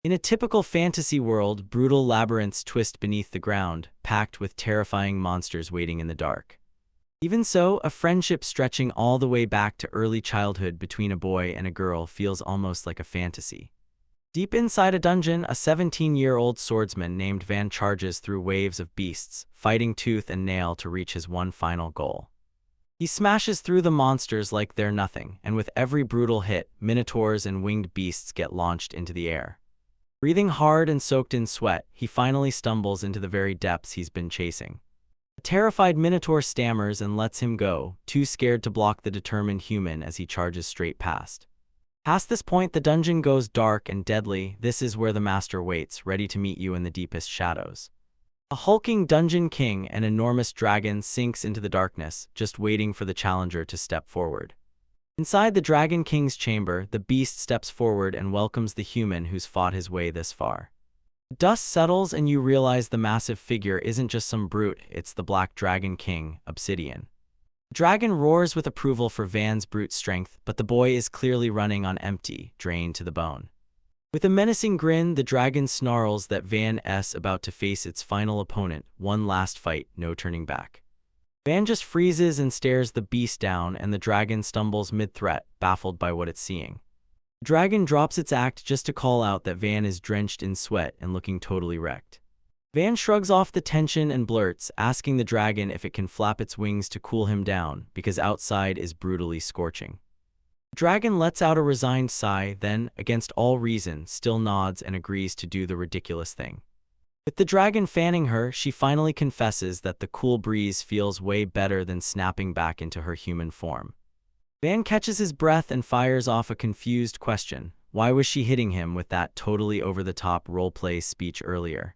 In a typical fantasy world, brutal labyrinths twist beneath the ground, packed with terrifying monsters waiting in the dark. Even so, a friendship stretching all the way back to early childhood between a boy and a girl feels almost like a fantasy. Deep inside a dungeon, a 17-year-old swordsman named Van charges through waves of beasts, fighting tooth and nail to reach his one final goal. He smashes through the monsters like they're nothing, and with every brutal hit, minotaurs and winged beasts get launched into the air. Breathing hard and soaked in sweat, he finally stumbles into the very depths he's been chasing. A terrified minotaur stammers and lets him go, too scared to block the determined human as he charges straight past. Past this point, the dungeon goes dark and deadly. This is where the master waits, ready to meet you in the deepest shadows. A hulking dungeon king, an enormous dragon, sinks into the darkness, just waiting for the challenger to step forward. Inside the Dragon King's chamber, the beast steps forward and welcomes the human who's fought his way this far. Dust settles and you realize the massive figure isn't just some brute, it's the Black Dragon King, Obsidian. The dragon roars with approval for Van's brute strength, but the boy is clearly running on empty, drained to the bone. With a menacing grin, the dragon snarls that Van's about to face its final opponent, one last fight, no turning back. Van just freezes and stares the beast down, and the dragon stumbles mid-threat, baffled by what it's seeing. The dragon drops its act just to call out that Van is drenched in sweat and looking totally wrecked. Van shrugs off the tension and blurts, asking the dragon if it can flap its wings to cool him down, because outside is brutally scorching. The dragon lets out a resigned sigh, then, against all reason, still nods and agrees to do the ridiculous thing. With the dragon fanning her, she finally confesses that the cool breeze feels way better than snapping back into her human form. Van catches his breath and fires off a confused question. Why was she hitting him with that totally over-the-top roleplay speech earlier?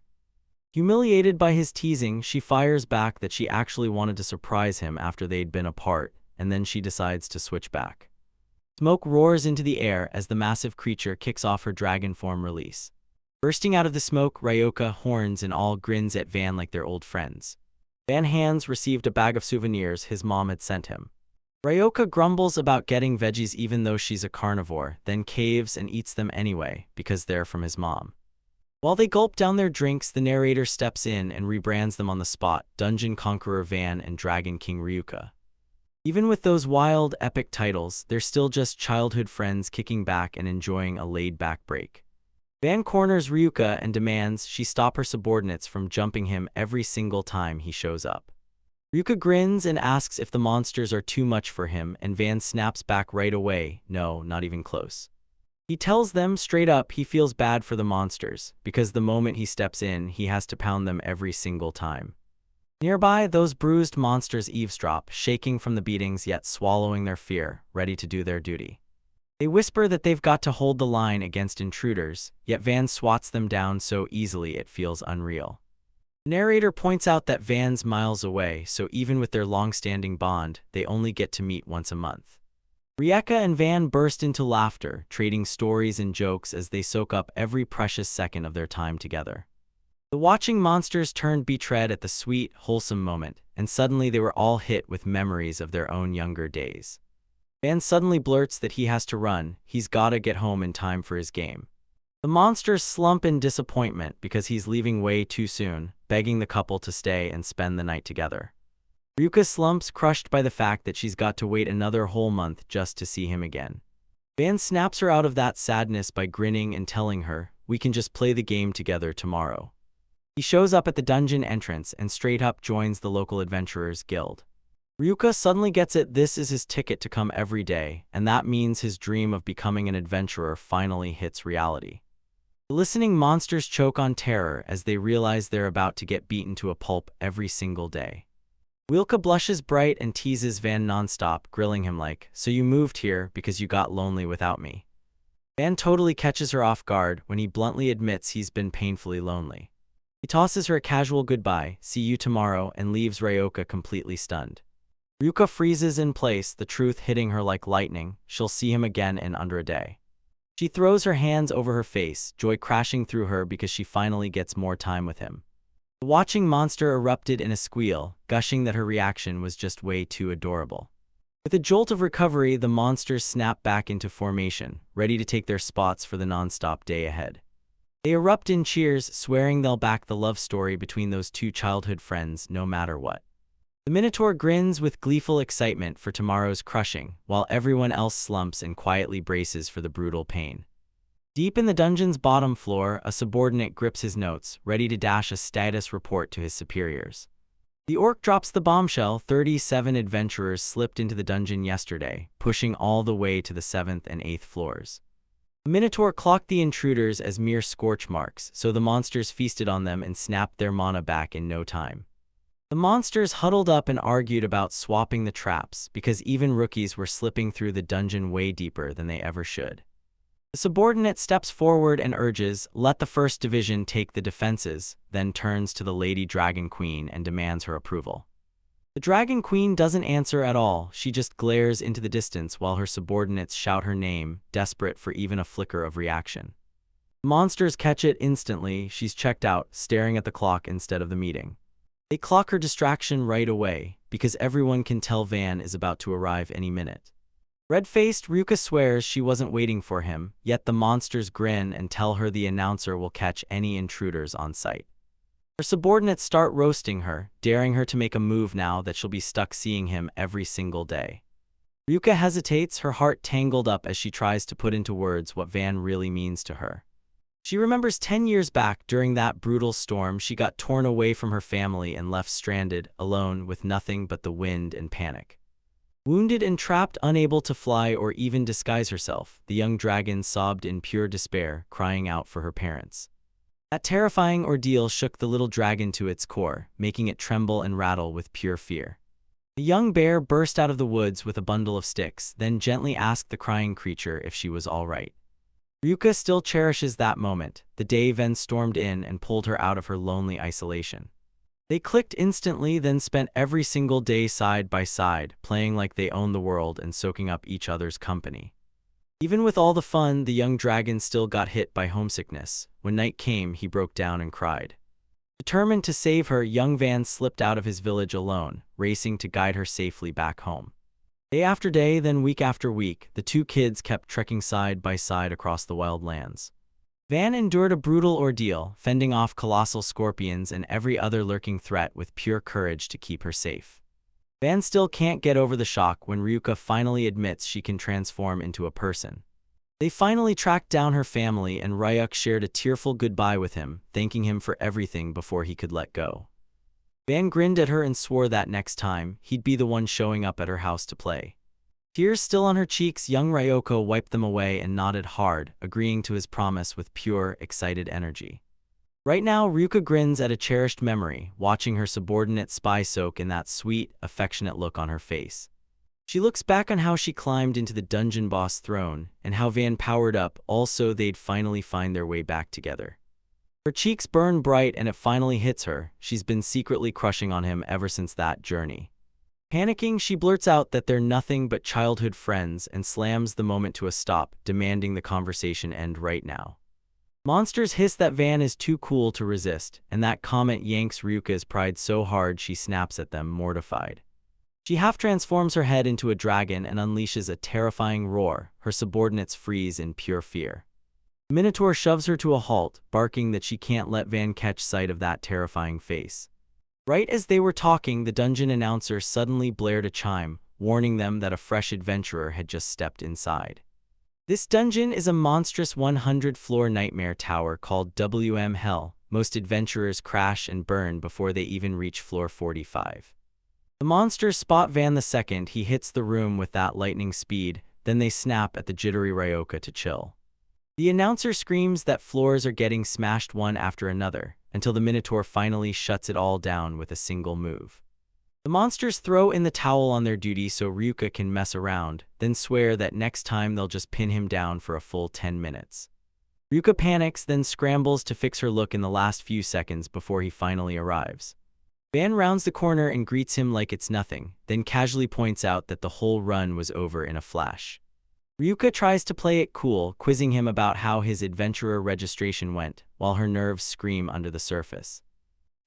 Humiliated by his teasing, she fires back that she actually wanted to surprise him after they'd been apart, and then she decides to switch back. Smoke roars into the air as the massive creature kicks off her dragon form release. Bursting out of the smoke, Ryoka, horns and all, grins at Van like they're old friends. Van Hands received a bag of souvenirs his mom had sent him. Ryoka grumbles about getting veggies even though she's a carnivore, then caves and eats them anyway, because they're from his mom. While they gulp down their drinks, the narrator steps in and rebrands them on the spot, Dungeon Conqueror Van and Dragon King Ryuka. Even with those wild, epic titles, they're still just childhood friends kicking back and enjoying a laid-back break. Van corners Ryuka and demands she stop her subordinates from jumping him every single time he shows up. Ryuka grins and asks if the monsters are too much for him, and Van snaps back right away, no, not even close. He tells them straight up he feels bad for the monsters, because the moment he steps in, he has to pound them every single time. Nearby, those bruised monsters eavesdrop, shaking from the beatings yet swallowing their fear, ready to do their duty. They whisper that they've got to hold the line against intruders, yet Van swats them down so easily it feels unreal. The narrator points out that Van's miles away, so even with their long-standing bond, they only get to meet once a month. Ryuka and Van burst into laughter, trading stories and jokes as they soak up every precious second of their time together. The watching monsters turned betrayed at the sweet, wholesome moment, and suddenly they were all hit with memories of their own younger days. Van suddenly blurts that he has to run, he's gotta get home in time for his game. The monsters slump in disappointment because he's leaving way too soon, begging the couple to stay and spend the night together. Ryuka slumps, crushed by the fact that she's got to wait another whole month just to see him again. Van snaps her out of that sadness by grinning and telling her, "We can just play the game together tomorrow." He shows up at the dungeon entrance and straight up joins the local adventurers guild. Ryuka suddenly gets it, this is his ticket to come every day, and that means his dream of becoming an adventurer finally hits reality. The listening monsters choke on terror as they realize they're about to get beaten to a pulp every single day. Wilka blushes bright and teases Van nonstop, grilling him like, "So you moved here because you got lonely without me?" Van totally catches her off guard when he bluntly admits he's been painfully lonely. He tosses her a casual goodbye, "See you tomorrow," and leaves Ryoka completely stunned. Ryuka freezes in place, the truth hitting her like lightning. She'll see him again in under a day. She throws her hands over her face, joy crashing through her because she finally gets more time with him. The watching monster erupted in a squeal, gushing that her reaction was just way too adorable. With a jolt of recovery, the monsters snap back into formation, ready to take their spots for the non-stop day ahead. They erupt in cheers, swearing they'll back the love story between those two childhood friends no matter what. The Minotaur grins with gleeful excitement for tomorrow's crushing, while everyone else slumps and quietly braces for the brutal pain. Deep in the dungeon's bottom floor, a subordinate grips his notes, ready to dash a status report to his superiors. The orc drops the bombshell: 37 adventurers slipped into the dungeon yesterday, pushing all the way to the 7th and 8th floors. The Minotaur clocked the intruders as mere scorch marks, so the monsters feasted on them and snapped their mana back in no time. The monsters huddled up and argued about swapping the traps, because even rookies were slipping through the dungeon way deeper than they ever should. The subordinate steps forward and urges, "Let the first division take the defenses," then turns to the Lady Dragon Queen and demands her approval. The Dragon Queen doesn't answer at all, she just glares into the distance while her subordinates shout her name, desperate for even a flicker of reaction. The monsters catch it instantly. She's checked out, staring at the clock instead of the meeting. They clock her distraction right away, because everyone can tell Van is about to arrive any minute. Red-faced, Ryuka swears she wasn't waiting for him, yet the monsters grin and tell her the announcer will catch any intruders on sight. Her subordinates start roasting her, daring her to make a move now that she'll be stuck seeing him every single day. Ryuka hesitates, her heart tangled up as she tries to put into words what Van really means to her. She remembers 10 years back, during that brutal storm, she got torn away from her family and left stranded, alone, with nothing but the wind and panic. Wounded and trapped, unable to fly or even disguise herself, the young dragon sobbed in pure despair, crying out for her parents. That terrifying ordeal shook the little dragon to its core, making it tremble and rattle with pure fear. The young bear burst out of the woods with a bundle of sticks, then gently asked the crying creature if she was all right. Ryuka still cherishes that moment, the day Ven stormed in and pulled her out of her lonely isolation. They clicked instantly, then spent every single day side by side, playing like they owned the world and soaking up each other's company. Even with all the fun, the young dragon still got hit by homesickness. When night came, he broke down and cried. Determined to save her, young Van slipped out of his village alone, racing to guide her safely back home. Day after day, then week after week, the two kids kept trekking side by side across the wild lands. Van endured a brutal ordeal, fending off colossal scorpions and every other lurking threat with pure courage to keep her safe. Van still can't get over the shock when Ryuka finally admits she can transform into a person. They finally tracked down her family and Ryuk shared a tearful goodbye with him, thanking him for everything before he could let go. Van grinned at her and swore that next time, he'd be the one showing up at her house to play. Tears still on her cheeks, young Ryoko wiped them away and nodded hard, agreeing to his promise with pure, excited energy. Right now, Ryuka grins at a cherished memory, watching her subordinate spy soak in that sweet, affectionate look on her face. She looks back on how she climbed into the dungeon boss throne, and how Van powered up, also they'd finally find their way back together. Her cheeks burn bright and it finally hits her, she's been secretly crushing on him ever since that journey. Panicking, she blurts out that they're nothing but childhood friends and slams the moment to a stop, demanding the conversation end right now. Monsters hiss that Van is too cool to resist, and that comment yanks Ryuka's pride so hard she snaps at them, mortified. She half transforms her head into a dragon and unleashes a terrifying roar. Her subordinates freeze in pure fear. The Minotaur shoves her to a halt, barking that she can't let Van catch sight of that terrifying face. Right as they were talking, the dungeon announcer suddenly blared a chime, warning them that a fresh adventurer had just stepped inside. This dungeon is a monstrous 100-floor nightmare tower called WM Hell. Most adventurers crash and burn before they even reach floor 45. The monsters spot Van the second he hits the room with that lightning speed, then they snap at the jittery Ryoka to chill. The announcer screams that floors are getting smashed one after another, until the Minotaur finally shuts it all down with a single move. The monsters throw in the towel on their duty so Ryuka can mess around, then swear that next time they'll just pin him down for a full 10 minutes. Ryuka panics, then scrambles to fix her look in the last few seconds before he finally arrives. Van rounds the corner and greets him like it's nothing, then casually points out that the whole run was over in a flash. Ryuka tries to play it cool, quizzing him about how his adventurer registration went, while her nerves scream under the surface.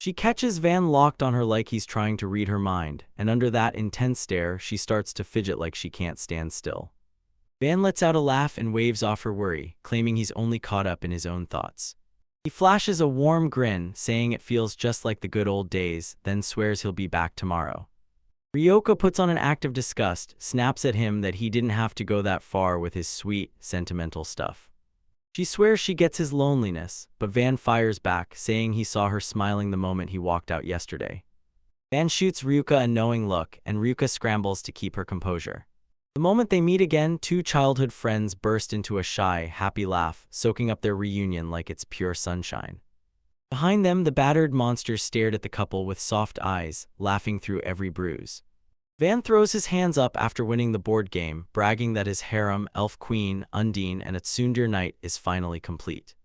She catches Van locked on her like he's trying to read her mind, and under that intense stare, she starts to fidget like she can't stand still. Van lets out a laugh and waves off her worry, claiming he's only caught up in his own thoughts. He flashes a warm grin, saying it feels just like the good old days, then swears he'll be back tomorrow. Ryoka puts on an act of disgust, snaps at him that he didn't have to go that far with his sweet, sentimental stuff. She swears she gets his loneliness, but Van fires back, saying he saw her smiling the moment he walked out yesterday. Van shoots Ryuka a knowing look, and Ryuka scrambles to keep her composure. The moment they meet again, two childhood friends burst into a shy, happy laugh, soaking up their reunion like it's pure sunshine. Behind them, the battered monsters stared at the couple with soft eyes, laughing through every bruise. Van throws his hands up after winning the board game, bragging that his harem, Elf Queen, Undine, and a tsundere knight is finally complete.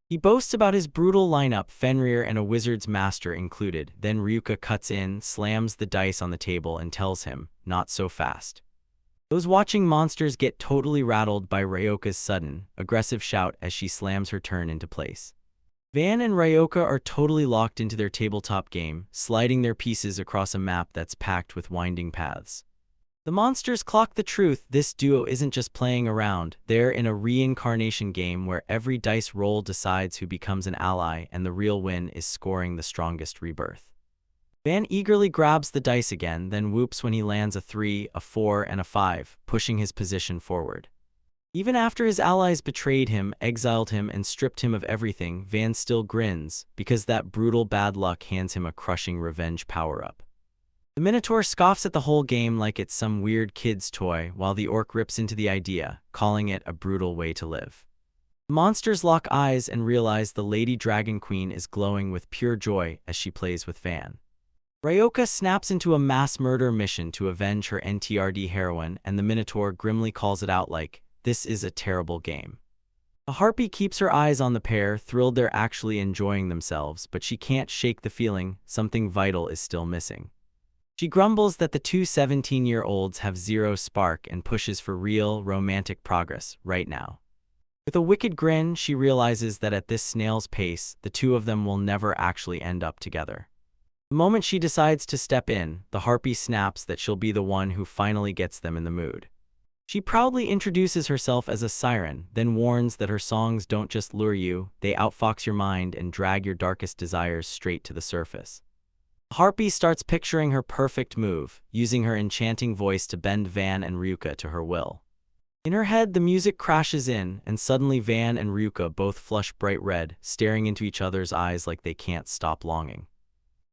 He boasts about his brutal lineup, Fenrir and a wizard's master included. Then Ryuka cuts in, slams the dice on the table, and tells him, "Not so fast." Those watching monsters get totally rattled by Ryoka's sudden, aggressive shout as she slams her turn into place. Van and Ryoka are totally locked into their tabletop game, sliding their pieces across a map that's packed with winding paths. The monsters clock the truth: this duo isn't just playing around, they're in a reincarnation game where every dice roll decides who becomes an ally, and the real win is scoring the strongest rebirth. Van eagerly grabs the dice again, then whoops when he lands a 3, a 4, and a 5, pushing his position forward. Even after his allies betrayed him, exiled him, and stripped him of everything, Van still grins, because that brutal bad luck hands him a crushing revenge power-up. The Minotaur scoffs at the whole game like it's some weird kid's toy, while the orc rips into the idea, calling it a brutal way to live. The monsters lock eyes and realize the Lady Dragon Queen is glowing with pure joy as she plays with Van. Ryoka snaps into a mass murder mission to avenge her NTRD heroine, and the Minotaur grimly calls it out like, "This is a terrible game." The Harpy keeps her eyes on the pair, thrilled they're actually enjoying themselves, but she can't shake the feeling something vital is still missing. She grumbles that the two 17-year-olds have zero spark and pushes for real, romantic progress right now. With a wicked grin, she realizes that at this snail's pace, the two of them will never actually end up together. The moment she decides to step in, the Harpy snaps that she'll be the one who finally gets them in the mood. She proudly introduces herself as a siren, then warns that her songs don't just lure you, they outfox your mind and drag your darkest desires straight to the surface. Harpy starts picturing her perfect move, using her enchanting voice to bend Van and Ryuka to her will. In her head, the music crashes in, and suddenly Van and Ryuka both flush bright red, staring into each other's eyes like they can't stop longing.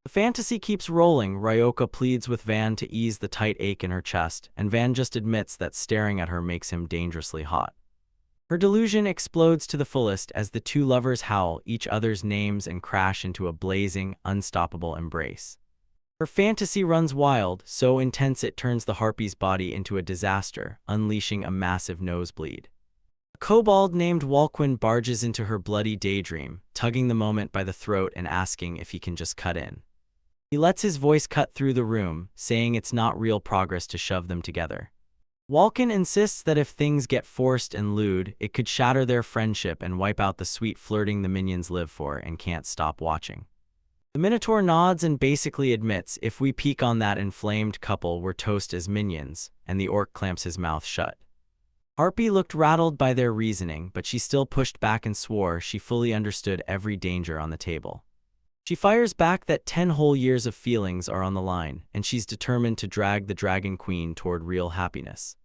The fantasy keeps rolling. Ryoka pleads with Van to ease the tight ache in her chest, and Van just admits that staring at her makes him dangerously hot. Her delusion explodes to the fullest as the two lovers howl each other's names and crash into a blazing, unstoppable embrace. Her fantasy runs wild, so intense it turns the Harpy's body into a disaster, unleashing a massive nosebleed. A kobold named Walquin barges into her bloody daydream, tugging the moment by the throat and asking if he can just cut in. He lets his voice cut through the room, saying it's not real progress to shove them together. Walquin insists that if things get forced and lewd, it could shatter their friendship and wipe out the sweet flirting the minions live for and can't stop watching. The Minotaur nods and basically admits, if we peek on that inflamed couple, we're toast as minions, and the orc clamps his mouth shut. Harpy looked rattled by their reasoning, but she still pushed back and swore she fully understood every danger on the table. She fires back that 10 whole years of feelings are on the line, and she's determined to drag the Dragon Queen toward real happiness.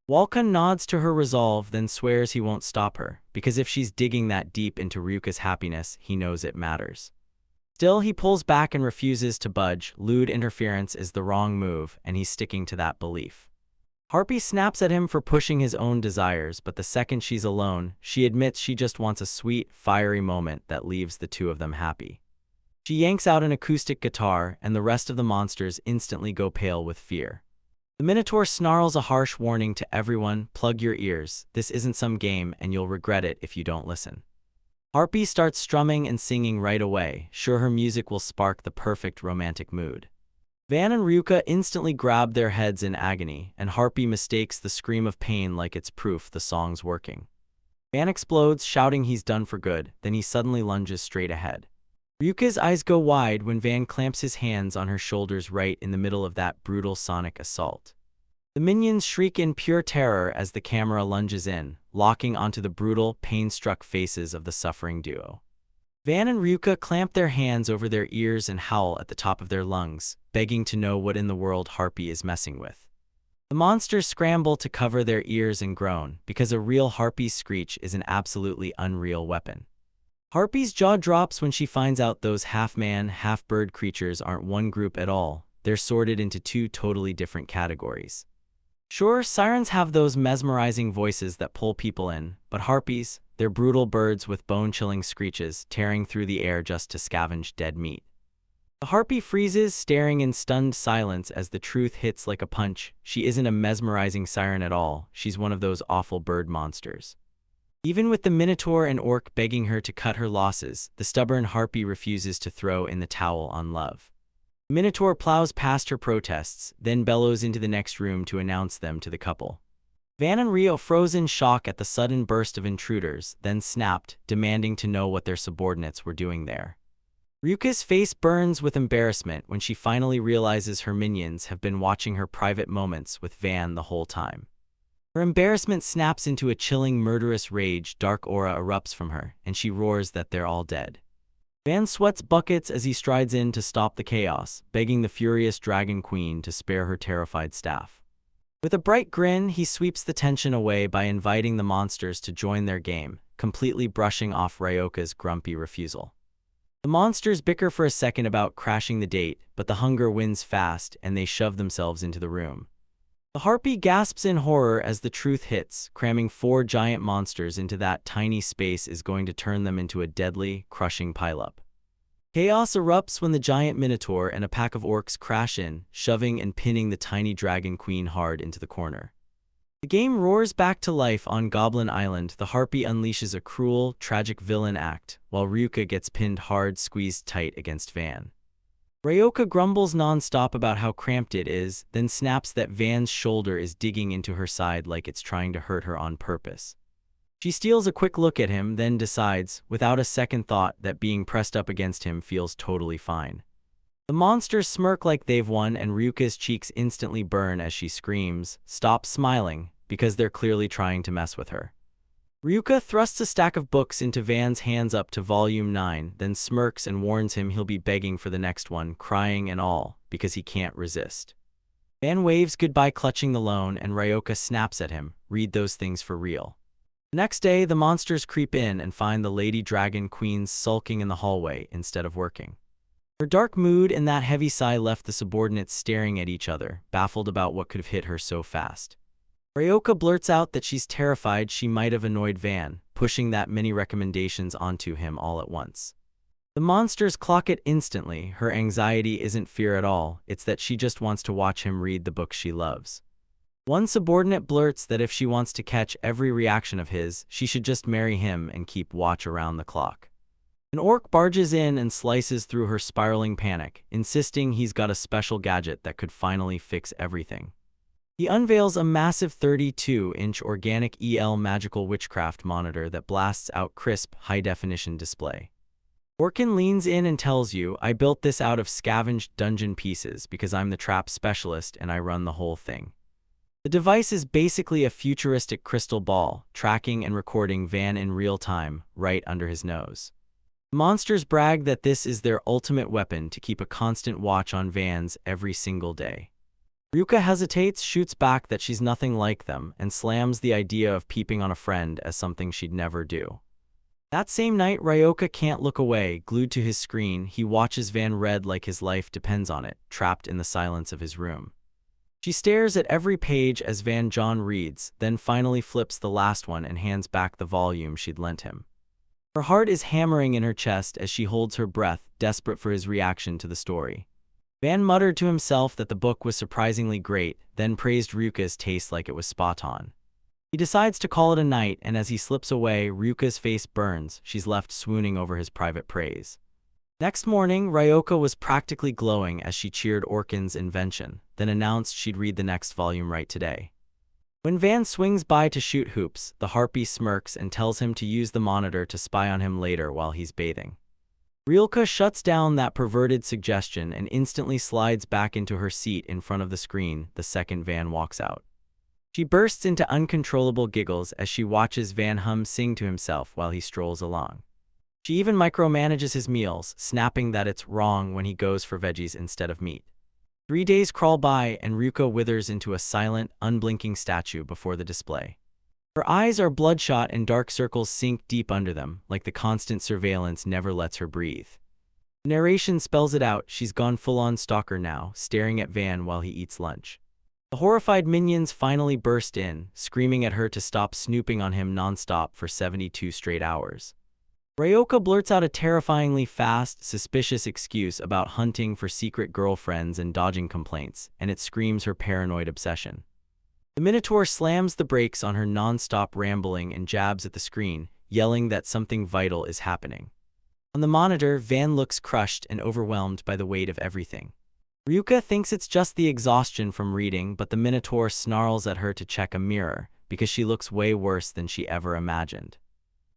Walquin nods to her resolve, then swears he won't stop her, because if she's digging that deep into Ryuka's happiness, he knows it matters. Still, he pulls back and refuses to budge. Lewd interference is the wrong move, and he's sticking to that belief. Harpy snaps at him for pushing his own desires, but the second she's alone, she admits she just wants a sweet, fiery moment that leaves the two of them happy. She yanks out an acoustic guitar, and the rest of the monsters instantly go pale with fear. The Minotaur snarls a harsh warning to everyone: plug your ears, this isn't some game and you'll regret it if you don't listen. Harpy starts strumming and singing right away, sure her music will spark the perfect romantic mood. Van and Ryuka instantly grab their heads in agony, and Harpy mistakes the scream of pain like it's proof the song's working. Van explodes, shouting he's done for good, then he suddenly lunges straight ahead. Ryuka's eyes go wide when Van clamps his hands on her shoulders right in the middle of that brutal sonic assault. The minions shriek in pure terror as the camera lunges in, locking onto the brutal, pain-struck faces of the suffering duo. Van and Ryuka clamp their hands over their ears and howl at the top of their lungs, begging to know what in the world Harpy is messing with. The monsters scramble to cover their ears and groan, because a real Harpy's screech is an absolutely unreal weapon. Harpy's jaw drops when she finds out those half-man, half-bird creatures aren't one group at all. They're sorted into two totally different categories. Sure, sirens have those mesmerizing voices that pull people in, but harpies, they're brutal birds with bone-chilling screeches, tearing through the air just to scavenge dead meat. The harpy freezes, staring in stunned silence as the truth hits like a punch. She isn't a mesmerizing siren at all, she's one of those awful bird monsters. Even with the Minotaur and Orc begging her to cut her losses, the stubborn harpy refuses to throw in the towel on love. Minotaur plows past her protests, then bellows into the next room to announce them to the couple. Van and Rio froze in shock at the sudden burst of intruders, then snapped, demanding to know what their subordinates were doing there. Ryuka's face burns with embarrassment when she finally realizes her minions have been watching her private moments with Van the whole time. Her embarrassment snaps into a chilling, murderous rage. Dark aura erupts from her, and she roars that they're all dead. Van sweats buckets as he strides in to stop the chaos, begging the furious Dragon Queen to spare her terrified staff. With a bright grin, he sweeps the tension away by inviting the monsters to join their game, completely brushing off Ryoka's grumpy refusal. The monsters bicker for a second about crashing the date, but the hunger wins fast and they shove themselves into the room. The harpy gasps in horror as the truth hits. Cramming 4 giant monsters into that tiny space is going to turn them into a deadly, crushing pileup. Chaos erupts when the giant Minotaur and a pack of orcs crash in, shoving and pinning the tiny Dragon Queen hard into the corner. The game roars back to life on Goblin Island. The harpy unleashes a cruel, tragic villain act, while Ryuka gets pinned hard, squeezed tight against Van. Ryoka grumbles non-stop about how cramped it is, then snaps that Van's shoulder is digging into her side like it's trying to hurt her on purpose. She steals a quick look at him, then decides, without a second thought, that being pressed up against him feels totally fine. The monsters smirk like they've won, and Ryuka's cheeks instantly burn as she screams, "Stop smiling," because they're clearly trying to mess with her. Ryuka thrusts a stack of books into Van's hands up to volume 9, then smirks and warns him he'll be begging for the next one, crying and all, because he can't resist. Van waves goodbye, clutching the loan, and Ryoka snaps at him, "Read those things for real." The next day, the monsters creep in and find the Lady Dragon Queen sulking in the hallway instead of working. Her dark mood and that heavy sigh left the subordinates staring at each other, baffled about what could have hit her so fast. Ryoka blurts out that she's terrified she might have annoyed Van, pushing that many recommendations onto him all at once. The monsters clock it instantly. Her anxiety isn't fear at all, it's that she just wants to watch him read the book she loves. One subordinate blurts that if she wants to catch every reaction of his, she should just marry him and keep watch around the clock. An orc barges in and slices through her spiraling panic, insisting he's got a special gadget that could finally fix everything. He unveils a massive 32-inch organic EL magical witchcraft monitor that blasts out crisp, high-definition display. Orkin leans in and tells you, "I built this out of scavenged dungeon pieces because I'm the trap specialist and I run the whole thing." The device is basically a futuristic crystal ball, tracking and recording Van in real time, right under his nose. Monsters brag that this is their ultimate weapon to keep a constant watch on Vans every single day. Ryuka hesitates, shoots back that she's nothing like them, and slams the idea of peeping on a friend as something she'd never do. That same night, Ryoka can't look away. Glued to his screen, he watches Van read like his life depends on it, trapped in the silence of his room. She stares at every page as Van John reads, then finally flips the last one and hands back the volume she'd lent him. Her heart is hammering in her chest as she holds her breath, desperate for his reaction to the story. Van muttered to himself that the book was surprisingly great, then praised Ryuka's taste like it was spot on. He decides to call it a night, and as he slips away, Ryuka's face burns. She's left swooning over his private praise. Next morning, Ryoka was practically glowing as she cheered Orkin's invention, then announced she'd read the next volume right today. When Van swings by to shoot hoops, the harpy smirks and tells him to use the monitor to spy on him later while he's bathing. Ryuka shuts down that perverted suggestion and instantly slides back into her seat in front of the screen the second Van walks out. She bursts into uncontrollable giggles as she watches Van sing to himself while he strolls along. She even micromanages his meals, snapping that it's wrong when he goes for veggies instead of meat. 3 days crawl by and Ryuka withers into a silent, unblinking statue before the display. Her eyes are bloodshot and dark circles sink deep under them, like the constant surveillance never lets her breathe. The narration spells it out, she's gone full-on stalker now, staring at Van while he eats lunch. The horrified minions finally burst in, screaming at her to stop snooping on him non-stop for 72 straight hours. Ryoka blurts out a terrifyingly fast, suspicious excuse about hunting for secret girlfriends and dodging complaints, and it screams her paranoid obsession. The Minotaur slams the brakes on her non-stop rambling and jabs at the screen, yelling that something vital is happening. On the monitor, Van looks crushed and overwhelmed by the weight of everything. Ryuka thinks it's just the exhaustion from reading, but the Minotaur snarls at her to check a mirror, because she looks way worse than she ever imagined.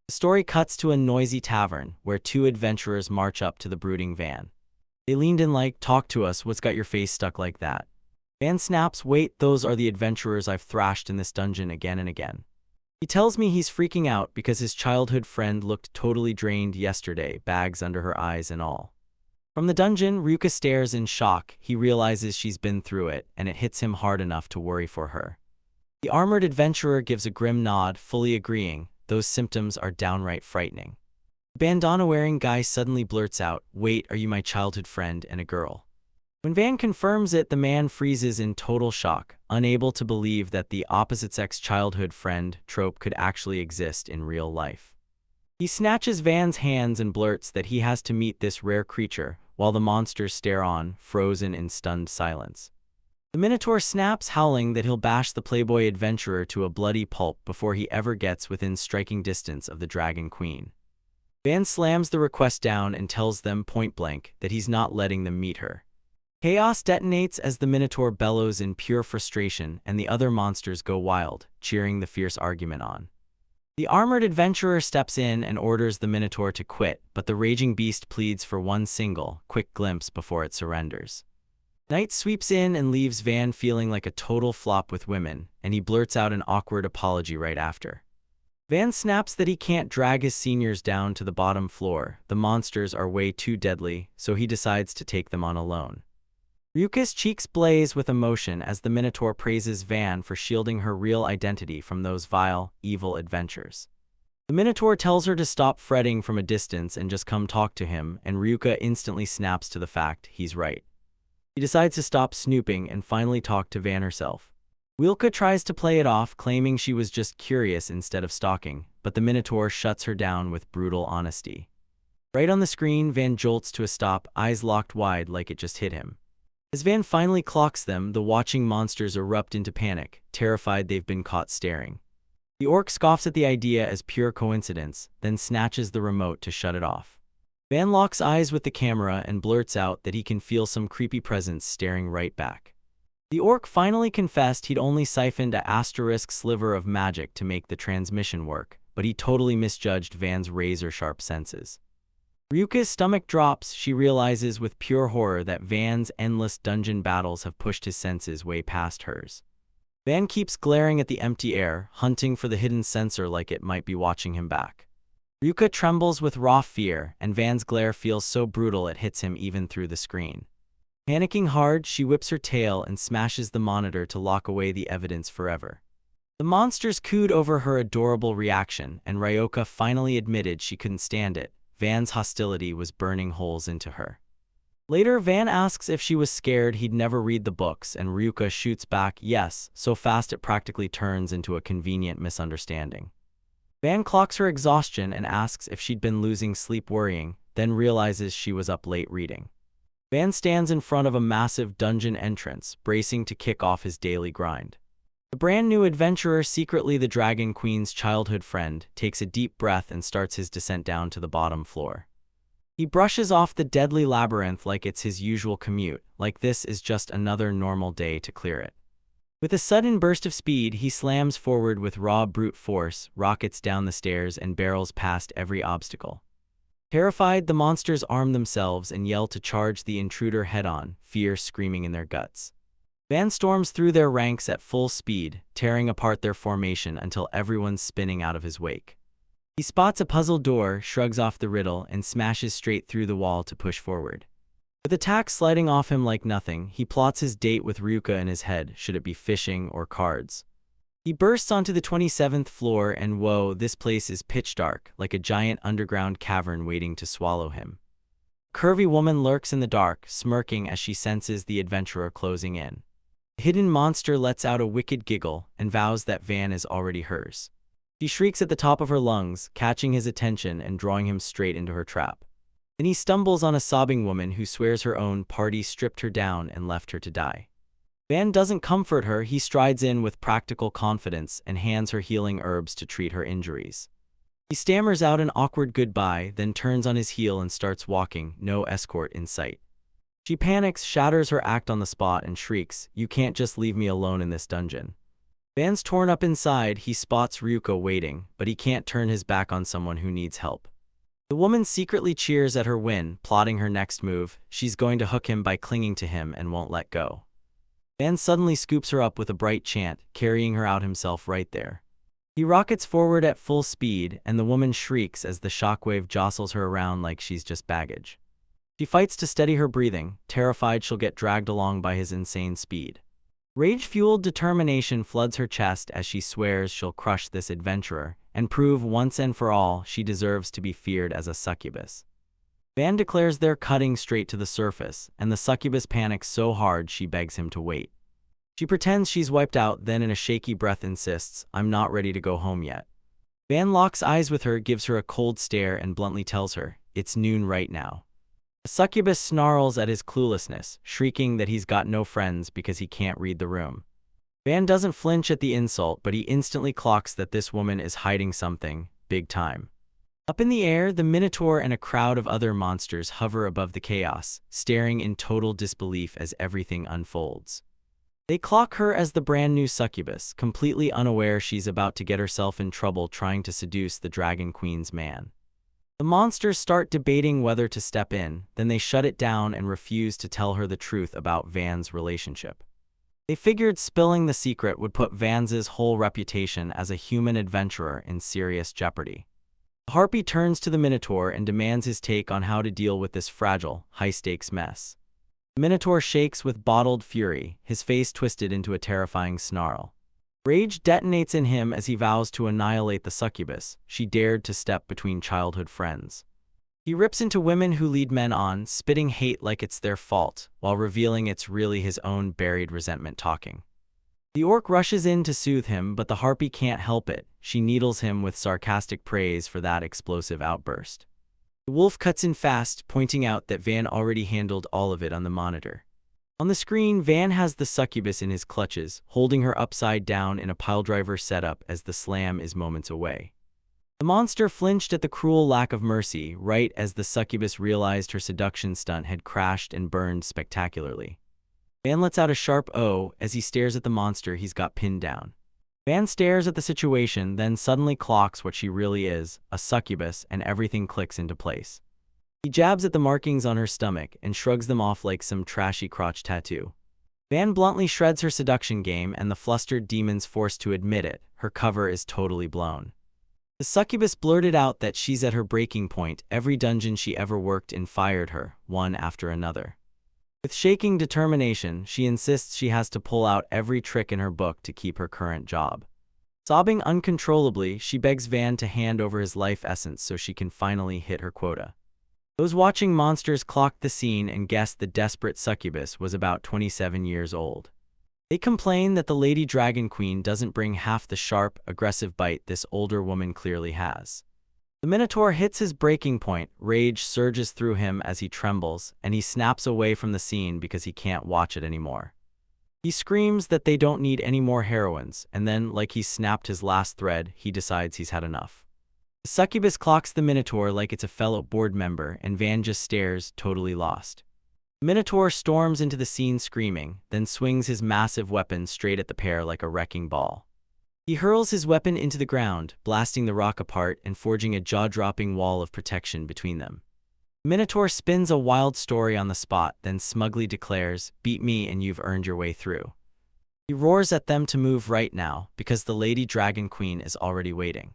The story cuts to a noisy tavern, where two adventurers march up to the brooding Van. They leaned in like, "Talk to us, what's got your face stuck like that?" Van snaps, "Wait, those are the adventurers I've thrashed in this dungeon again and again." He tells me he's freaking out because his childhood friend looked totally drained yesterday, bags under her eyes and all. From the dungeon, Ryuka stares in shock. He realizes she's been through it, and it hits him hard enough to worry for her. The armored adventurer gives a grim nod, fully agreeing. Those symptoms are downright frightening. The bandana-wearing guy suddenly blurts out, "Wait, are you my childhood friend and a girl?" When Van confirms it, the man freezes in total shock, unable to believe that the opposite-sex childhood friend trope could actually exist in real life. He snatches Van's hands and blurts that he has to meet this rare creature, while the monsters stare on, frozen in stunned silence. The Minotaur snaps, howling that he'll bash the playboy adventurer to a bloody pulp before he ever gets within striking distance of the Dragon Queen. Van slams the request down and tells them point-blank that he's not letting them meet her. Chaos detonates as the Minotaur bellows in pure frustration, and the other monsters go wild, cheering the fierce argument on. The armored adventurer steps in and orders the Minotaur to quit, but the raging beast pleads for one single, quick glimpse before it surrenders. Night sweeps in and leaves Van feeling like a total flop with women, and he blurts out an awkward apology right after. Van snaps that he can't drag his seniors down to the bottom floor. The monsters are way too deadly, so he decides to take them on alone. Ryuka's cheeks blaze with emotion as the Minotaur praises Van for shielding her real identity from those vile, evil adventures. The Minotaur tells her to stop fretting from a distance and just come talk to him, and Ryuka instantly snaps to the fact he's right. He decides to stop snooping and finally talk to Van herself. Wilka tries to play it off, claiming she was just curious instead of stalking, but the Minotaur shuts her down with brutal honesty. Right on the screen, Van jolts to a stop, eyes locked wide like it just hit him. As Van finally clocks them, the watching monsters erupt into panic, terrified they've been caught staring. The orc scoffs at the idea as pure coincidence, then snatches the remote to shut it off. Van locks eyes with the camera and blurts out that he can feel some creepy presence staring right back. The orc finally confessed he'd only siphoned a asterisk sliver of magic to make the transmission work, but he totally misjudged Van's razor-sharp senses. Ryuka's stomach drops. She realizes with pure horror that Van's endless dungeon battles have pushed his senses way past hers. Van keeps glaring at the empty air, hunting for the hidden sensor like it might be watching him back. Ryuka trembles with raw fear, and Van's glare feels so brutal it hits him even through the screen. Panicking hard, she whips her tail and smashes the monitor to lock away the evidence forever. The monsters cooed over her adorable reaction, and Ryoka finally admitted she couldn't stand it. Van's hostility was burning holes into her. Later, Van asks if she was scared he'd never read the books, and Ryuka shoots back, yes, so fast it practically turns into a convenient misunderstanding. Van clocks her exhaustion and asks if she'd been losing sleep worrying, then realizes she was up late reading. Van stands in front of a massive dungeon entrance, bracing to kick off his daily grind. The brand new adventurer, secretly the Dragon Queen's childhood friend, takes a deep breath and starts his descent down to the bottom floor. He brushes off the deadly labyrinth like it's his usual commute, like this is just another normal day to clear it. With a sudden burst of speed, he slams forward with raw brute force, rockets down the stairs, and barrels past every obstacle. Terrified, the monsters arm themselves and yell to charge the intruder head-on, fear screaming in their guts. Van storms through their ranks at full speed, tearing apart their formation until everyone's spinning out of his wake. He spots a puzzled door, shrugs off the riddle, and smashes straight through the wall to push forward. With attacks sliding off him like nothing, he plots his date with Ryuka in his head, should it be fishing or cards. He bursts onto the 27th floor and whoa, this place is pitch dark, like a giant underground cavern waiting to swallow him. A curvy woman lurks in the dark, smirking as she senses the adventurer closing in. The hidden monster lets out a wicked giggle and vows that Van is already hers. She shrieks at the top of her lungs, catching his attention and drawing him straight into her trap. Then he stumbles on a sobbing woman who swears her own party stripped her down and left her to die. Van doesn't comfort her, he strides in with practical confidence and hands her healing herbs to treat her injuries. He stammers out an awkward goodbye, then turns on his heel and starts walking, no escort in sight. She panics, shatters her act on the spot, and shrieks, "You can't just leave me alone in this dungeon." Van's torn up inside, he spots Ryuka waiting, but he can't turn his back on someone who needs help. The woman secretly cheers at her win, plotting her next move. She's going to hook him by clinging to him and won't let go. Van suddenly scoops her up with a bright chant, carrying her out himself right there. He rockets forward at full speed, and the woman shrieks as the shockwave jostles her around like she's just baggage. She fights to steady her breathing, terrified she'll get dragged along by his insane speed. Rage-fueled determination floods her chest as she swears she'll crush this adventurer and prove once and for all she deserves to be feared as a succubus. Van declares they're cutting straight to the surface, and the succubus panics so hard she begs him to wait. She pretends she's wiped out, then in a shaky breath insists, "I'm not ready to go home yet." Van locks eyes with her, gives her a cold stare, and bluntly tells her, "It's noon right now." The succubus snarls at his cluelessness, shrieking that he's got no friends because he can't read the room. Van doesn't flinch at the insult, but he instantly clocks that this woman is hiding something, big time. Up in the air, the Minotaur and a crowd of other monsters hover above the chaos, staring in total disbelief as everything unfolds. They clock her as the brand new succubus, completely unaware she's about to get herself in trouble trying to seduce the Dragon Queen's man. The monsters start debating whether to step in, then they shut it down and refuse to tell her the truth about Van's relationship. They figured spilling the secret would put Van's whole reputation as a human adventurer in serious jeopardy. The Harpy turns to the Minotaur and demands his take on how to deal with this fragile, high-stakes mess. The Minotaur shakes with bottled fury, his face twisted into a terrifying snarl. Rage detonates in him as he vows to annihilate the succubus. She dared to step between childhood friends. He rips into women who lead men on, spitting hate like it's their fault, while revealing it's really his own buried resentment talking. The orc rushes in to soothe him, but the Harpy can't help it. She needles him with sarcastic praise for that explosive outburst. The wolf cuts in fast, pointing out that Van already handled all of it on the monitor. On the screen, Van has the succubus in his clutches, holding her upside down in a piledriver setup as the slam is moments away. The monster flinched at the cruel lack of mercy, right as the succubus realized her seduction stunt had crashed and burned spectacularly. Van lets out a sharp "oh" as he stares at the monster he's got pinned down. Van stares at the situation, then suddenly clocks what she really is, a succubus, and everything clicks into place. He jabs at the markings on her stomach and shrugs them off like some trashy crotch tattoo. Van bluntly shreds her seduction game, and the flustered demon's forced to admit it, her cover is totally blown. The succubus blurted out that she's at her breaking point. Every dungeon she ever worked in fired her, one after another. With shaking determination, she insists she has to pull out every trick in her book to keep her current job. Sobbing uncontrollably, she begs Van to hand over his life essence so she can finally hit her quota. Those watching monsters clocked the scene and guessed the desperate succubus was about 27 years old. They complain that the Lady Dragon Queen doesn't bring half the sharp, aggressive bite this older woman clearly has. The Minotaur hits his breaking point, rage surges through him as he trembles, and he snaps away from the scene because he can't watch it anymore. He screams that they don't need any more heroines, and then, like he's snapped his last thread, he decides he's had enough. The succubus clocks the Minotaur like it's a fellow board member, and Van just stares, totally lost. The Minotaur storms into the scene screaming, then swings his massive weapon straight at the pair like a wrecking ball. He hurls his weapon into the ground, blasting the rock apart and forging a jaw-dropping wall of protection between them. The Minotaur spins a wild story on the spot, then smugly declares, "Beat me and you've earned your way through." He roars at them to move right now, because the Lady Dragon Queen is already waiting.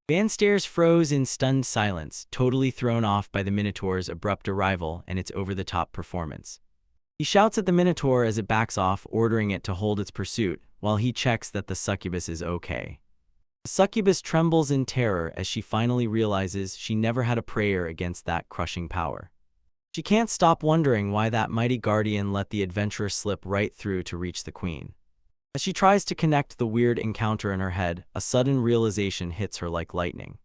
Van stares froze in stunned silence, totally thrown off by the Minotaur's abrupt arrival and its over-the-top performance. He shouts at the Minotaur as it backs off, ordering it to hold its pursuit, while he checks that the succubus is okay. The succubus trembles in terror as she finally realizes she never had a prayer against that crushing power. She can't stop wondering why that mighty guardian let the adventurer slip right through to reach the queen. As she tries to connect the weird encounter in her head, a sudden realization hits her like lightning.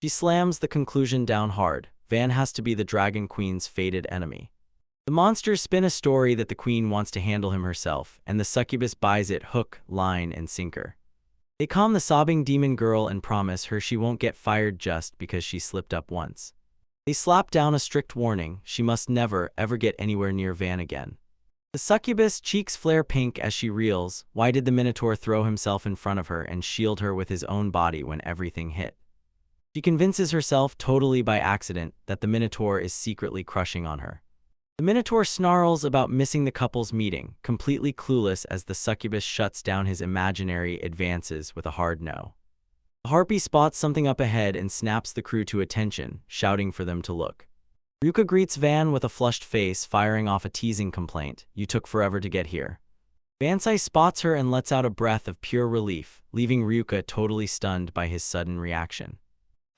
She slams the conclusion down hard. Van has to be the Dragon Queen's fated enemy. The monsters spin a story that the queen wants to handle him herself, and the succubus buys it hook, line, and sinker. They calm the sobbing demon girl and promise her she won't get fired just because she slipped up once. They slap down a strict warning: she must never, ever get anywhere near Van again. The succubus cheeks flare pink as she reels. Why did the Minotaur throw himself in front of her and shield her with his own body when everything hit? She convinces herself, totally by accident, that the Minotaur is secretly crushing on her. The Minotaur snarls about missing the couple's meeting, completely clueless as the succubus shuts down his imaginary advances with a hard no. The harpy spots something up ahead and snaps the crew to attention, shouting for them to look. Ryuka greets Van with a flushed face, firing off a teasing complaint: "You took forever to get here." Vansai spots her and lets out a breath of pure relief, leaving Ryuka totally stunned by his sudden reaction.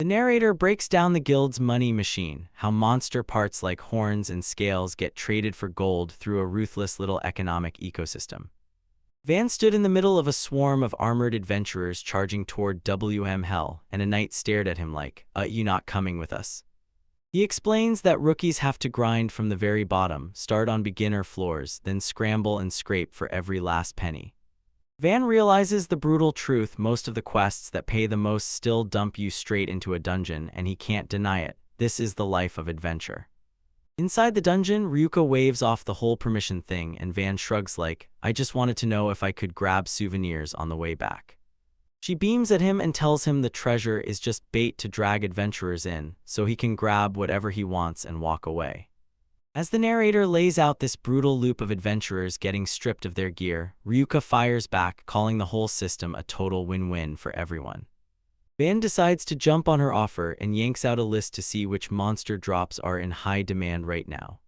The narrator breaks down the guild's money machine, how monster parts like horns and scales get traded for gold through a ruthless little economic ecosystem. Van stood in the middle of a swarm of armored adventurers charging toward WM Hell, and a knight stared at him like, "You not coming with us?" He explains that rookies have to grind from the very bottom, start on beginner floors, then scramble and scrape for every last penny. Van realizes the brutal truth: most of the quests that pay the most still dump you straight into a dungeon, and he can't deny it. This is the life of adventure. Inside the dungeon, Ryuka waves off the whole permission thing, and Van shrugs like, "I just wanted to know if I could grab souvenirs on the way back." She beams at him and tells him the treasure is just bait to drag adventurers in, so he can grab whatever he wants and walk away. As the narrator lays out this brutal loop of adventurers getting stripped of their gear, Ryuka fires back, calling the whole system a total win-win for everyone. Van decides to jump on her offer and yanks out a list to see which monster drops are in high demand right now.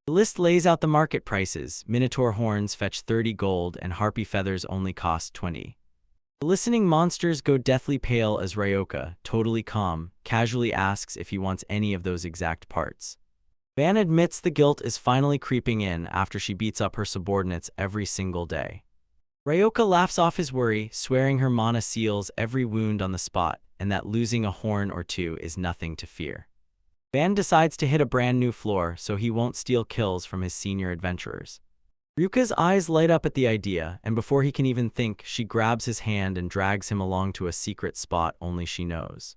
The list lays out the market prices: Minotaur horns fetch 30 gold and harpy feathers only cost 20. The listening monsters go deathly pale as Ryoka, totally calm, casually asks if he wants any of those exact parts. Van admits the guilt is finally creeping in after she beats up her subordinates every single day. Ryoka laughs off his worry, swearing her mana seals every wound on the spot, and that losing a horn or two is nothing to fear. Van decides to hit a brand new floor so he won't steal kills from his senior adventurers. Ryuka's eyes light up at the idea, and before he can even think, she grabs his hand and drags him along to a secret spot only she knows.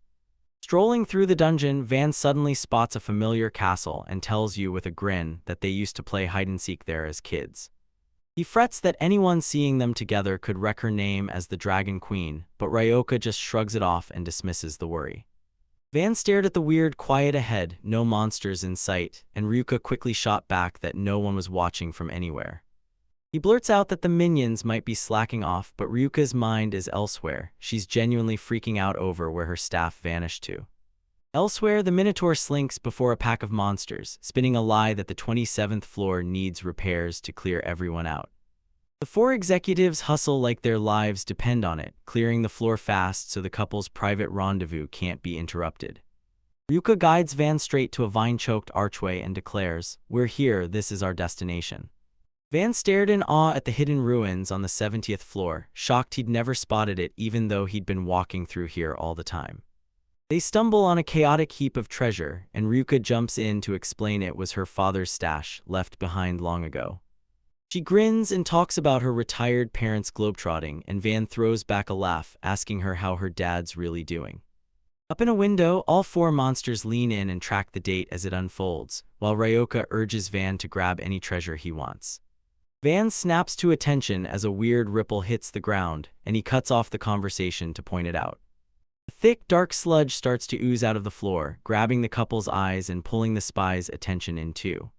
Strolling through the dungeon, Van suddenly spots a familiar castle and tells you with a grin that they used to play hide-and-seek there as kids. He frets that anyone seeing them together could wreck her name as the Dragon Queen, but Ryoka just shrugs it off and dismisses the worry. Van stared at the weird quiet ahead, no monsters in sight, and Ryuka quickly shot back that no one was watching from anywhere. He blurts out that the minions might be slacking off, but Ryuka's mind is elsewhere. She's genuinely freaking out over where her staff vanished to. Elsewhere, the Minotaur slinks before a pack of monsters, spinning a lie that the 27th floor needs repairs to clear everyone out. The four executives hustle like their lives depend on it, clearing the floor fast so the couple's private rendezvous can't be interrupted. Ryuka guides Van straight to a vine-choked archway and declares, "We're here, this is our destination." Van stared in awe at the hidden ruins on the 70th floor, shocked he'd never spotted it even though he'd been walking through here all the time. They stumble on a chaotic heap of treasure, and Ryuka jumps in to explain it was her father's stash, left behind long ago. She grins and talks about her retired parents globetrotting, and Van throws back a laugh, asking her how her dad's really doing. Up in a window, all four monsters lean in and track the date as it unfolds, while Ryoka urges Van to grab any treasure he wants. Van snaps to attention as a weird ripple hits the ground, and he cuts off the conversation to point it out. A thick, dark sludge starts to ooze out of the floor, grabbing the couple's eyes and pulling the spy's attention in too.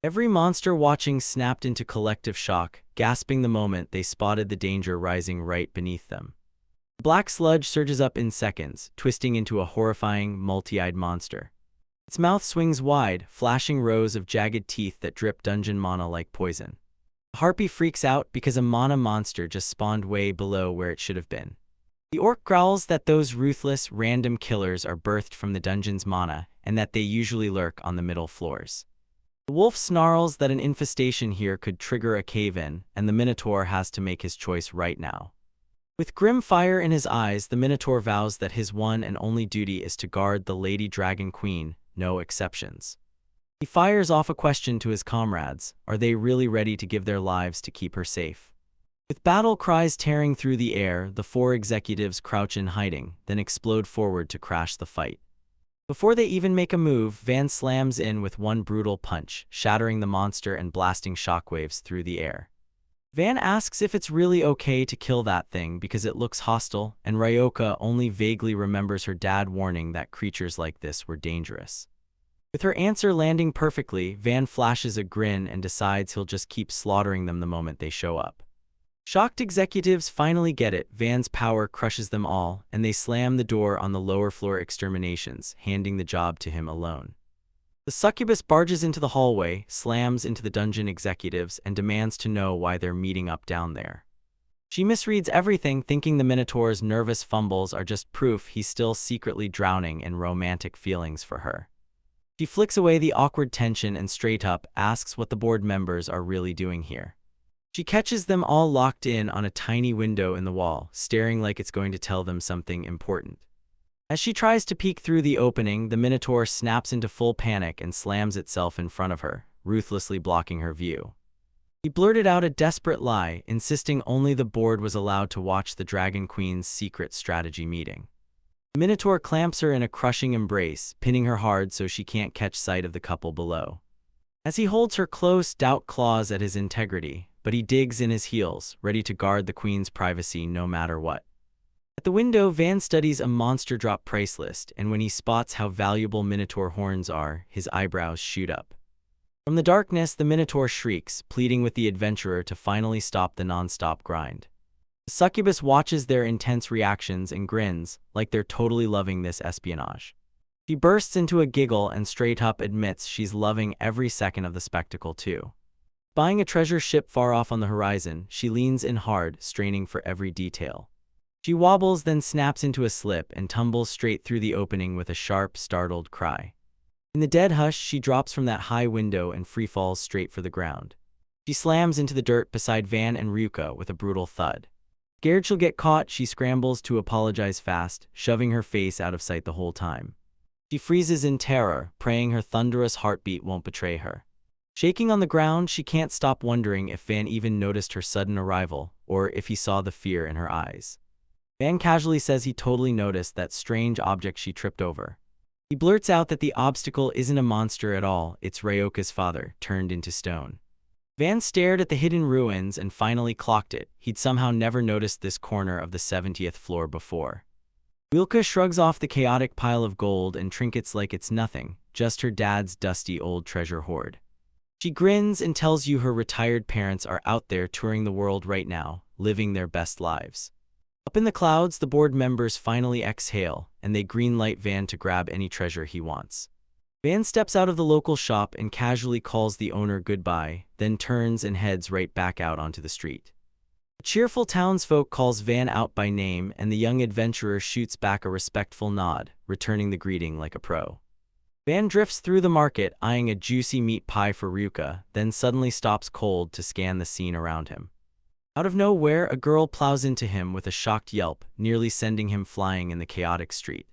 Every monster watching snapped into collective shock, gasping the moment they spotted the danger rising right beneath them. The black sludge surges up in seconds, twisting into a horrifying, multi-eyed monster. Its mouth swings wide, flashing rows of jagged teeth that drip dungeon mana like poison. The harpy freaks out because a mana monster just spawned way below where it should have been. The orc growls that those ruthless, random killers are birthed from the dungeon's mana, and that they usually lurk on the middle floors. The wolf snarls that an infestation here could trigger a cave-in, and the Minotaur has to make his choice right now. With grim fire in his eyes, the Minotaur vows that his one and only duty is to guard the Lady Dragon Queen, no exceptions. He fires off a question to his comrades: are they really ready to give their lives to keep her safe? With battle cries tearing through the air, the four executives crouch in hiding, then explode forward to crash the fight. Before they even make a move, Van slams in with one brutal punch, shattering the monster and blasting shockwaves through the air. Van asks if it's really okay to kill that thing because it looks hostile, and Ryoka only vaguely remembers her dad warning that creatures like this were dangerous. With her answer landing perfectly, Van flashes a grin and decides he'll just keep slaughtering them the moment they show up. Shocked executives finally get it. Van's power crushes them all, and they slam the door on the lower floor exterminations, handing the job to him alone. The succubus barges into the hallway, slams into the dungeon executives, and demands to know why they're meeting up down there. She misreads everything, thinking the Minotaur's nervous fumbles are just proof he's still secretly drowning in romantic feelings for her. She flicks away the awkward tension and straight up asks what the board members are really doing here. She catches them all locked in on a tiny window in the wall, staring like it's going to tell them something important. As she tries to peek through the opening, the Minotaur snaps into full panic and slams itself in front of her, ruthlessly blocking her view. He blurted out a desperate lie, insisting only the board was allowed to watch the Dragon Queen's secret strategy meeting. The Minotaur clamps her in a crushing embrace, pinning her hard so she can't catch sight of the couple below. As he holds her close, doubt claws at his integrity, but he digs in his heels, ready to guard the Queen's privacy no matter what. At the window, Van studies a monster drop price list, and when he spots how valuable Minotaur horns are, his eyebrows shoot up. From the darkness, the Minotaur shrieks, pleading with the adventurer to finally stop the non-stop grind. The succubus watches their intense reactions and grins, like they're totally loving this espionage. She bursts into a giggle and straight up admits she's loving every second of the spectacle too. Spying a treasure ship far off on the horizon, she leans in hard, straining for every detail. She wobbles, then snaps into a slip and tumbles straight through the opening with a sharp, startled cry. In the dead hush, she drops from that high window and freefalls straight for the ground. She slams into the dirt beside Van and Ryuka with a brutal thud. Scared she'll get caught, she scrambles to apologize fast, shoving her face out of sight the whole time. She freezes in terror, praying her thunderous heartbeat won't betray her. Shaking on the ground, she can't stop wondering if Van even noticed her sudden arrival, or if he saw the fear in her eyes. Van casually says he totally noticed that strange object she tripped over. He blurts out that the obstacle isn't a monster at all, it's Ryoka's father, turned into stone. Van stared at the hidden ruins and finally clocked it. He'd somehow never noticed this corner of the 70th floor before. Ryuka shrugs off the chaotic pile of gold and trinkets like it's nothing, just her dad's dusty old treasure hoard. She grins and tells you her retired parents are out there touring the world right now, living their best lives. Up in the clouds, the board members finally exhale, and they greenlight Van to grab any treasure he wants. Van steps out of the local shop and casually calls the owner goodbye, then turns and heads right back out onto the street. A cheerful townsfolk calls Van out by name, and the young adventurer shoots back a respectful nod, returning the greeting like a pro. Van drifts through the market, eyeing a juicy meat pie for Ryuka, then suddenly stops cold to scan the scene around him. Out of nowhere, a girl plows into him with a shocked yelp, nearly sending him flying in the chaotic street.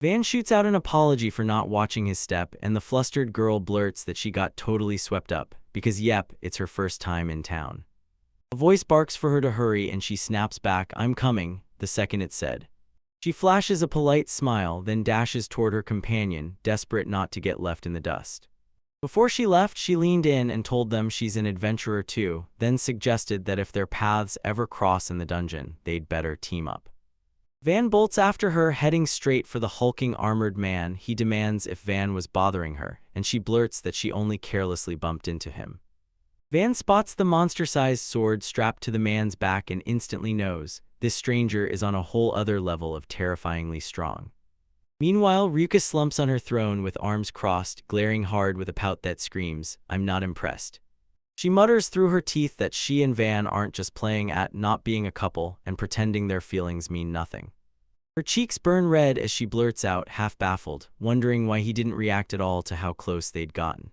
Van shoots out an apology for not watching his step, and the flustered girl blurts that she got totally swept up, because yep, it's her first time in town. A voice barks for her to hurry, and she snaps back, "I'm coming," the second it's said. She flashes a polite smile, then dashes toward her companion, desperate not to get left in the dust. Before she left, she leaned in and told them she's an adventurer too, then suggested that if their paths ever cross in the dungeon, they'd better team up. Van bolts after her, heading straight for the hulking armored man. He demands if Van was bothering her, and she blurts that she only carelessly bumped into him. Van spots the monster-sized sword strapped to the man's back and instantly knows this stranger is on a whole other level of terrifyingly strong. Meanwhile, Ryuka slumps on her throne with arms crossed, glaring hard with a pout that screams, "I'm not impressed." She mutters through her teeth that she and Van aren't just playing at not being a couple and pretending their feelings mean nothing. Her cheeks burn red as she blurts out, half baffled, wondering why he didn't react at all to how close they'd gotten.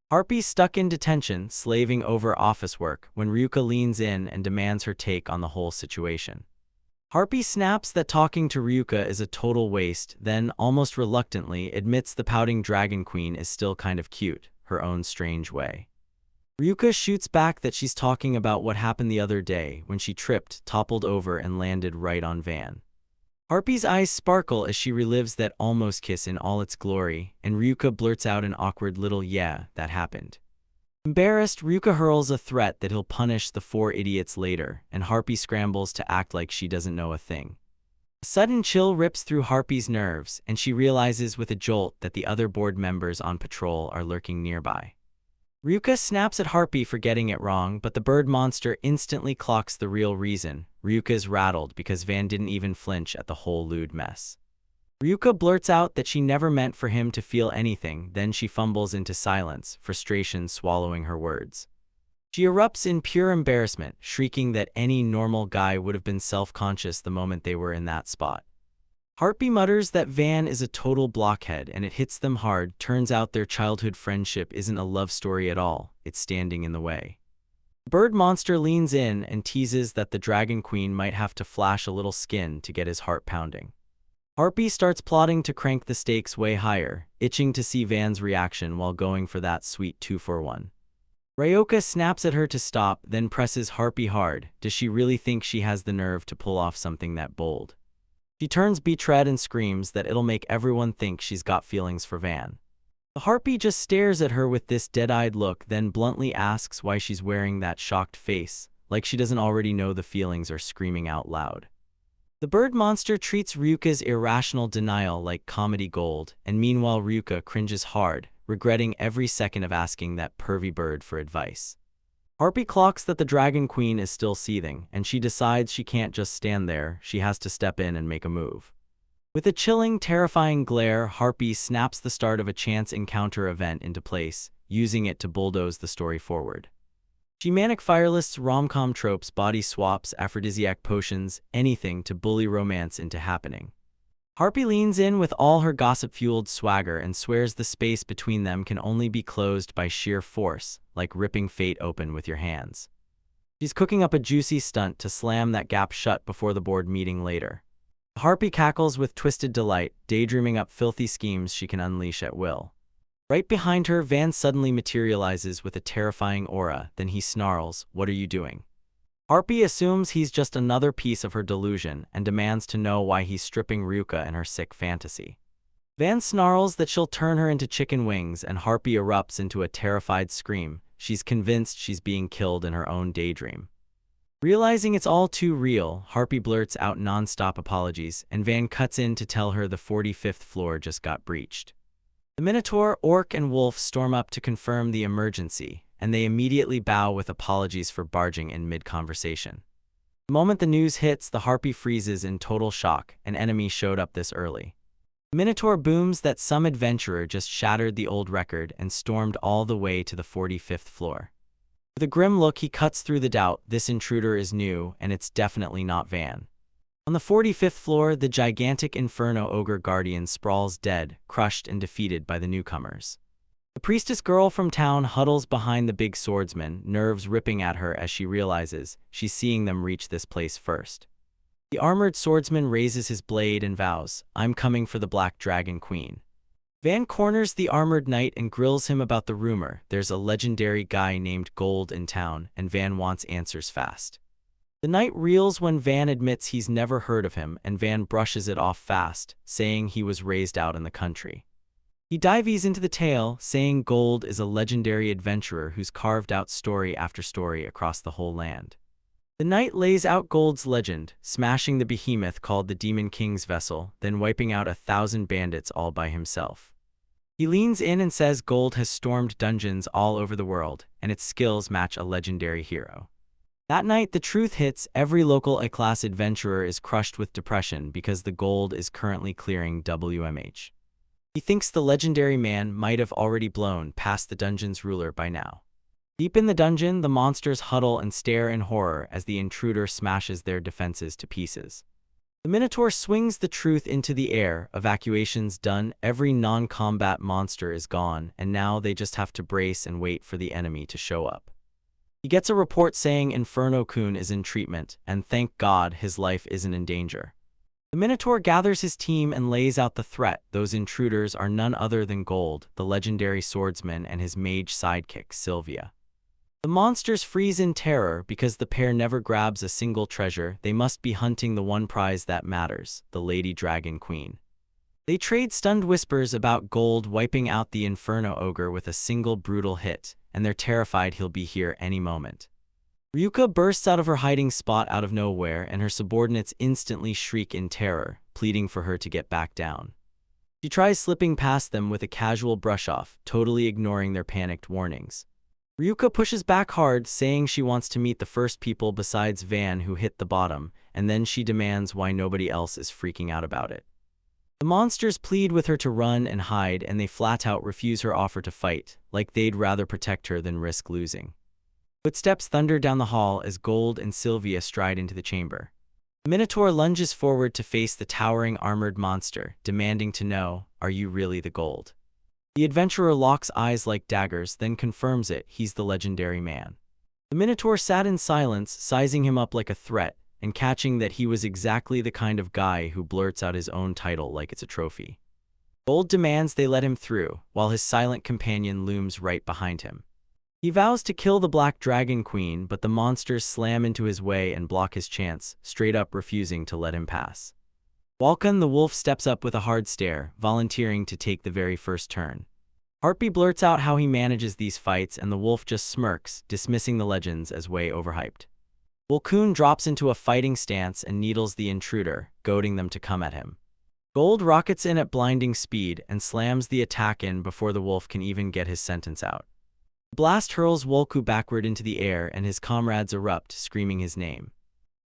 Harpy's stuck in detention, slaving over office work, when Ryuka leans in and demands her take on the whole situation. Harpy snaps that talking to Ryuka is a total waste, then, almost reluctantly, admits the pouting Dragon Queen is still kind of cute, her own strange way. Ryuka shoots back that she's talking about what happened the other day when she tripped, toppled over, and landed right on Van. Harpy's eyes sparkle as she relives that almost kiss in all its glory, and Ryuka blurts out an awkward little "yeah, that happened." Embarrassed, Ryuka hurls a threat that he'll punish the four idiots later, and Harpy scrambles to act like she doesn't know a thing. A sudden chill rips through Harpy's nerves, and she realizes with a jolt that the other board members on patrol are lurking nearby. Ryuka snaps at Harpy for getting it wrong, but the bird monster instantly clocks the real reason. Ryuka's rattled because Van didn't even flinch at the whole lewd mess. Ryuka blurts out that she never meant for him to feel anything, then she fumbles into silence, frustration swallowing her words. She erupts in pure embarrassment, shrieking that any normal guy would have been self-conscious the moment they were in that spot. Harpy mutters that Van is a total blockhead and it hits them hard. Turns out their childhood friendship isn't a love story at all, it's standing in the way. The bird monster leans in and teases that the Dragon Queen might have to flash a little skin to get his heart pounding. Harpy starts plotting to crank the stakes way higher, itching to see Van's reaction while going for that sweet 2-for-1. Ryoka snaps at her to stop, then presses Harpy hard. Does she really think she has the nerve to pull off something that bold? She turns betrayed and screams that it'll make everyone think she's got feelings for Van. The Harpy just stares at her with this dead-eyed look, then bluntly asks why she's wearing that shocked face, like she doesn't already know the feelings are screaming out loud. The bird monster treats Ryuka's irrational denial like comedy gold, and meanwhile Ryuka cringes hard, regretting every second of asking that pervy bird for advice. Harpy clocks that the Dragon Queen is still seething, and she decides she can't just stand there, she has to step in and make a move. With a chilling, terrifying glare, Harpy snaps the start of a chance encounter event into place, using it to bulldoze the story forward. She manic firelists rom-com tropes, body swaps, aphrodisiac potions, anything to bully romance into happening. Harpy leans in with all her gossip-fueled swagger and swears the space between them can only be closed by sheer force, like ripping fate open with your hands. She's cooking up a juicy stunt to slam that gap shut before the board meeting later. Harpy cackles with twisted delight, daydreaming up filthy schemes she can unleash at will. Right behind her, Van suddenly materializes with a terrifying aura, then he snarls, "What are you doing?" Harpy assumes he's just another piece of her delusion and demands to know why he's stripping Ryuka and her sick fantasy. Van snarls that she'll turn her into chicken wings, and Harpy erupts into a terrified scream. She's convinced she's being killed in her own daydream. Realizing it's all too real, Harpy blurts out non-stop apologies, and Van cuts in to tell her the 45th floor just got breached. The Minotaur, Orc, and Wolf storm up to confirm the emergency, and they immediately bow with apologies for barging in mid-conversation. The moment the news hits, the Harpy freezes in total shock. An enemy showed up this early. The Minotaur booms that some adventurer just shattered the old record and stormed all the way to the 45th floor. With a grim look, he cuts through the doubt. This intruder is new, and it's definitely not Van. On the 45th floor, the gigantic Inferno Ogre Guardian sprawls dead, crushed and defeated by the newcomers. The priestess girl from town huddles behind the big swordsman, nerves ripping at her as she realizes she's seeing them reach this place first. The armored swordsman raises his blade and vows, "I'm coming for the Black Dragon Queen." Van corners the armored knight and grills him about the rumor there's a legendary guy named Gold in town, and Van wants answers fast. The knight reels when Van admits he's never heard of him, and Van brushes it off fast, saying he was raised out in the country. He dives into the tale, saying Gold is a legendary adventurer who's carved out story after story across the whole land. The knight lays out Gold's legend, smashing the behemoth called the Demon King's vessel, then wiping out 1,000 bandits all by himself. He leans in and says Gold has stormed dungeons all over the world, and its skills match a legendary hero. That night, the truth hits. Every local A-class adventurer is crushed with depression because the Gold is currently clearing WMH. He thinks the legendary man might have already blown past the dungeon's ruler by now. Deep in the dungeon, the monsters huddle and stare in horror as the intruder smashes their defenses to pieces. The Minotaur swings the truth into the air. Evacuation's done, every non-combat monster is gone, and now they just have to brace and wait for the enemy to show up. He gets a report saying Inferno-kun is in treatment, and thank God his life isn't in danger. The Minotaur gathers his team and lays out the threat. Those intruders are none other than Gold, the legendary swordsman, and his mage sidekick, Sylvia. The monsters freeze in terror because the pair never grabs a single treasure. They must be hunting the one prize that matters, the Lady Dragon Queen. They trade stunned whispers about Gold wiping out the Inferno Ogre with a single brutal hit, and they're terrified he'll be here any moment. Ryuka bursts out of her hiding spot out of nowhere, and her subordinates instantly shriek in terror, pleading for her to get back down. She tries slipping past them with a casual brush-off, totally ignoring their panicked warnings. Ryuka pushes back hard, saying she wants to meet the first people besides Van who hit the bottom, and then she demands why nobody else is freaking out about it. The monsters plead with her to run and hide, and they flat-out refuse her offer to fight, like they'd rather protect her than risk losing. Footsteps thunder down the hall as Gold and Sylvia stride into the chamber. The Minotaur lunges forward to face the towering armored monster, demanding to know, "Are you really the Gold?" The adventurer locks eyes like daggers, then confirms it. He's the legendary man. The Minotaur sat in silence, sizing him up like a threat, and catching that he was exactly the kind of guy who blurts out his own title like it's a trophy. Gold demands they let him through, while his silent companion looms right behind him. He vows to kill the Black Dragon Queen, but the monsters slam into his way and block his chance, straight up refusing to let him pass. Walken the wolf steps up with a hard stare, volunteering to take the very first turn. Harpy blurts out how he manages these fights, and the wolf just smirks, dismissing the legends as way overhyped. Wolkun drops into a fighting stance and needles the intruder, goading them to come at him. Gold rockets in at blinding speed and slams the attack in before the wolf can even get his sentence out. The blast hurls Wolku backward into the air, and his comrades erupt, screaming his name.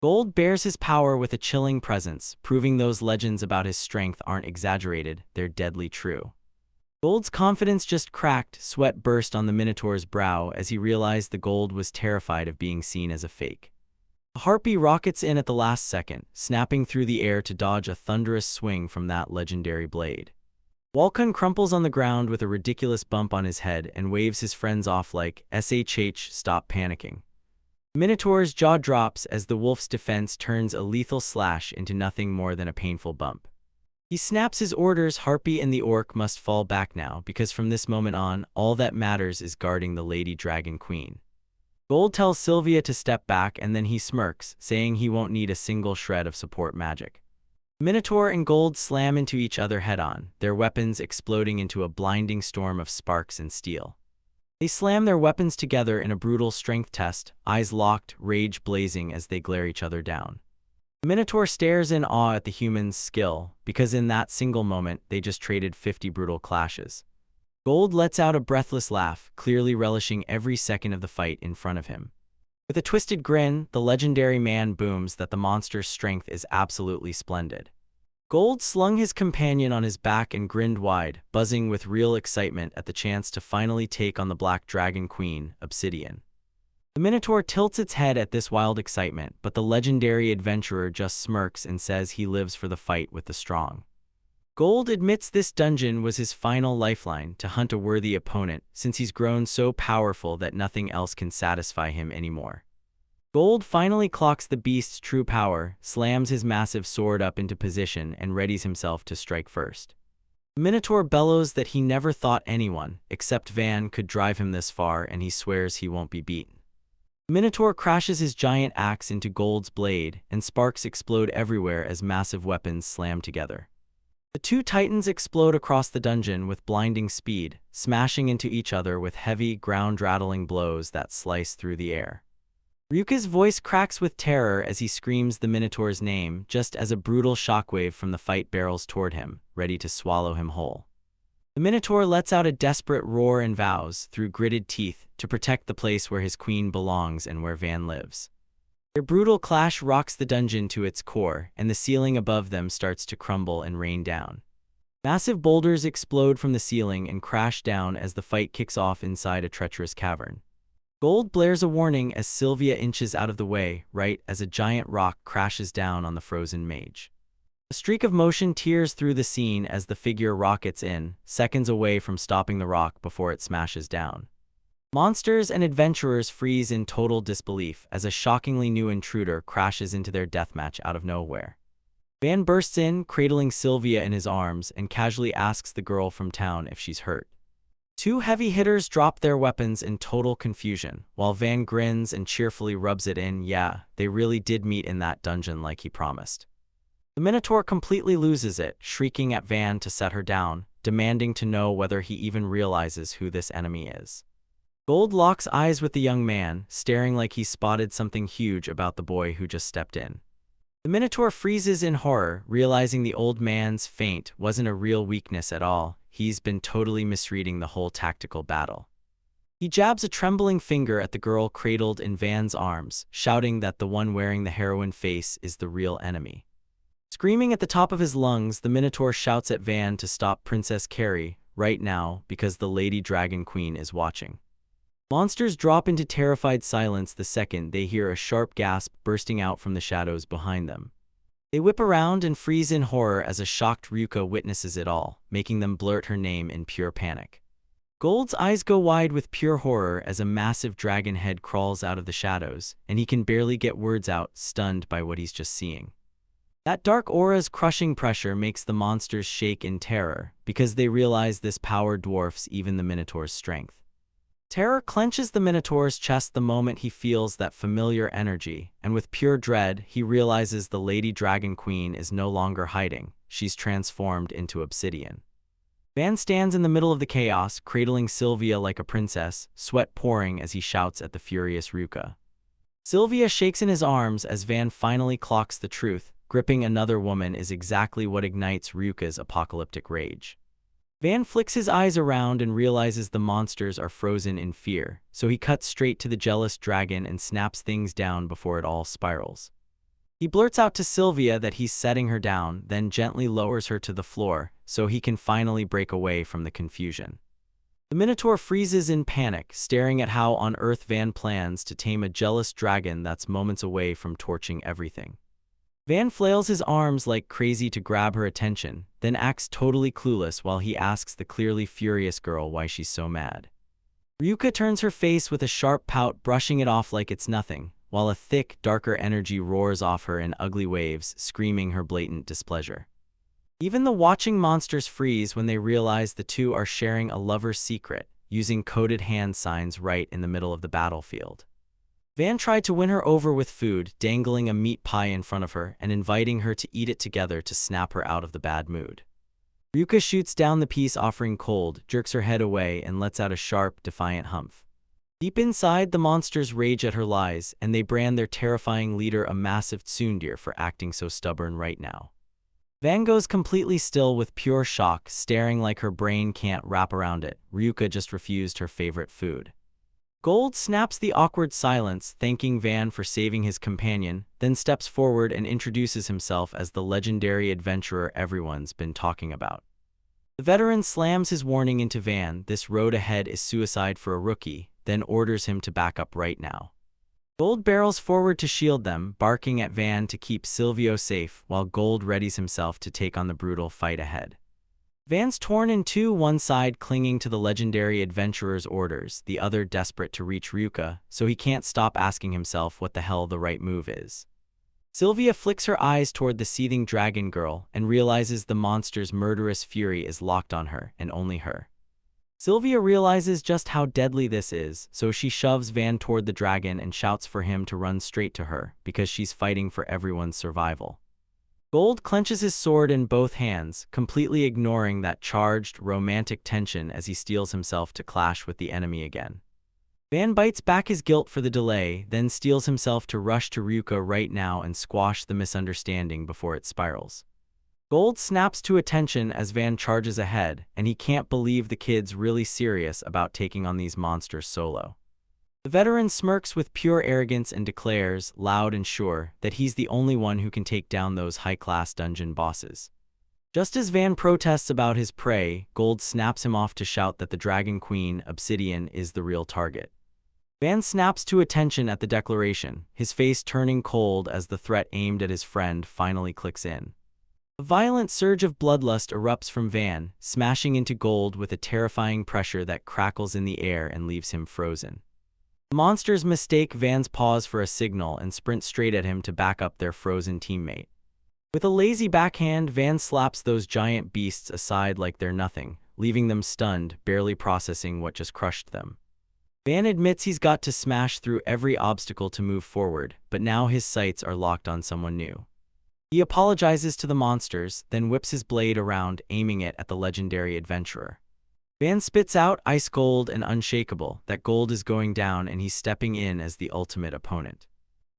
Gold bears his power with a chilling presence, proving those legends about his strength aren't exaggerated, they're deadly true. Gold's confidence just cracked. Sweat burst on the Minotaur's brow as he realized the Gold was terrified of being seen as a fake. A harpy rockets in at the last second, snapping through the air to dodge a thunderous swing from that legendary blade. Walken crumples on the ground with a ridiculous bump on his head and waves his friends off like, "SHH, stop panicking." Minotaur's jaw drops as the wolf's defense turns a lethal slash into nothing more than a painful bump. He snaps his orders. Harpy and the orc must fall back now, because from this moment on, all that matters is guarding the Lady Dragon Queen. Gold tells Sylvia to step back, and then he smirks, saying he won't need a single shred of support magic. Minotaur and Gold slam into each other head-on, their weapons exploding into a blinding storm of sparks and steel. They slam their weapons together in a brutal strength test, eyes locked, rage blazing as they glare each other down. The Minotaur stares in awe at the human's skill, because in that single moment, they just traded 50 brutal clashes. Gold lets out a breathless laugh, clearly relishing every second of the fight in front of him. With a twisted grin, the legendary man booms that the monster's strength is absolutely splendid. Gold slung his companion on his back and grinned wide, buzzing with real excitement at the chance to finally take on the Black Dragon Queen, Obsidian. The Minotaur tilts its head at this wild excitement, but the legendary adventurer just smirks and says he lives for the fight with the strong. Gold admits this dungeon was his final lifeline to hunt a worthy opponent, since he's grown so powerful that nothing else can satisfy him anymore. Gold finally clocks the beast's true power, slams his massive sword up into position, and readies himself to strike first. The Minotaur bellows that he never thought anyone, except Van, could drive him this far, and he swears he won't be beaten. The Minotaur crashes his giant axe into Gold's blade, and sparks explode everywhere as massive weapons slam together. The two titans explode across the dungeon with blinding speed, smashing into each other with heavy, ground-rattling blows that slice through the air. Ryuka's voice cracks with terror as he screams the Minotaur's name, just as a brutal shockwave from the fight barrels toward him, ready to swallow him whole. The Minotaur lets out a desperate roar and vows, through gritted teeth, to protect the place where his queen belongs and where Van lives. Their brutal clash rocks the dungeon to its core, and the ceiling above them starts to crumble and rain down. Massive boulders explode from the ceiling and crash down as the fight kicks off inside a treacherous cavern. Gold blares a warning as Sylvia inches out of the way, right as a giant rock crashes down on the frozen mage. A streak of motion tears through the scene as the figure rockets in, seconds away from stopping the rock before it smashes down. Monsters and adventurers freeze in total disbelief as a shockingly new intruder crashes into their deathmatch out of nowhere. Van bursts in, cradling Sylvia in his arms, and casually asks the girl from town if she's hurt. Two heavy hitters drop their weapons in total confusion, while Van grins and cheerfully rubs it in. Yeah, they really did meet in that dungeon like he promised. The Minotaur completely loses it, shrieking at Van to set her down, demanding to know whether he even realizes who this enemy is. Gold locks eyes with the young man, staring like he spotted something huge about the boy who just stepped in. The Minotaur freezes in horror, realizing the old man's feint wasn't a real weakness at all. He's been totally misreading the whole tactical battle. He jabs a trembling finger at the girl cradled in Van's arms, shouting that the one wearing the heroine face is the real enemy. Screaming at the top of his lungs, the Minotaur shouts at Van to stop Princess Carrie right now because the Lady Dragon Queen is watching. Monsters drop into terrified silence the second they hear a sharp gasp bursting out from the shadows behind them. They whip around and freeze in horror as a shocked Ryuka witnesses it all, making them blurt her name in pure panic. Gold's eyes go wide with pure horror as a massive dragon head crawls out of the shadows, and he can barely get words out, stunned by what he's just seeing. That dark aura's crushing pressure makes the monsters shake in terror, because they realize this power dwarfs even the Minotaur's strength. Terror clenches the Minotaur's chest the moment he feels that familiar energy, and with pure dread, he realizes the Lady Dragon Queen is no longer hiding. She's transformed into obsidian. Van stands in the middle of the chaos, cradling Sylvia like a princess, sweat pouring as he shouts at the furious Ryuka. Sylvia shakes in his arms as Van finally clocks the truth. Gripping another woman is exactly what ignites Ryuka's apocalyptic rage. Van flicks his eyes around and realizes the monsters are frozen in fear, so he cuts straight to the jealous dragon and snaps things down before it all spirals. He blurts out to Sylvia that he's setting her down, then gently lowers her to the floor, so he can finally break away from the confusion. The Minotaur freezes in panic, staring at how on earth Van plans to tame a jealous dragon that's moments away from torching everything. Van flails his arms like crazy to grab her attention, then acts totally clueless while he asks the clearly furious girl why she's so mad. Ryuka turns her face with a sharp pout, brushing it off like it's nothing, while a thick, darker energy roars off her in ugly waves, screaming her blatant displeasure. Even the watching monsters freeze when they realize the two are sharing a lover's secret, using coded hand signs right in the middle of the battlefield. Van tried to win her over with food, dangling a meat pie in front of her and inviting her to eat it together to snap her out of the bad mood. Ryuka shoots down the piece offering cold, jerks her head away, and lets out a sharp, defiant humph. Deep inside, the monsters rage at her lies, and they brand their terrifying leader a massive tsundere for acting so stubborn right now. Van goes completely still with pure shock, staring like her brain can't wrap around it. Ryuka just refused her favorite food. Gold snaps the awkward silence, thanking Van for saving his companion, then steps forward and introduces himself as the legendary adventurer everyone's been talking about. The veteran slams his warning into Van, this road ahead is suicide for a rookie, then orders him to back up right now. Gold barrels forward to shield them, barking at Van to keep Sylvia safe, while Gold readies himself to take on the brutal fight ahead. Van's torn in two, one side clinging to the legendary adventurer's orders, the other desperate to reach Ryuka, so he can't stop asking himself what the hell the right move is. Sylvia flicks her eyes toward the seething dragon girl and realizes the monster's murderous fury is locked on her, and only her. Sylvia realizes just how deadly this is, so she shoves Van toward the dragon and shouts for him to run straight to her, because she's fighting for everyone's survival. Gold clenches his sword in both hands, completely ignoring that charged, romantic tension as he steels himself to clash with the enemy again. Van bites back his guilt for the delay, then steels himself to rush to Ryuka right now and squash the misunderstanding before it spirals. Gold snaps to attention as Van charges ahead, and he can't believe the kid's really serious about taking on these monsters solo. The veteran smirks with pure arrogance and declares, loud and sure, that he's the only one who can take down those high-class dungeon bosses. Just as Van protests about his prey, Gold snaps him off to shout that the Dragon Queen, Obsidian, is the real target. Van snaps to attention at the declaration, his face turning cold as the threat aimed at his friend finally clicks in. A violent surge of bloodlust erupts from Van, smashing into Gold with a terrifying pressure that crackles in the air and leaves him frozen. The monsters mistake Van's pause for a signal and sprint straight at him to back up their frozen teammate. With a lazy backhand, Van slaps those giant beasts aside like they're nothing, leaving them stunned, barely processing what just crushed them. Van admits he's got to smash through every obstacle to move forward, but now his sights are locked on someone new. He apologizes to the monsters, then whips his blade around, aiming it at the legendary adventurer. Van spits out, ice cold and unshakable, that Gold is going down and he's stepping in as the ultimate opponent.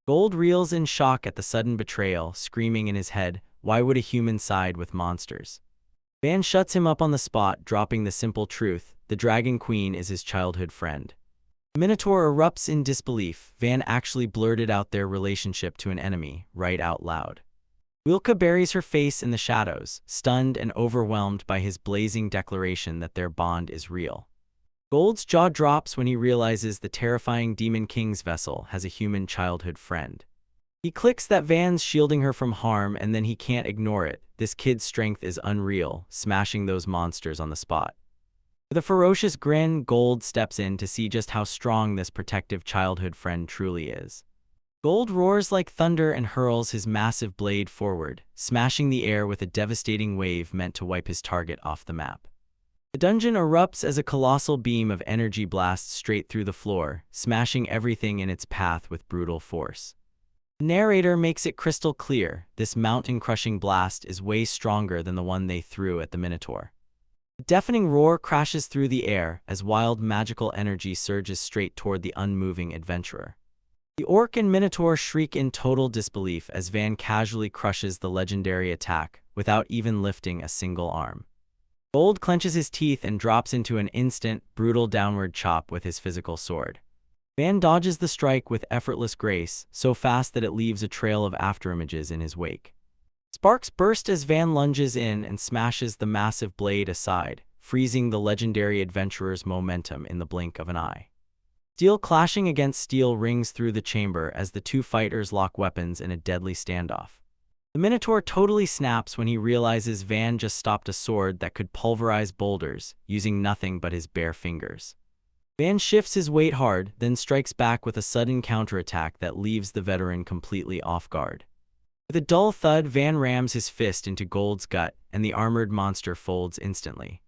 Gold reels in shock at the sudden betrayal, screaming in his head, "Why would a human side with monsters?" Van shuts him up on the spot, dropping the simple truth: the Dragon Queen is his childhood friend. The Minotaur erupts in disbelief. Van actually blurted out their relationship to an enemy, right out loud. Wilka buries her face in the shadows, stunned and overwhelmed by his blazing declaration that their bond is real. Gold's jaw drops when he realizes the terrifying Demon King's vessel has a human childhood friend. He clicks that Van's shielding her from harm, and then he can't ignore it. This kid's strength is unreal, smashing those monsters on the spot. With a ferocious grin, Gold steps in to see just how strong this protective childhood friend truly is. Gold roars like thunder and hurls his massive blade forward, smashing the air with a devastating wave meant to wipe his target off the map. The dungeon erupts as a colossal beam of energy blasts straight through the floor, smashing everything in its path with brutal force. The narrator makes it crystal clear: this mountain-crushing blast is way stronger than the one they threw at the Minotaur. A deafening roar crashes through the air as wild magical energy surges straight toward the unmoving adventurer. The Orc and Minotaur shriek in total disbelief as Van casually crushes the legendary attack without even lifting a single arm. Gold clenches his teeth and drops into an instant, brutal downward chop with his physical sword. Van dodges the strike with effortless grace, so fast that it leaves a trail of afterimages in his wake. Sparks burst as Van lunges in and smashes the massive blade aside, freezing the legendary adventurer's momentum in the blink of an eye. Steel clashing against steel rings through the chamber as the two fighters lock weapons in a deadly standoff. The Minotaur totally snaps when he realizes Van just stopped a sword that could pulverize boulders, using nothing but his bare fingers. Van shifts his weight hard, then strikes back with a sudden counterattack that leaves the veteran completely off guard. With a dull thud, Van rams his fist into Gold's gut, and the armored monster folds instantly.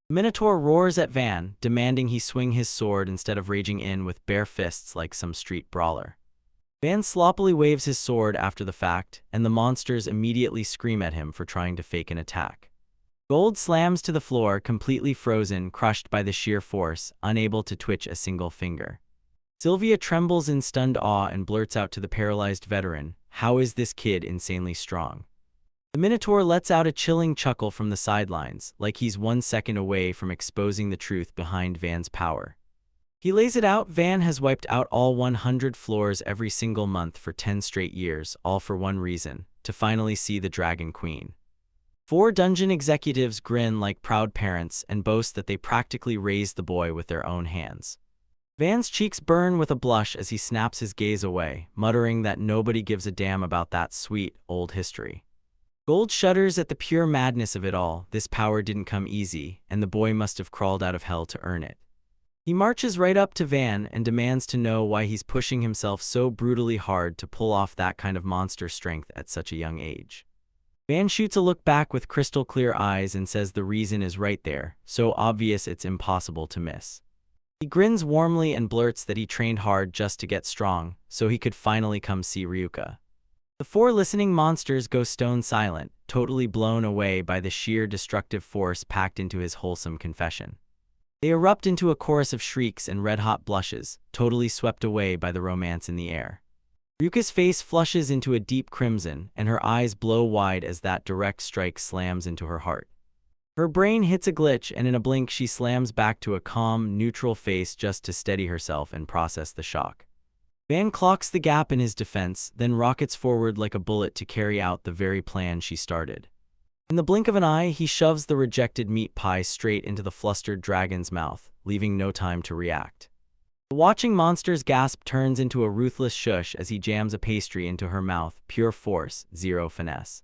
The Minotaur roars at Van, demanding he swing his sword instead of raging in with bare fists like some street brawler. Van sloppily waves his sword after the fact, and the monsters immediately scream at him for trying to fake an attack. Gold slams to the floor, completely frozen, crushed by the sheer force, unable to twitch a single finger. Sylvia trembles in stunned awe and blurts out to the paralyzed veteran, "How is this kid insanely strong?" The Minotaur lets out a chilling chuckle from the sidelines, like he's 1 second away from exposing the truth behind Van's power. He lays it out: Van has wiped out all 100 floors every single month for 10 straight years, all for one reason: to finally see the Dragon Queen. 4 dungeon executives grin like proud parents and boast that they practically raised the boy with their own hands. Van's cheeks burn with a blush as he snaps his gaze away, muttering that nobody gives a damn about that sweet, old history. Gold shudders at the pure madness of it all. This power didn't come easy, and the boy must have crawled out of hell to earn it. He marches right up to Van and demands to know why he's pushing himself so brutally hard to pull off that kind of monster strength at such a young age. Van shoots a look back with crystal clear eyes and says the reason is right there, so obvious it's impossible to miss. He grins warmly and blurts that he trained hard just to get strong, so he could finally come see Ryuka. The 4 listening monsters go stone silent, totally blown away by the sheer destructive force packed into his wholesome confession. They erupt into a chorus of shrieks and red-hot blushes, totally swept away by the romance in the air. Ryuka's face flushes into a deep crimson, and her eyes blow wide as that direct strike slams into her heart. Her brain hits a glitch, and in a blink she slams back to a calm, neutral face just to steady herself and process the shock. Van clocks the gap in his defense, then rockets forward like a bullet to carry out the very plan she started. In the blink of an eye, he shoves the rejected meat pie straight into the flustered dragon's mouth, leaving no time to react. The watching monster's gasp turns into a ruthless shush as he jams a pastry into her mouth, pure force, zero finesse.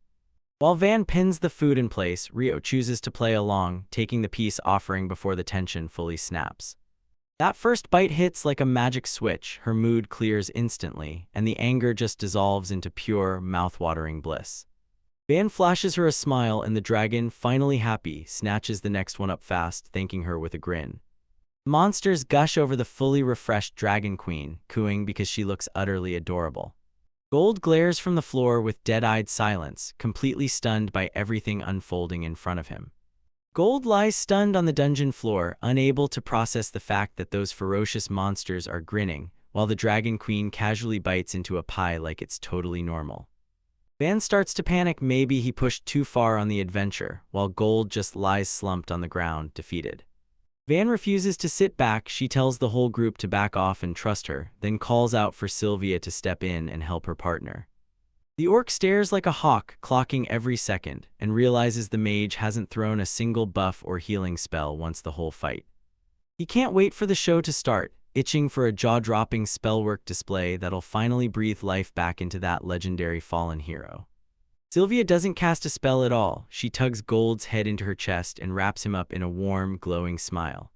While Van pins the food in place, Ryo chooses to play along, taking the peace offering before the tension fully snaps. That first bite hits like a magic switch, her mood clears instantly, and the anger just dissolves into pure, mouth-watering bliss. Van flashes her a smile, and the dragon, finally happy, snatches the next one up fast, thanking her with a grin. Monsters gush over the fully refreshed Dragon Queen, cooing because she looks utterly adorable. Gold glares from the floor with dead-eyed silence, completely stunned by everything unfolding in front of him. Gold lies stunned on the dungeon floor, unable to process the fact that those ferocious monsters are grinning, while the Dragon Queen casually bites into a pie like it's totally normal. Van starts to panic, maybe he pushed too far on the adventure, while Gold just lies slumped on the ground, defeated. Van refuses to sit back. She tells the whole group to back off and trust her, then calls out for Sylvia to step in and help her partner. The orc stares like a hawk, clocking every second, and realizes the mage hasn't thrown a single buff or healing spell once the whole fight. He can't wait for the show to start, itching for a jaw-dropping spellwork display that'll finally breathe life back into that legendary fallen hero. Sylvia doesn't cast a spell at all. She tugs Gold's head into her chest and wraps him up in a warm, glowing smile.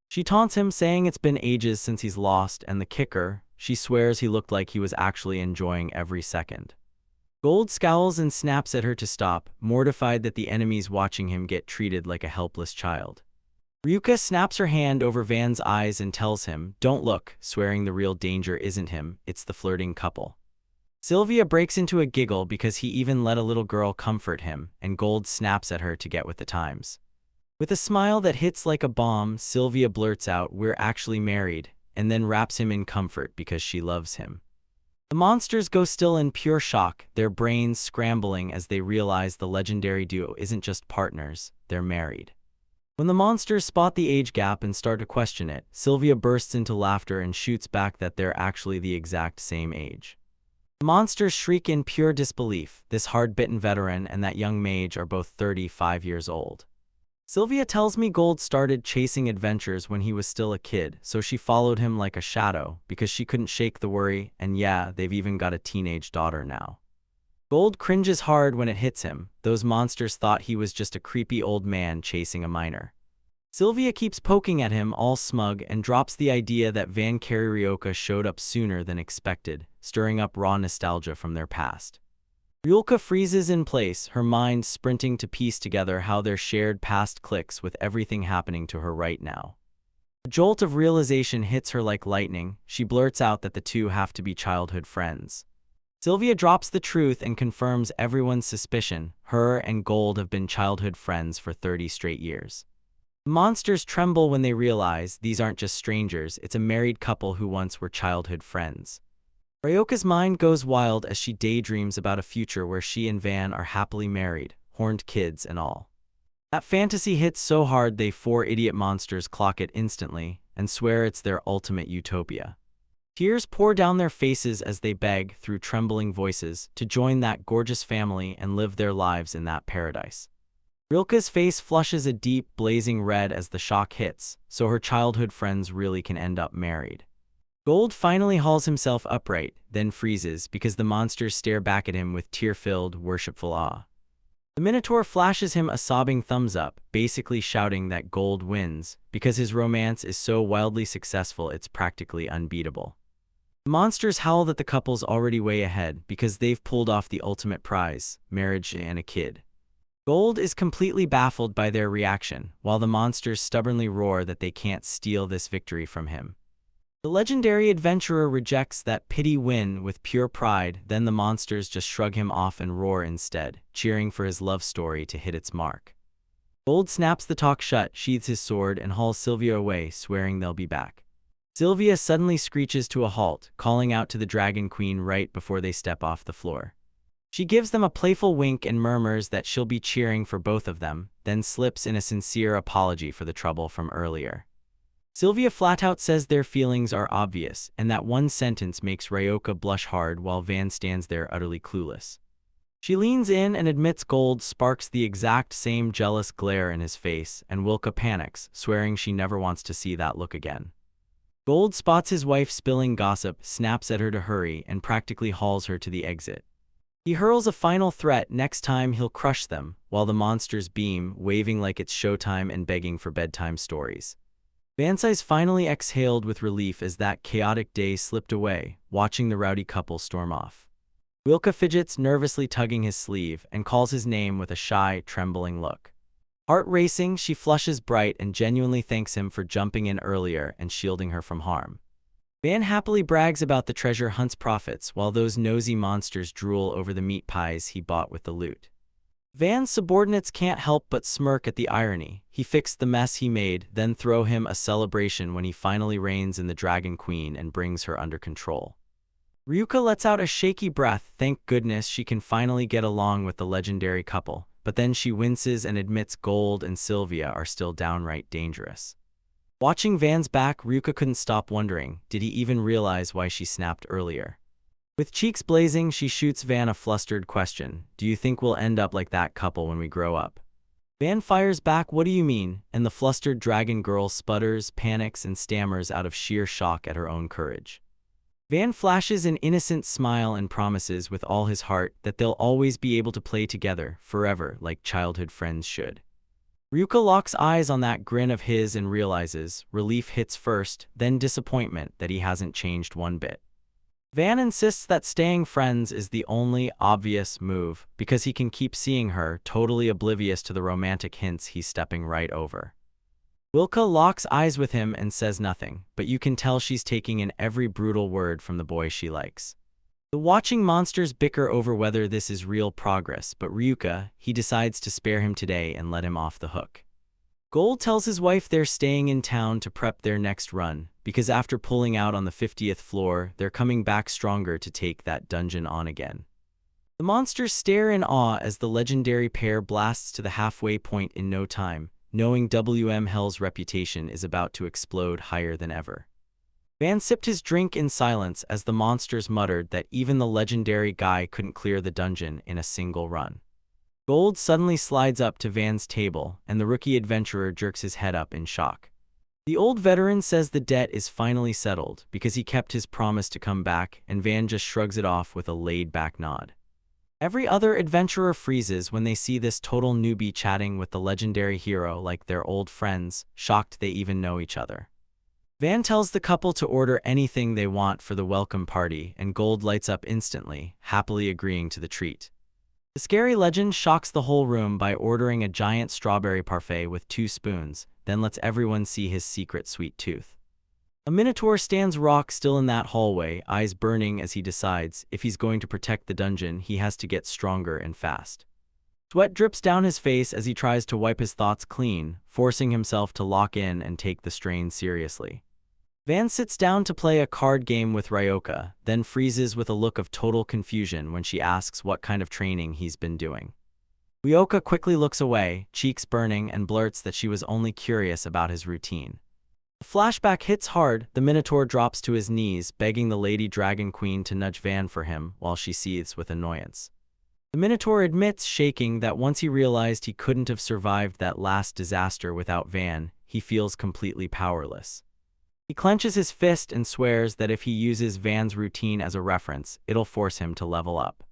She taunts him, saying it's been ages since he's lost, and the kicker, she swears he looked like he was actually enjoying every second. Gold scowls and snaps at her to stop, mortified that the enemy's watching him get treated like a helpless child. Ryuka snaps her hand over Van's eyes and tells him, "Don't look," swearing the real danger isn't him, it's the flirting couple. Sylvia breaks into a giggle because he even let a little girl comfort him, and Gold snaps at her to get with the times. With a smile that hits like a bomb, Sylvia blurts out, "We're actually married," and then wraps him in comfort because she loves him. The monsters go still in pure shock, their brains scrambling as they realize the legendary duo isn't just partners, they're married. When the monsters spot the age gap and start to question it, Sylvia bursts into laughter and shoots back that they're actually the exact same age. The monsters shriek in pure disbelief. This hard-bitten veteran and that young mage are both 35 years old. Sylvia tells me Gold started chasing adventures when he was still a kid, so she followed him like a shadow because she couldn't shake the worry, and yeah, they've even got a teenage daughter now. Gold cringes hard when it hits him. Those monsters thought he was just a creepy old man chasing a minor. Sylvia keeps poking at him, all smug, and drops the idea that Van Ryoka showed up sooner than expected, stirring up raw nostalgia from their past. Ryoka freezes in place, her mind sprinting to piece together how their shared past clicks with everything happening to her right now. A jolt of realization hits her like lightning. She blurts out that the two have to be childhood friends. Sylvia drops the truth and confirms everyone's suspicion. Her and Gold have been childhood friends for 30 straight years. Monsters tremble when they realize these aren't just strangers, it's a married couple who once were childhood friends. Ryoka's mind goes wild as she daydreams about a future where she and Van are happily married, horned kids and all. That fantasy hits so hard they four idiot monsters clock it instantly and swear it's their ultimate utopia. Tears pour down their faces as they beg, through trembling voices, to join that gorgeous family and live their lives in that paradise. Ryoka's face flushes a deep, blazing red as the shock hits, so her childhood friends really can end up married. Gold finally hauls himself upright, then freezes because the monsters stare back at him with tear-filled, worshipful awe. The Minotaur flashes him a sobbing thumbs up, basically shouting that Gold wins, because his romance is so wildly successful it's practically unbeatable. The monsters howl that the couple's already way ahead because they've pulled off the ultimate prize, marriage and a kid. Gold is completely baffled by their reaction, while the monsters stubbornly roar that they can't steal this victory from him. The legendary adventurer rejects that pity win with pure pride, then the monsters just shrug him off and roar instead, cheering for his love story to hit its mark. Gold snaps the talk shut, sheathes his sword, and hauls Sylvia away, swearing they'll be back. Sylvia suddenly screeches to a halt, calling out to the Dragon Queen right before they step off the floor. She gives them a playful wink and murmurs that she'll be cheering for both of them, then slips in a sincere apology for the trouble from earlier. Sylvia flat out says their feelings are obvious, and that one sentence makes Ryoka blush hard while Van stands there utterly clueless. She leans in and admits Gold sparks the exact same jealous glare in his face, and Wilka panics, swearing she never wants to see that look again. Gold spots his wife spilling gossip, snaps at her to hurry, and practically hauls her to the exit. He hurls a final threat: next time he'll crush them, while the monsters beam, waving like it's showtime and begging for bedtime stories. Vansai's finally exhaled with relief as that chaotic day slipped away, watching the rowdy couple storm off. Wilka fidgets, nervously tugging his sleeve, and calls his name with a shy, trembling look. Heart racing, she flushes bright and genuinely thanks him for jumping in earlier and shielding her from harm. Van happily brags about the treasure hunt's profits while those nosy monsters drool over the meat pies he bought with the loot. Van's subordinates can't help but smirk at the irony. He fixed the mess he made, then throw him a celebration when he finally reins in the Dragon Queen and brings her under control. Ryuka lets out a shaky breath. Thank goodness she can finally get along with the legendary couple, but then she winces and admits Gold and Sylvia are still downright dangerous. Watching Van's back, Ryuka couldn't stop wondering, did he even realize why she snapped earlier? With cheeks blazing, she shoots Van a flustered question. Do you think we'll end up like that couple when we grow up? Van fires back, what do you mean? And the flustered dragon girl sputters, panics, and stammers out of sheer shock at her own courage. Van flashes an innocent smile and promises with all his heart that they'll always be able to play together, forever, like childhood friends should. Ryuka locks eyes on that grin of his and realizes, relief hits first, then disappointment that he hasn't changed one bit. Van insists that staying friends is the only obvious move, because he can keep seeing her, totally oblivious to the romantic hints he's stepping right over. Wilka locks eyes with him and says nothing, but you can tell she's taking in every brutal word from the boy she likes. The watching monsters bicker over whether this is real progress, but Ryuka, he decides to spare him today and let him off the hook. Gold tells his wife they're staying in town to prep their next run, because after pulling out on the 50th floor, they're coming back stronger to take that dungeon on again. The monsters stare in awe as the legendary pair blasts to the halfway point in no time, knowing WM Hell's reputation is about to explode higher than ever. Van sipped his drink in silence as the monsters muttered that even the legendary guy couldn't clear the dungeon in a single run. Gold suddenly slides up to Van's table, and the rookie adventurer jerks his head up in shock. The old veteran says the debt is finally settled because he kept his promise to come back, and Van just shrugs it off with a laid-back nod. Every other adventurer freezes when they see this total newbie chatting with the legendary hero like they're old friends, shocked they even know each other. Van tells the couple to order anything they want for the welcome party, and Gold lights up instantly, happily agreeing to the treat. The scary legend shocks the whole room by ordering a giant strawberry parfait with 2 spoons, then lets everyone see his secret sweet tooth. A minotaur stands rock still in that hallway, eyes burning as he decides, if he's going to protect the dungeon, he has to get stronger and fast. Sweat drips down his face as he tries to wipe his thoughts clean, forcing himself to lock in and take the strain seriously. Van sits down to play a card game with Ryoka, then freezes with a look of total confusion when she asks what kind of training he's been doing. Ryoka quickly looks away, cheeks burning, and blurts that she was only curious about his routine. The flashback hits hard. The Minotaur drops to his knees, begging the Lady Dragon Queen to nudge Van for him, while she seethes with annoyance. The Minotaur admits, shaking, that once he realized he couldn't have survived that last disaster without Van, he feels completely powerless. He clenches his fist and swears that if he uses Van's routine as a reference, it'll force him to level up.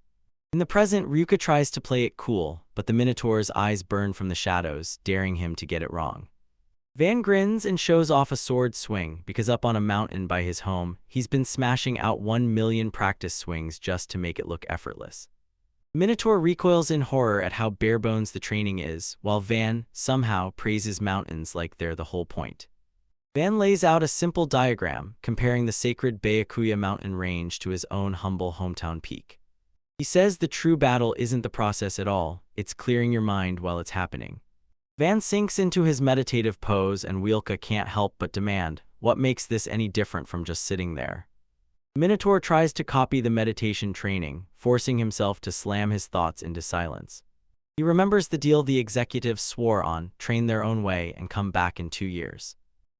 In the present, Ryuka tries to play it cool, but the Minotaur's eyes burn from the shadows, daring him to get it wrong. Van grins and shows off a sword swing because up on a mountain by his home, he's been smashing out 1 million practice swings just to make it look effortless. Minotaur recoils in horror at how bare-bones the training is, while Van, somehow, praises mountains like they're the whole point. Van lays out a simple diagram, comparing the sacred Byakuya mountain range to his own humble hometown peak. He says the true battle isn't the process at all, it's clearing your mind while it's happening. Van sinks into his meditative pose and Wheelka can't help but demand, what makes this any different from just sitting there? The Minotaur tries to copy the meditation training, forcing himself to slam his thoughts into silence. He remembers the deal the executives swore on: train their own way and come back in 2 years.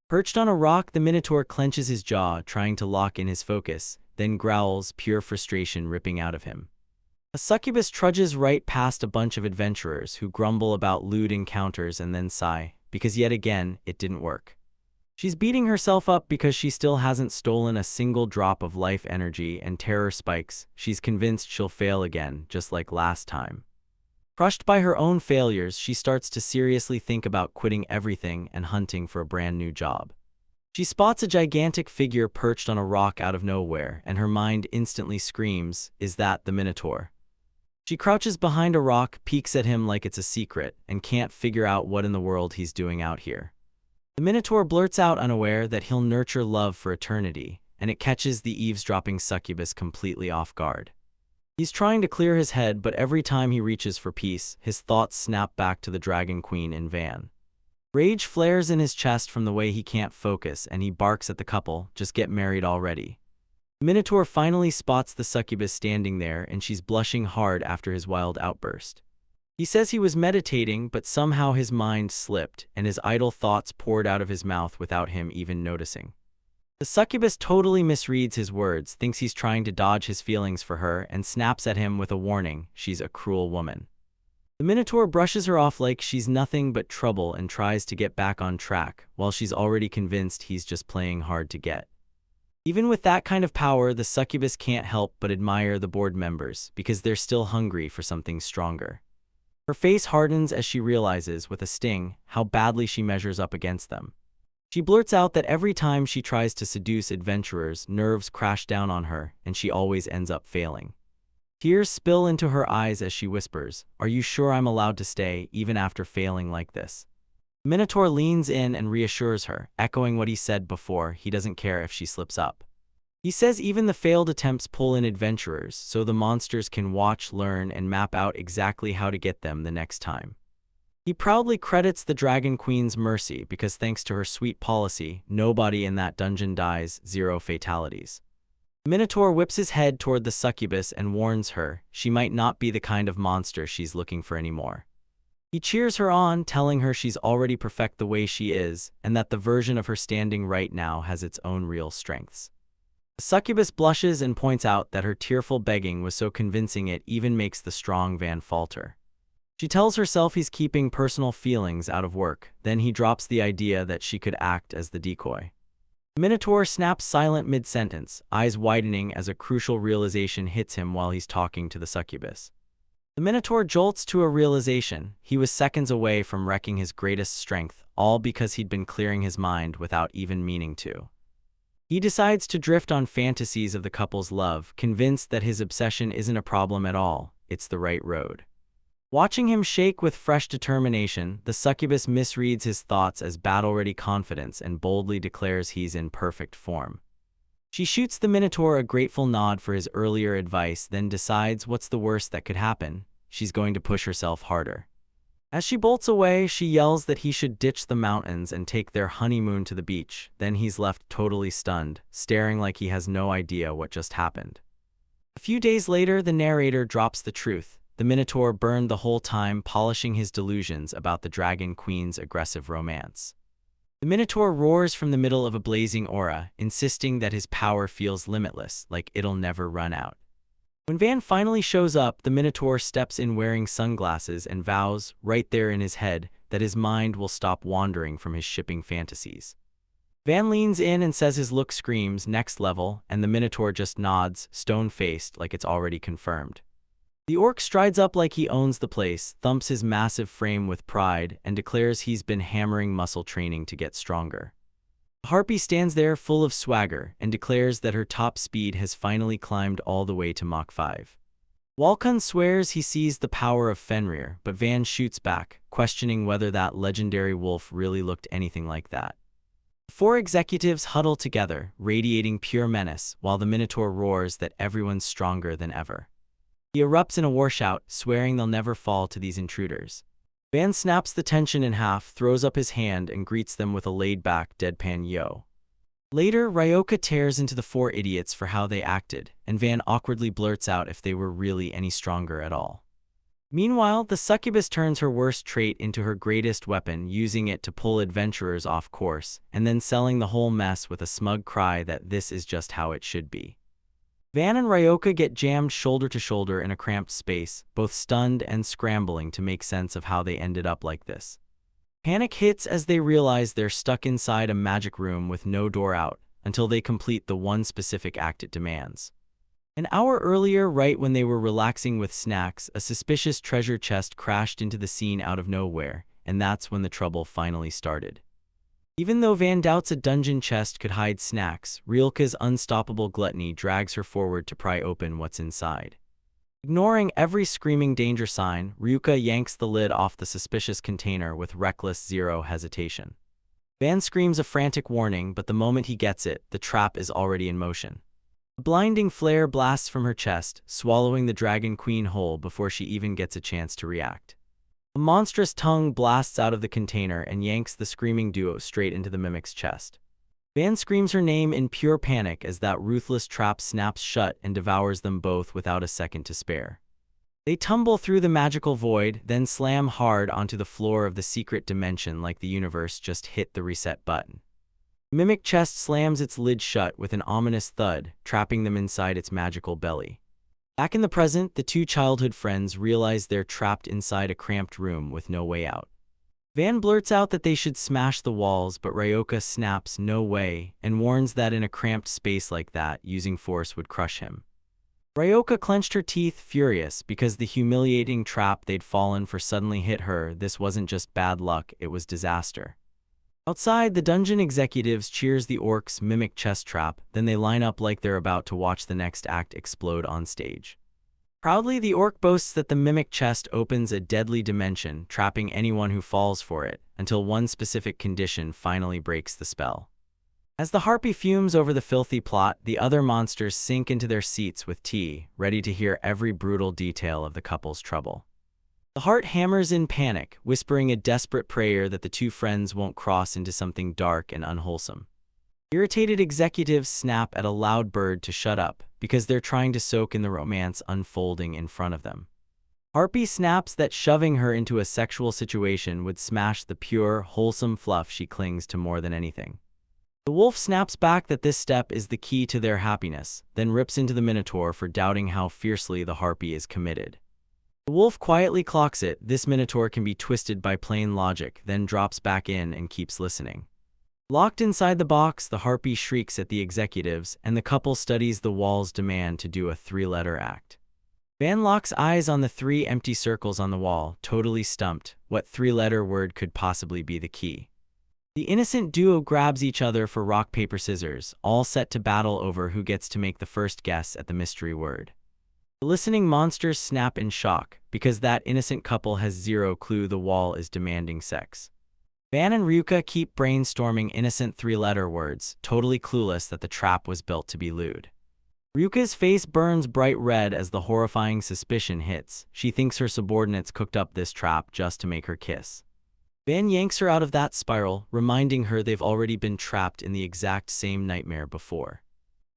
Perched on a rock, the Minotaur clenches his jaw, trying to lock in his focus, then growls, pure frustration ripping out of him. A succubus trudges right past a bunch of adventurers who grumble about lewd encounters and then sigh, because yet again, it didn't work. She's beating herself up because she still hasn't stolen a single drop of life energy, and terror spikes. She's convinced she'll fail again, just like last time. Crushed by her own failures, she starts to seriously think about quitting everything and hunting for a brand new job. She spots a gigantic figure perched on a rock out of nowhere, and her mind instantly screams, "Is that the Minotaur?" She crouches behind a rock, peeks at him like it's a secret, and can't figure out what in the world he's doing out here. The Minotaur blurts out, unaware that he'll nurture love for eternity, and it catches the eavesdropping succubus completely off guard. He's trying to clear his head, but every time he reaches for peace, his thoughts snap back to the Dragon Queen in Van. Rage flares in his chest from the way he can't focus, and he barks at the couple, "Just get married already." The Minotaur finally spots the succubus standing there, and she's blushing hard after his wild outburst. He says he was meditating, but somehow his mind slipped, and his idle thoughts poured out of his mouth without him even noticing. The succubus totally misreads his words, thinks he's trying to dodge his feelings for her, and snaps at him with a warning: she's a cruel woman. The Minotaur brushes her off like she's nothing but trouble and tries to get back on track, while she's already convinced he's just playing hard to get. Even with that kind of power, the succubus can't help but admire the board members, because they're still hungry for something stronger. Her face hardens as she realizes, with a sting, how badly she measures up against them. She blurts out that every time she tries to seduce adventurers, nerves crash down on her, and she always ends up failing. Tears spill into her eyes as she whispers, "Are you sure I'm allowed to stay, even after failing like this?" Minotaur leans in and reassures her, echoing what he said before: he doesn't care if she slips up. He says even the failed attempts pull in adventurers, so the monsters can watch, learn, and map out exactly how to get them the next time. He proudly credits the Dragon Queen's mercy because thanks to her sweet policy, nobody in that dungeon dies, 0 fatalities. Minotaur whips his head toward the succubus and warns her she might not be the kind of monster she's looking for anymore. He cheers her on, telling her she's already perfect the way she is, and that the version of her standing right now has its own real strengths. The succubus blushes and points out that her tearful begging was so convincing it even makes the strong Van falter. She tells herself he's keeping personal feelings out of work, then he drops the idea that she could act as the decoy. Minotaur snaps silent mid-sentence, eyes widening as a crucial realization hits him while he's talking to the succubus. The Minotaur jolts to a realization: he was seconds away from wrecking his greatest strength, all because he'd been clearing his mind without even meaning to. He decides to drift on fantasies of the couple's love, convinced that his obsession isn't a problem at all, it's the right road. Watching him shake with fresh determination, the succubus misreads his thoughts as battle-ready confidence and boldly declares he's in perfect form. She shoots the Minotaur a grateful nod for his earlier advice, then decides what's the worst that could happen: she's going to push herself harder. As she bolts away, she yells that he should ditch the mountains and take their honeymoon to the beach. Then he's left totally stunned, staring like he has no idea what just happened. A few days later, the narrator drops the truth: the Minotaur burned the whole time, polishing his delusions about the Dragon Queen's aggressive romance. The Minotaur roars from the middle of a blazing aura, insisting that his power feels limitless, like it'll never run out. When Van finally shows up, the Minotaur steps in wearing sunglasses and vows, right there in his head, that his mind will stop wandering from his shipping fantasies. Van leans in and says his look screams next level, and the Minotaur just nods, stone-faced, like it's already confirmed. The orc strides up like he owns the place, thumps his massive frame with pride, and declares he's been hammering muscle training to get stronger. Harpy stands there full of swagger and declares that her top speed has finally climbed all the way to Mach 5. Walcon swears he sees the power of Fenrir, but Van shoots back, questioning whether that legendary wolf really looked anything like that. The 4 executives huddle together, radiating pure menace, while the Minotaur roars that everyone's stronger than ever. He erupts in a war shout, swearing they'll never fall to these intruders. Van snaps the tension in half, throws up his hand, and greets them with a laid-back, deadpan yo. Later, Ryoka tears into the four idiots for how they acted, and Van awkwardly blurts out if they were really any stronger at all. Meanwhile, the succubus turns her worst trait into her greatest weapon, using it to pull adventurers off course, and then selling the whole mess with a smug cry that this is just how it should be. Van and Ryoka get jammed shoulder to shoulder in a cramped space, both stunned and scrambling to make sense of how they ended up like this. Panic hits as they realize they're stuck inside a magic room with no door out, until they complete the one specific act it demands. An hour earlier, right when they were relaxing with snacks, a suspicious treasure chest crashed into the scene out of nowhere, and that's when the trouble finally started. Even though Van doubts a dungeon chest could hide snacks, Ryoka's unstoppable gluttony drags her forward to pry open what's inside. Ignoring every screaming danger sign, Ryoka yanks the lid off the suspicious container with reckless zero hesitation. Van screams a frantic warning, but the moment he gets it, the trap is already in motion. A blinding flare blasts from her chest, swallowing the Dragon Queen whole before she even gets a chance to react. A monstrous tongue blasts out of the container and yanks the screaming duo straight into the mimic's chest. Van screams her name in pure panic as that ruthless trap snaps shut and devours them both without a second to spare. They tumble through the magical void, then slam hard onto the floor of the secret dimension like the universe just hit the reset button. Mimic chest slams its lid shut with an ominous thud, trapping them inside its magical belly. Back in the present, the two childhood friends realize they're trapped inside a cramped room with no way out. Van blurts out that they should smash the walls, but Ryoka snaps no way and warns that in a cramped space like that, using force would crush him. Ryoka clenched her teeth, furious, because the humiliating trap they'd fallen for suddenly hit her. This wasn't just bad luck, it was disaster. Outside, the dungeon executives cheers the orcs' mimic chest trap, then they line up like they're about to watch the next act explode on stage. Proudly, the orc boasts that the mimic chest opens a deadly dimension, trapping anyone who falls for it, until one specific condition finally breaks the spell. As the harpy fumes over the filthy plot, the other monsters sink into their seats with tea, ready to hear every brutal detail of the couple's trouble. The heart hammers in panic, whispering a desperate prayer that the two friends won't cross into something dark and unwholesome. Irritated executives snap at a loud bird to shut up, because they're trying to soak in the romance unfolding in front of them. Harpy snaps that shoving her into a sexual situation would smash the pure, wholesome fluff she clings to more than anything. The wolf snaps back that this step is the key to their happiness, then rips into the minotaur for doubting how fiercely the harpy is committed. The wolf quietly clocks it. This minotaur can be twisted by plain logic, then drops back in and keeps listening. Locked inside the box, the harpy shrieks at the executives, and the couple studies the wall's demand to do a three-letter act. Van locks eyes on the three empty circles on the wall, totally stumped. What three-letter word could possibly be the key? The innocent duo grabs each other for rock, paper, scissors, all set to battle over who gets to make the first guess at the mystery word. The listening monsters snap in shock, because that innocent couple has zero clue the wall is demanding sex. Van and Ryoka keep brainstorming innocent three-letter words, totally clueless that the trap was built to be lewd. Ryuka's face burns bright red as the horrifying suspicion hits. She thinks her subordinates cooked up this trap just to make her kiss. Van yanks her out of that spiral, reminding her they've already been trapped in the exact same nightmare before.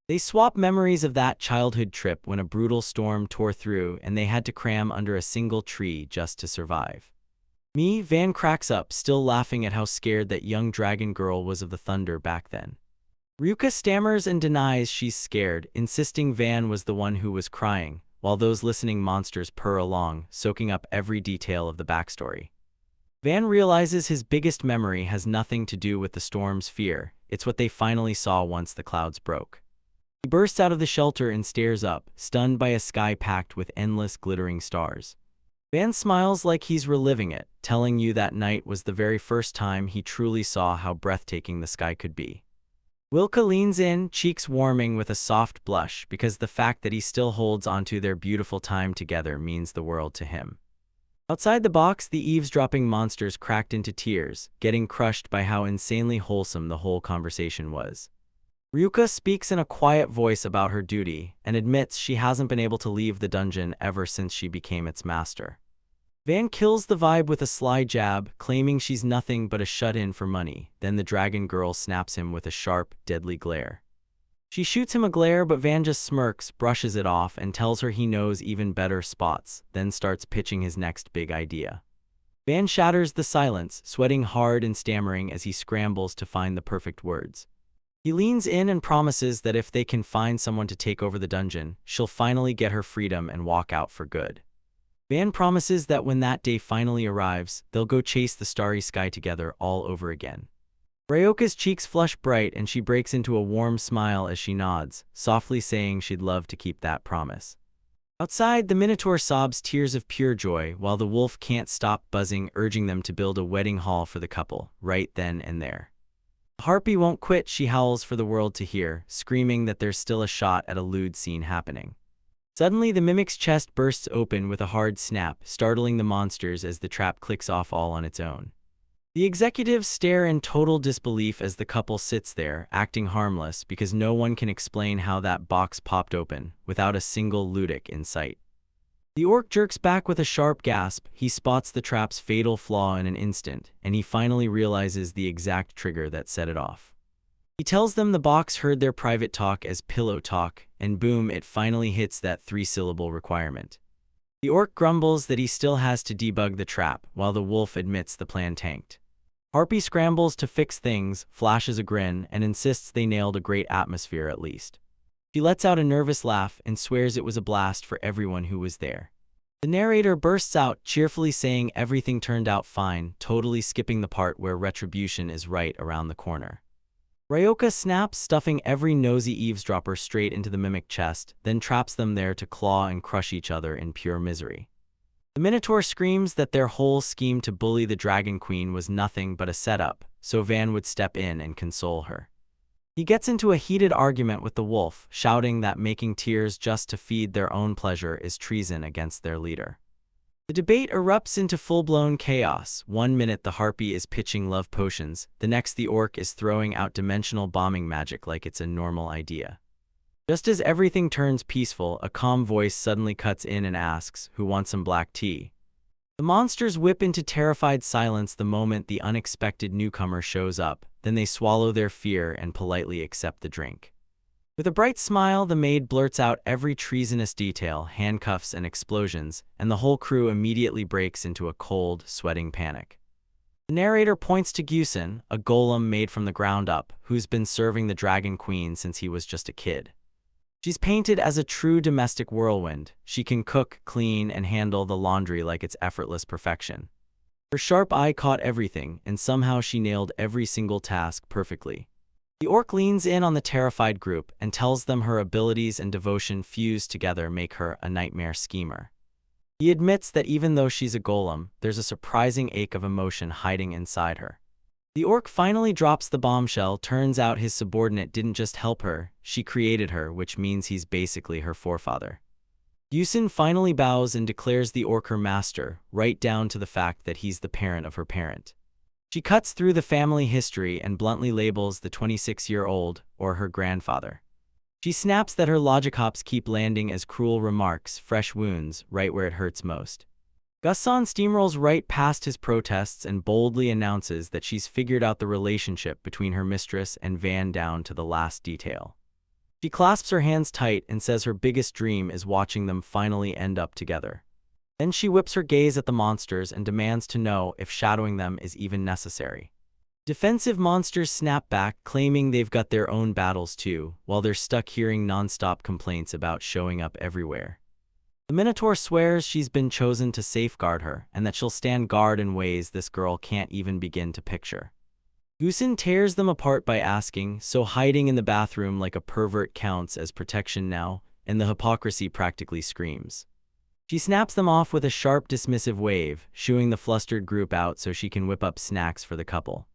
They swap memories of that childhood trip when a brutal storm tore through and they had to cram under a single tree just to survive. Van cracks up, still laughing at how scared that young dragon girl was of the thunder back then. Ryoka stammers and denies she's scared, insisting Van was the one who was crying, while those listening monsters purr along, soaking up every detail of the backstory. Van realizes his biggest memory has nothing to do with the storm's fear, it's what they finally saw once the clouds broke. He bursts out of the shelter and stares up, stunned by a sky packed with endless glittering stars. Van smiles like he's reliving it, telling you that night was the very first time he truly saw how breathtaking the sky could be. Wilka leans in, cheeks warming with a soft blush, because the fact that he still holds onto their beautiful time together means the world to him. Outside the box, the eavesdropping monsters cracked into tears, getting crushed by how insanely wholesome the whole conversation was. Ryoka speaks in a quiet voice about her duty, and admits she hasn't been able to leave the dungeon ever since she became its master. Van kills the vibe with a sly jab, claiming she's nothing but a shut-in for money. Then the dragon girl snaps him with a sharp, deadly glare. She shoots him a glare, but Van just smirks, brushes it off, and tells her he knows even better spots, then starts pitching his next big idea. Van shatters the silence, sweating hard and stammering as he scrambles to find the perfect words. He leans in and promises that if they can find someone to take over the dungeon, she'll finally get her freedom and walk out for good. Van promises that when that day finally arrives, they'll go chase the starry sky together all over again. Ryoka's cheeks flush bright and she breaks into a warm smile as she nods, softly saying she'd love to keep that promise. Outside, the Minotaur sobs tears of pure joy, while the wolf can't stop buzzing, urging them to build a wedding hall for the couple, right then and there. The harpy won't quit, she howls for the world to hear, screaming that there's still a shot at a lewd scene happening. Suddenly, the mimic's chest bursts open with a hard snap, startling the monsters as the trap clicks off all on its own. The executives stare in total disbelief as the couple sits there, acting harmless because no one can explain how that box popped open, without a single ludic in sight. The orc jerks back with a sharp gasp. He spots the trap's fatal flaw in an instant, and he finally realizes the exact trigger that set it off. He tells them the box heard their private talk as pillow talk, and boom, it finally hits that 3-syllable requirement. The orc grumbles that he still has to debug the trap, while the wolf admits the plan tanked. Harpy scrambles to fix things, flashes a grin, and insists they nailed a great atmosphere at least. She lets out a nervous laugh and swears it was a blast for everyone who was there. The narrator bursts out, cheerfully saying everything turned out fine, totally skipping the part where retribution is right around the corner. Ryoka snaps, stuffing every nosy eavesdropper straight into the mimic chest, then traps them there to claw and crush each other in pure misery. The Minotaur screams that their whole scheme to bully the Dragon Queen was nothing but a setup, so Van would step in and console her. He gets into a heated argument with the wolf, shouting that making tears just to feed their own pleasure is treason against their leader. The debate erupts into full-blown chaos. 1 minute the harpy is pitching love potions, the next the orc is throwing out dimensional bombing magic like it's a normal idea. Just as everything turns peaceful, a calm voice suddenly cuts in and asks, "Who wants some black tea?" The monsters whip into terrified silence the moment the unexpected newcomer shows up, then they swallow their fear and politely accept the drink. With a bright smile, the maid blurts out every treasonous detail, handcuffs and explosions, and the whole crew immediately breaks into a cold, sweating panic. The narrator points to Gusen, a golem made from the ground up, who's been serving the Dragon Queen since he was just a kid. She's painted as a true domestic whirlwind. She can cook, clean, and handle the laundry like it's effortless perfection. Her sharp eye caught everything, and somehow she nailed every single task perfectly. The orc leans in on the terrified group and tells them her abilities and devotion fused together make her a nightmare schemer. He admits that even though she's a golem, there's a surprising ache of emotion hiding inside her. The orc finally drops the bombshell. Turns out his subordinate didn't just help her, she created her, which means he's basically her forefather. Gusen finally bows and declares the orc her master, right down to the fact that he's the parent of her parent. She cuts through the family history and bluntly labels the 26-year-old, or her grandfather. She snaps that her logic hops keep landing as cruel remarks, fresh wounds, right where it hurts most. Gusan steamrolls right past his protests and boldly announces that she's figured out the relationship between her mistress and Van down to the last detail. She clasps her hands tight and says her biggest dream is watching them finally end up together. Then she whips her gaze at the monsters and demands to know if shadowing them is even necessary. Defensive monsters snap back, claiming they've got their own battles too, while they're stuck hearing non-stop complaints about showing up everywhere. The Minotaur swears she's been chosen to safeguard her, and that she'll stand guard in ways this girl can't even begin to picture. Gusen tears them apart by asking, so hiding in the bathroom like a pervert counts as protection now, and the hypocrisy practically screams. She snaps them off with a sharp dismissive wave, shooing the flustered group out so she can whip up snacks for the couple.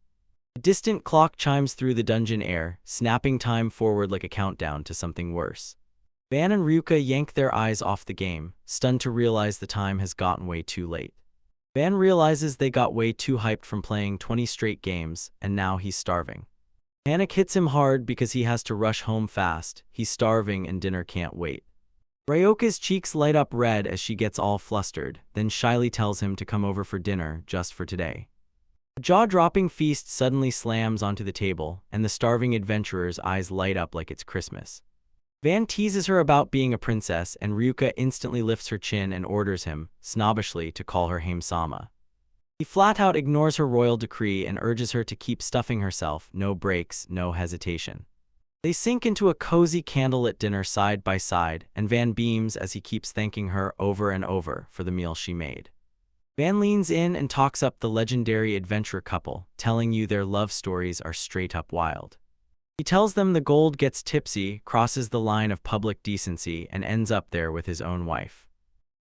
A distant clock chimes through the dungeon air, snapping time forward like a countdown to something worse. Van and Ryuka yank their eyes off the game, stunned to realize the time has gotten way too late. Van realizes they got way too hyped from playing 20 straight games, and now he's starving. Panic hits him hard because he has to rush home fast, he's starving and dinner can't wait. Ryoka's cheeks light up red as she gets all flustered, then shyly tells him to come over for dinner just for today. A jaw-dropping feast suddenly slams onto the table, and the starving adventurer's eyes light up like it's Christmas. Van teases her about being a princess, and Ryuka instantly lifts her chin and orders him, snobbishly, to call her Hame-sama. He flat-out ignores her royal decree and urges her to keep stuffing herself, no breaks, no hesitation. They sink into a cozy candlelit dinner side by side, and Van beams as he keeps thanking her over and over for the meal she made. Van leans in and talks up the legendary adventure couple, telling you their love stories are straight up wild. He tells them the gold gets tipsy, crosses the line of public decency, and ends up there with his own wife.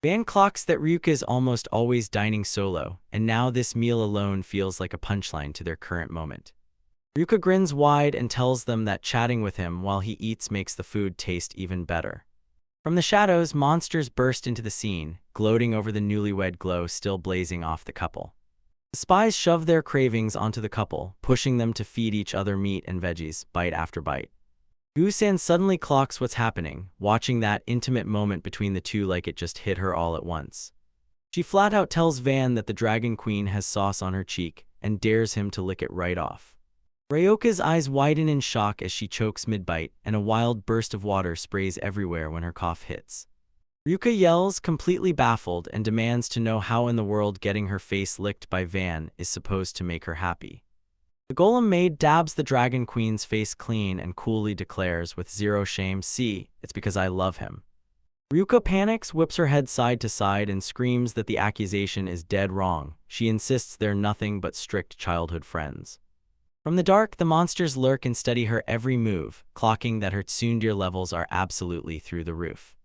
Van clocks that Ryuka is almost always dining solo, and now this meal alone feels like a punchline to their current moment. Ryuka grins wide and tells them that chatting with him while he eats makes the food taste even better. From the shadows, monsters burst into the scene, gloating over the newlywed glow still blazing off the couple. The spies shove their cravings onto the couple, pushing them to feed each other meat and veggies, bite after bite. Gusan suddenly clocks what's happening, watching that intimate moment between the two like it just hit her all at once. She flat out tells Van that the Dragon Queen has sauce on her cheek, and dares him to lick it right off. Ryoka's eyes widen in shock as she chokes mid-bite, and a wild burst of water sprays everywhere when her cough hits. Ryuka yells, completely baffled, and demands to know how in the world getting her face licked by Van is supposed to make her happy. The golem maid dabs the Dragon Queen's face clean and coolly declares with zero shame, "See, it's because I love him." Ryuka panics, whips her head side to side, and screams that the accusation is dead wrong. She insists they're nothing but strict childhood friends. From the dark, the monsters lurk and study her every move, clocking that her tsundere levels are absolutely through the roof.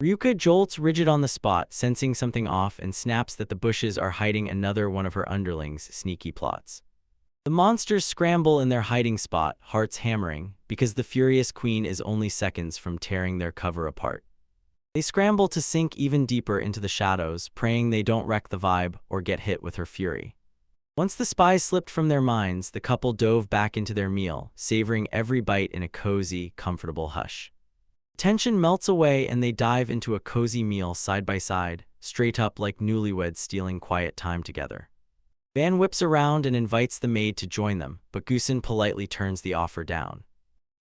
Ryuka jolts rigid on the spot, sensing something off, and snaps that the bushes are hiding another one of her underlings' sneaky plots. The monsters scramble in their hiding spot, hearts hammering, because the furious queen is only seconds from tearing their cover apart. They scramble to sink even deeper into the shadows, praying they don't wreck the vibe or get hit with her fury. Once the spies slipped from their minds, the couple dove back into their meal, savoring every bite in a cozy, comfortable hush. Tension melts away and they dive into a cozy meal side by side, straight up like newlyweds stealing quiet time together. Van whips around and invites the maid to join them, but Gusan politely turns the offer down.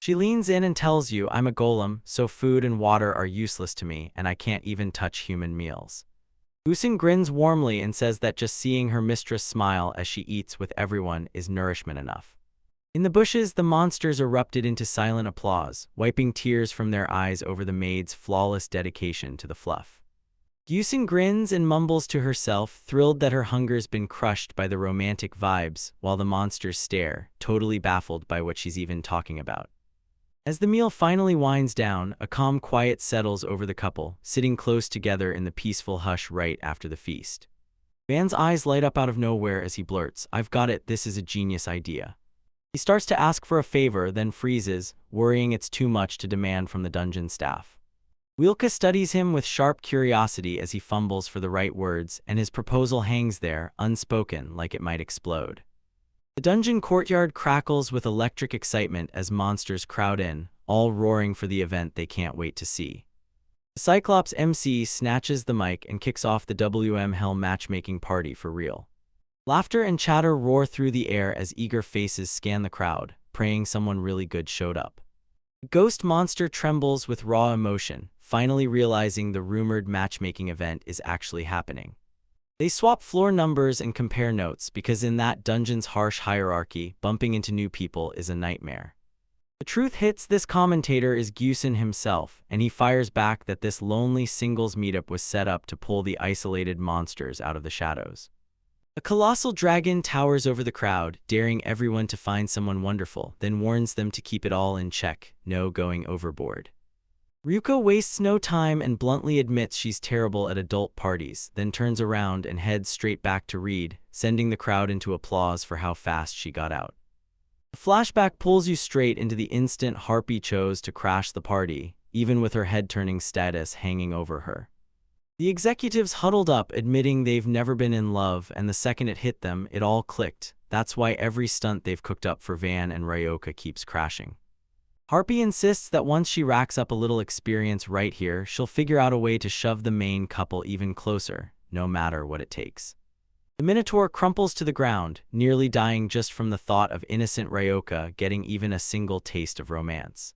She leans in and tells you, "I'm a golem, so food and water are useless to me, and I can't even touch human meals." Gusan grins warmly and says that just seeing her mistress smile as she eats with everyone is nourishment enough. In the bushes, the monsters erupted into silent applause, wiping tears from their eyes over the maid's flawless dedication to the fluff. Gusan grins and mumbles to herself, thrilled that her hunger's been crushed by the romantic vibes, while the monsters stare, totally baffled by what she's even talking about. As the meal finally winds down, a calm quiet settles over the couple, sitting close together in the peaceful hush right after the feast. Van's eyes light up out of nowhere as he blurts, "I've got it, this is a genius idea." He starts to ask for a favor, then freezes, worrying it's too much to demand from the dungeon staff. Wilka studies him with sharp curiosity as he fumbles for the right words, and his proposal hangs there, unspoken, like it might explode. The dungeon courtyard crackles with electric excitement as monsters crowd in, all roaring for the event they can't wait to see. The Cyclops MC snatches the mic and kicks off the WM Hell matchmaking party for real. Laughter and chatter roar through the air as eager faces scan the crowd, praying someone really good showed up. The ghost monster trembles with raw emotion, finally realizing the rumored matchmaking event is actually happening. They swap floor numbers and compare notes because in that dungeon's harsh hierarchy, bumping into new people is a nightmare. The truth hits, this commentator is Gusan himself, and he fires back that this lonely singles meetup was set up to pull the isolated monsters out of the shadows. A colossal dragon towers over the crowd, daring everyone to find someone wonderful, then warns them to keep it all in check, no going overboard. Ryuka wastes no time and bluntly admits she's terrible at adult parties, then turns around and heads straight back to read, sending the crowd into applause for how fast she got out. The flashback pulls you straight into the instant Harpy chose to crash the party, even with her head-turning status hanging over her. The executives huddled up, admitting they've never been in love, and the second it hit them, it all clicked. That's why every stunt they've cooked up for Van and Ryoka keeps crashing. Harpy insists that once she racks up a little experience right here, she'll figure out a way to shove the main couple even closer, no matter what it takes. The Minotaur crumples to the ground, nearly dying just from the thought of innocent Ryoka getting even a single taste of romance.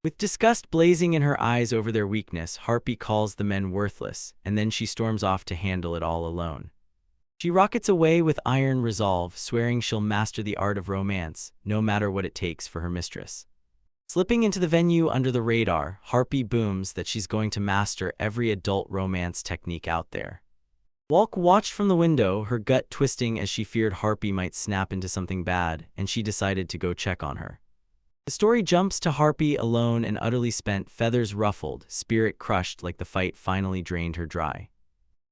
With disgust blazing in her eyes over their weakness, Harpy calls the men worthless, and then she storms off to handle it all alone. She rockets away with iron resolve, swearing she'll master the art of romance, no matter what it takes for her mistress. Slipping into the venue under the radar, Harpy booms that she's going to master every adult romance technique out there. Walk watched from the window, her gut twisting as she feared Harpy might snap into something bad, and she decided to go check on her. The story jumps to Harpy alone and utterly spent, feathers ruffled, spirit crushed like the fight finally drained her dry.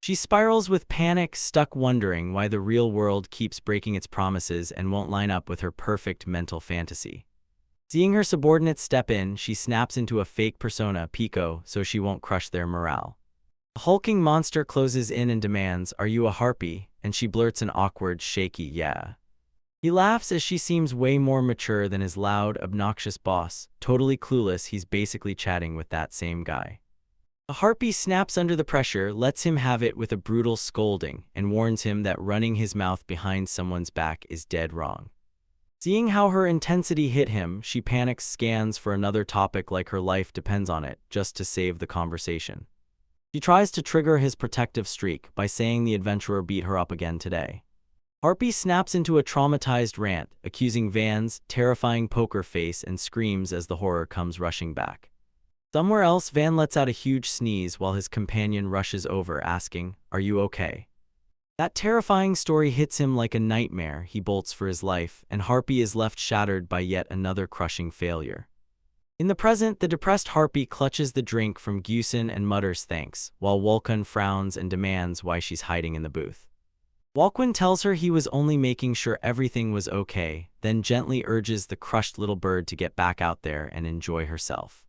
She spirals with panic, stuck wondering why the real world keeps breaking its promises and won't line up with her perfect mental fantasy. Seeing her subordinates step in, she snaps into a fake persona, Pico, so she won't crush their morale. A hulking monster closes in and demands, "Are you a harpy?" And she blurts an awkward, shaky "yeah." He laughs as she seems way more mature than his loud, obnoxious boss, totally clueless he's basically chatting with that same guy. The harpy snaps under the pressure, lets him have it with a brutal scolding, and warns him that running his mouth behind someone's back is dead wrong. Seeing how her intensity hit him, she panics, scans for another topic like her life depends on it, just to save the conversation. She tries to trigger his protective streak by saying the adventurer beat her up again today. Harpy snaps into a traumatized rant, accusing Van's terrifying poker face and screams as the horror comes rushing back. Somewhere else, Van lets out a huge sneeze while his companion rushes over, asking, "Are you okay?" That terrifying story hits him like a nightmare. He bolts for his life, and Harpy is left shattered by yet another crushing failure. In the present, the depressed Harpy clutches the drink from Gusen and mutters thanks, while Wolkan frowns and demands why she's hiding in the booth. Walkwin tells her he was only making sure everything was okay, then gently urges the crushed little bird to get back out there and enjoy herself.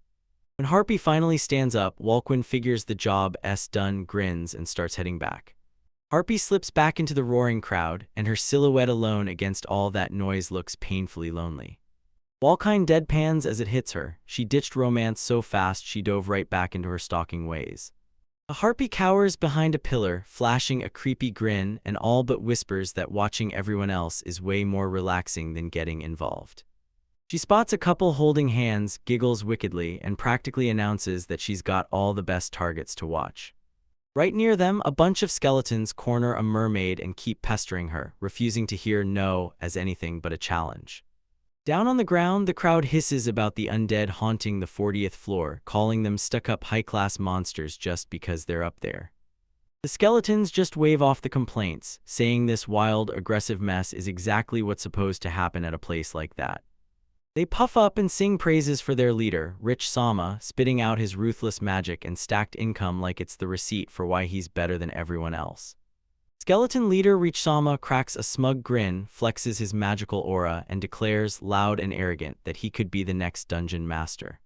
When Harpy finally stands up, Walkwin figures the job's done, grins, and starts heading back. Harpy slips back into the roaring crowd, and her silhouette alone against all that noise looks painfully lonely. Walkine deadpans as it hits her. She ditched romance so fast she dove right back into her stalking ways. A harpy cowers behind a pillar, flashing a creepy grin, and all but whispers that watching everyone else is way more relaxing than getting involved. She spots a couple holding hands, giggles wickedly, and practically announces that she's got all the best targets to watch. Right near them, a bunch of skeletons corner a mermaid and keep pestering her, refusing to hear no as anything but a challenge. Down on the ground, the crowd hisses about the undead haunting the 40th floor, calling them stuck-up high-class monsters just because they're up there. The skeletons just wave off the complaints, saying this wild, aggressive mess is exactly what's supposed to happen at a place like that. They puff up and sing praises for their leader, Rich Sama, spitting out his ruthless magic and stacked income like it's the receipt for why he's better than everyone else. Skeleton leader Rich Sama cracks a smug grin, flexes his magical aura, and declares, loud and arrogant, that he could be the next dungeon master.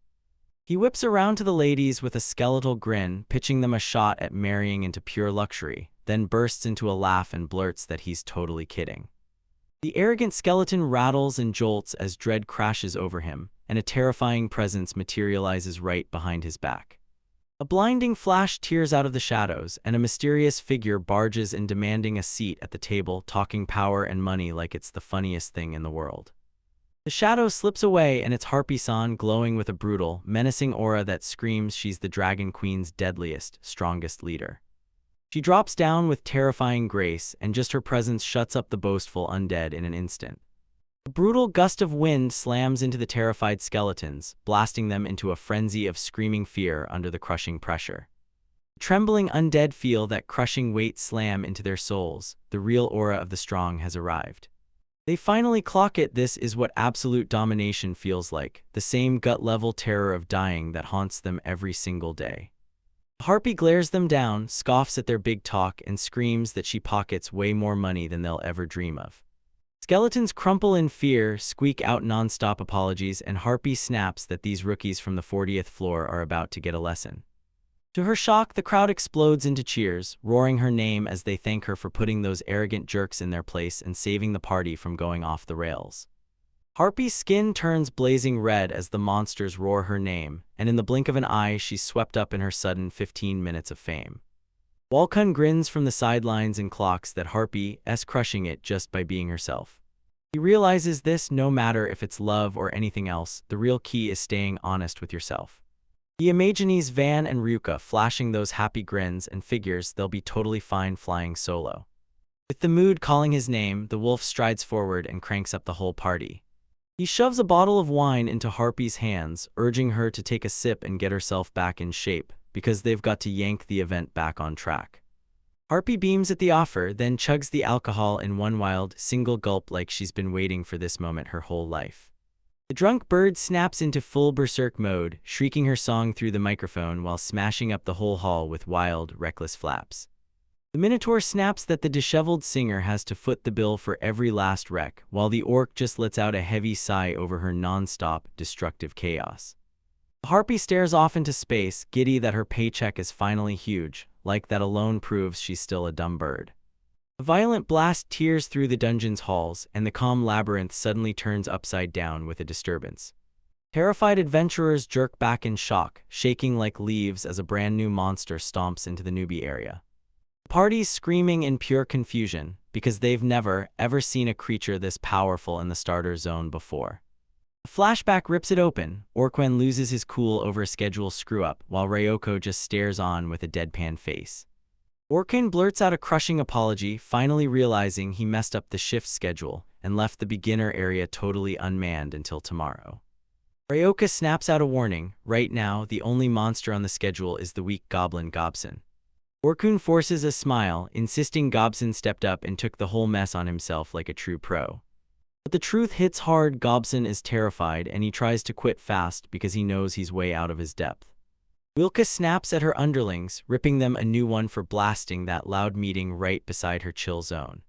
He whips around to the ladies with a skeletal grin, pitching them a shot at marrying into pure luxury, then bursts into a laugh and blurts that he's totally kidding. The arrogant skeleton rattles and jolts as dread crashes over him, and a terrifying presence materializes right behind his back. A blinding flash tears out of the shadows, and a mysterious figure barges in demanding a seat at the table, talking power and money like it's the funniest thing in the world. The shadow slips away, and it's Harpy-san glowing with a brutal, menacing aura that screams she's the Dragon Queen's deadliest, strongest leader. She drops down with terrifying grace, and just her presence shuts up the boastful undead in an instant. A brutal gust of wind slams into the terrified skeletons, blasting them into a frenzy of screaming fear under the crushing pressure. The trembling undead feel that crushing weight slam into their souls. The real aura of the strong has arrived. They finally clock it. This is what absolute domination feels like, the same gut-level terror of dying that haunts them every single day. Harpy glares them down, scoffs at their big talk, and screams that she pockets way more money than they'll ever dream of. Skeletons crumple in fear, squeak out non-stop apologies, and Harpy snaps that these rookies from the 40th floor are about to get a lesson. To her shock, the crowd explodes into cheers, roaring her name as they thank her for putting those arrogant jerks in their place and saving the party from going off the rails. Harpy's skin turns blazing red as the monsters roar her name, and in the blink of an eye she's swept up in her sudden 15 minutes of fame. Walkun grins from the sidelines and clocks that Harpy's crushing it just by being herself. He realizes this no matter if it's love or anything else, the real key is staying honest with yourself. He imagines Van and Ryuka flashing those happy grins and figures they'll be totally fine flying solo. With the mood calling his name, the wolf strides forward and cranks up the whole party. He shoves a bottle of wine into Harpy's hands, urging her to take a sip and get herself back in shape, because they've got to yank the event back on track. Harpy beams at the offer, then chugs the alcohol in one wild, single gulp like she's been waiting for this moment her whole life. The drunk bird snaps into full berserk mode, shrieking her song through the microphone while smashing up the whole hall with wild, reckless flaps. The Minotaur snaps that the disheveled singer has to foot the bill for every last wreck, while the orc just lets out a heavy sigh over her non-stop, destructive chaos. The Harpy stares off into space, giddy that her paycheck is finally huge, like that alone proves she's still a dumb bird. A violent blast tears through the dungeon's halls, and the calm labyrinth suddenly turns upside down with a disturbance. Terrified adventurers jerk back in shock, shaking like leaves as a brand new monster stomps into the newbie area. The party's screaming in pure confusion, because they've never, ever seen a creature this powerful in the starter zone before. A flashback rips it open. Orquen loses his cool over a schedule screw-up, while Ryoko just stares on with a deadpan face. Orquen blurts out a crushing apology, finally realizing he messed up the shift schedule and left the beginner area totally unmanned until tomorrow. Ryoka snaps out a warning. Right now, the only monster on the schedule is the weak goblin Gobson. Orquen forces a smile, insisting Gobson stepped up and took the whole mess on himself like a true pro. But the truth hits hard. Gobson is terrified and he tries to quit fast because he knows he's way out of his depth. Wilka snaps at her underlings, ripping them a new one for blasting that loud meeting right beside her chill zone.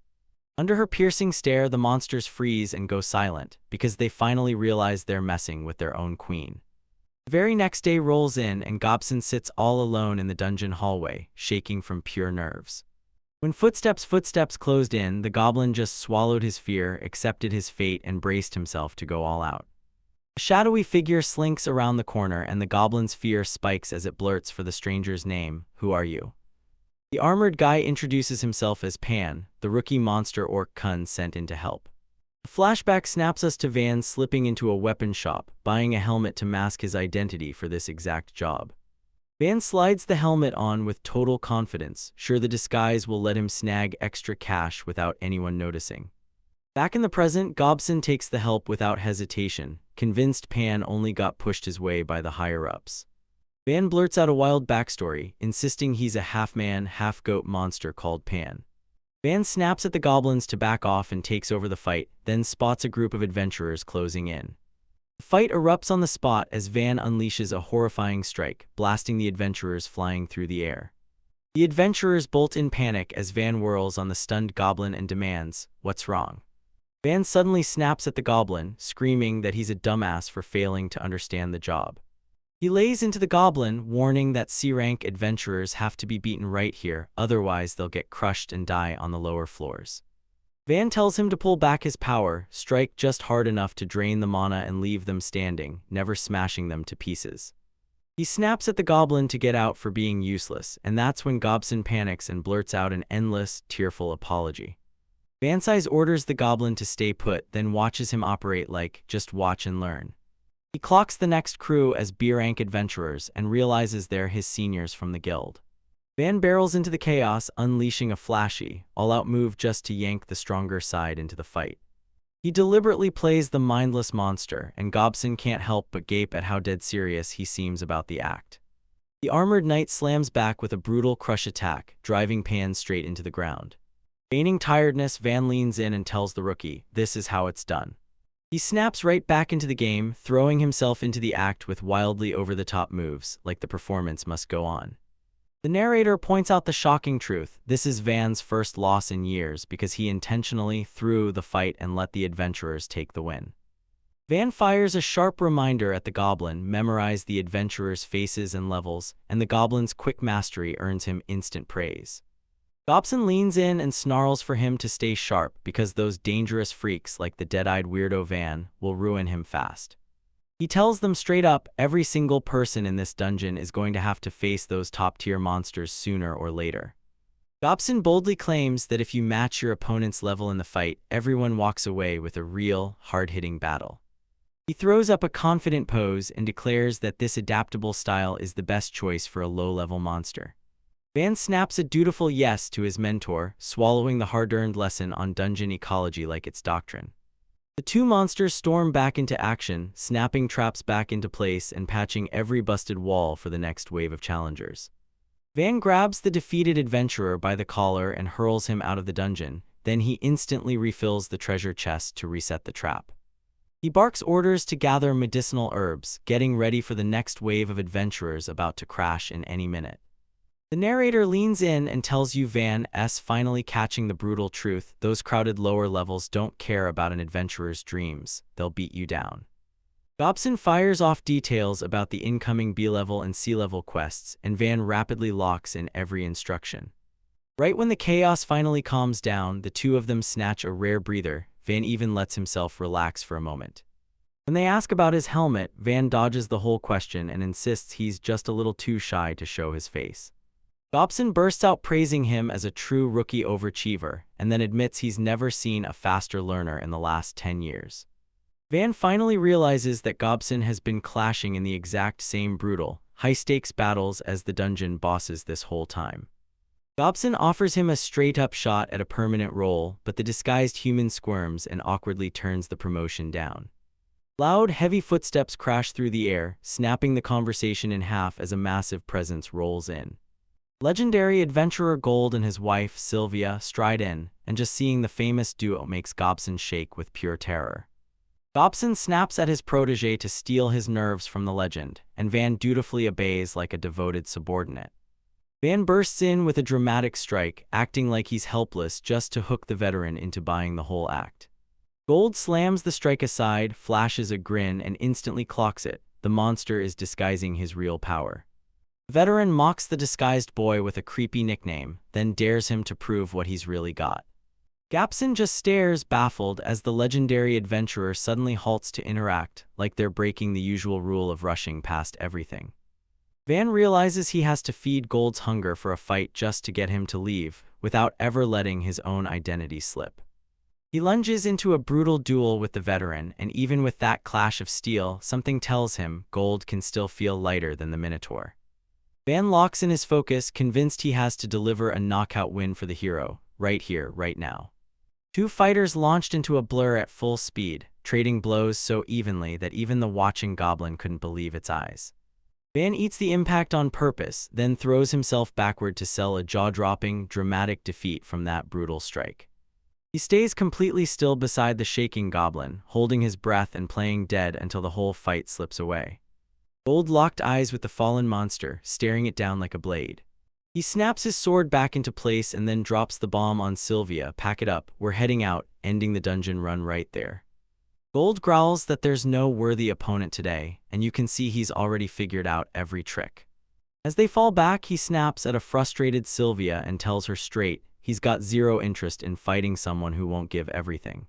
Under her piercing stare, the monsters freeze and go silent because they finally realize they're messing with their own queen. The very next day rolls in and Gobson sits all alone in the dungeon hallway, shaking from pure nerves. When footsteps closed in, the goblin just swallowed his fear, accepted his fate, and braced himself to go all out. A shadowy figure slinks around the corner and the goblin's fear spikes as it blurts for the stranger's name. Who are you? The armored guy introduces himself as Pan, the rookie monster orc Kun sent in to help. A flashback snaps us to Van slipping into a weapon shop, buying a helmet to mask his identity for this exact job. Van slides the helmet on with total confidence, sure the disguise will let him snag extra cash without anyone noticing. Back in the present, Gobson takes the help without hesitation, convinced Pan only got pushed his way by the higher-ups. Van blurts out a wild backstory, insisting he's a half-man, half-goat monster called Pan. Van snaps at the goblins to back off and takes over the fight, then spots a group of adventurers closing in. The fight erupts on the spot as Van unleashes a horrifying strike, blasting the adventurers flying through the air. The adventurers bolt in panic as Van whirls on the stunned goblin and demands, "What's wrong?" Van suddenly snaps at the goblin, screaming that he's a dumbass for failing to understand the job. He lays into the goblin, warning that C-rank adventurers have to be beaten right here, otherwise they'll get crushed and die on the lower floors. Van tells him to pull back his power, strike just hard enough to drain the mana and leave them standing, never smashing them to pieces. He snaps at the goblin to get out for being useless, and that's when Gobson panics and blurts out an endless, tearful apology. Van Size orders the goblin to stay put, then watches him operate like, just watch and learn. He clocks the next crew as B-rank adventurers and realizes they're his seniors from the guild. Van barrels into the chaos, unleashing a flashy, all-out move just to yank the stronger side into the fight. He deliberately plays the mindless monster, and Gobson can't help but gape at how dead serious he seems about the act. The armored knight slams back with a brutal crush attack, driving Pan straight into the ground. Feigning tiredness, Van leans in and tells the rookie, "This is how it's done." He snaps right back into the game, throwing himself into the act with wildly over-the-top moves, like the performance must go on. The narrator points out the shocking truth. This is Van's first loss in years because he intentionally threw the fight and let the adventurers take the win. Van fires a sharp reminder at the goblin, memorize the adventurers' faces and levels, and the goblin's quick mastery earns him instant praise. Gobson leans in and snarls for him to stay sharp because those dangerous freaks like the dead-eyed weirdo Van will ruin him fast. He tells them straight up every single person in this dungeon is going to have to face those top-tier monsters sooner or later. Gobson boldly claims that if you match your opponent's level in the fight, everyone walks away with a real, hard-hitting battle. He throws up a confident pose and declares that this adaptable style is the best choice for a low-level monster. Van snaps a dutiful yes to his mentor, swallowing the hard-earned lesson on dungeon ecology like its doctrine. The two monsters storm back into action, snapping traps back into place and patching every busted wall for the next wave of challengers. Van grabs the defeated adventurer by the collar and hurls him out of the dungeon, then he instantly refills the treasure chest to reset the trap. He barks orders to gather medicinal herbs, getting ready for the next wave of adventurers about to crash in any minute. The narrator leans in and tells you Van's finally catching the brutal truth: those crowded lower levels don't care about an adventurer's dreams, they'll beat you down. Gobson fires off details about the incoming B-level and C-level quests, and Van rapidly locks in every instruction. Right when the chaos finally calms down, the two of them snatch a rare breather. Van even lets himself relax for a moment. When they ask about his helmet, Van dodges the whole question and insists he's just a little too shy to show his face. Gobson bursts out praising him as a true rookie overachiever, and then admits he's never seen a faster learner in the last 10 years. Van finally realizes that Gobson has been clashing in the exact same brutal, high-stakes battles as the dungeon bosses this whole time. Gobson offers him a straight-up shot at a permanent role, but the disguised human squirms and awkwardly turns the promotion down. Loud, heavy footsteps crash through the air, snapping the conversation in half as a massive presence rolls in. Legendary adventurer Gold and his wife, Sylvia, stride in, and just seeing the famous duo makes Gobson shake with pure terror. Gobson snaps at his protege to steal his nerves from the legend, and Van dutifully obeys like a devoted subordinate. Van bursts in with a dramatic strike, acting like he's helpless just to hook the veteran into buying the whole act. Gold slams the strike aside, flashes a grin, and instantly clocks it. The monster is disguising his real power. The veteran mocks the disguised boy with a creepy nickname, then dares him to prove what he's really got. Gobson just stares, baffled, as the legendary adventurer suddenly halts to interact, like they're breaking the usual rule of rushing past everything. Van realizes he has to feed Gold's hunger for a fight just to get him to leave, without ever letting his own identity slip. He lunges into a brutal duel with the veteran, and even with that clash of steel, something tells him Gold can still feel lighter than the Minotaur. Van locks in his focus, convinced he has to deliver a knockout win for the hero, right here, right now. Two fighters launched into a blur at full speed, trading blows so evenly that even the watching goblin couldn't believe its eyes. Van eats the impact on purpose, then throws himself backward to sell a jaw-dropping, dramatic defeat from that brutal strike. He stays completely still beside the shaking goblin, holding his breath and playing dead until the whole fight slips away. Gold locked eyes with the fallen monster, staring it down like a blade. He snaps his sword back into place and then drops the bomb on Sylvia. Pack it up, we're heading out, ending the dungeon run right there. Gold growls that there's no worthy opponent today, and you can see he's already figured out every trick. As they fall back, he snaps at a frustrated Sylvia and tells her straight, he's got zero interest in fighting someone who won't give everything.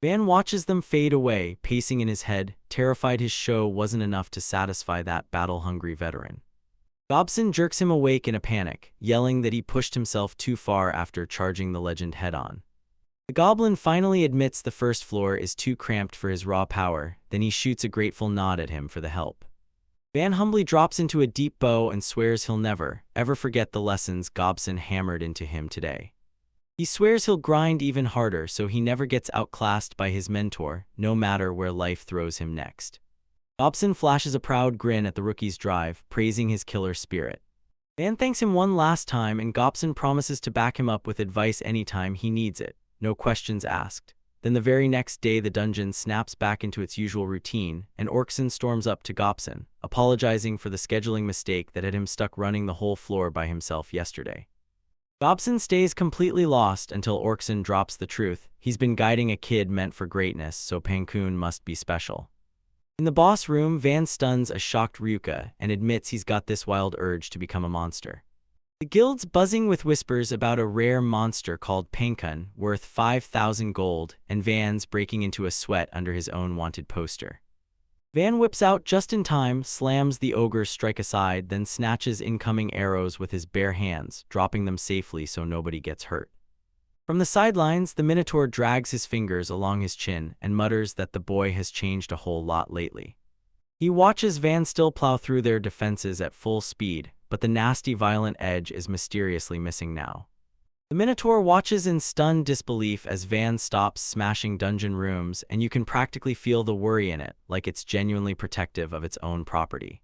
Van watches them fade away, pacing in his head, terrified his show wasn't enough to satisfy that battle-hungry veteran. Gobson jerks him awake in a panic, yelling that he pushed himself too far after charging the legend head-on. The goblin finally admits the first floor is too cramped for his raw power, then he shoots a grateful nod at him for the help. Van humbly drops into a deep bow and swears he'll never, ever forget the lessons Gobson hammered into him today. He swears he'll grind even harder so he never gets outclassed by his mentor, no matter where life throws him next. Gobson flashes a proud grin at the rookie's drive, praising his killer spirit. Van thanks him one last time, and Gobson promises to back him up with advice anytime he needs it, no questions asked. Then the very next day the dungeon snaps back into its usual routine, and Orkson storms up to Gobson, apologizing for the scheduling mistake that had him stuck running the whole floor by himself yesterday. Gobson stays completely lost until Orkson drops the truth. He's been guiding a kid meant for greatness, so Pankun must be special. In the boss room, Van stuns a shocked Ryuka and admits he's got this wild urge to become a monster. The guild's buzzing with whispers about a rare monster called Pankun, worth 5,000 gold, and Van's breaking into a sweat under his own wanted poster. Van whips out just in time, slams the ogre's strike aside, then snatches incoming arrows with his bare hands, dropping them safely so nobody gets hurt. From the sidelines, the Minotaur drags his fingers along his chin and mutters that the boy has changed a whole lot lately. He watches Van still plow through their defenses at full speed, but the nasty violent edge is mysteriously missing now. The Minotaur watches in stunned disbelief as Van stops smashing dungeon rooms, and you can practically feel the worry in it, like it's genuinely protective of its own property.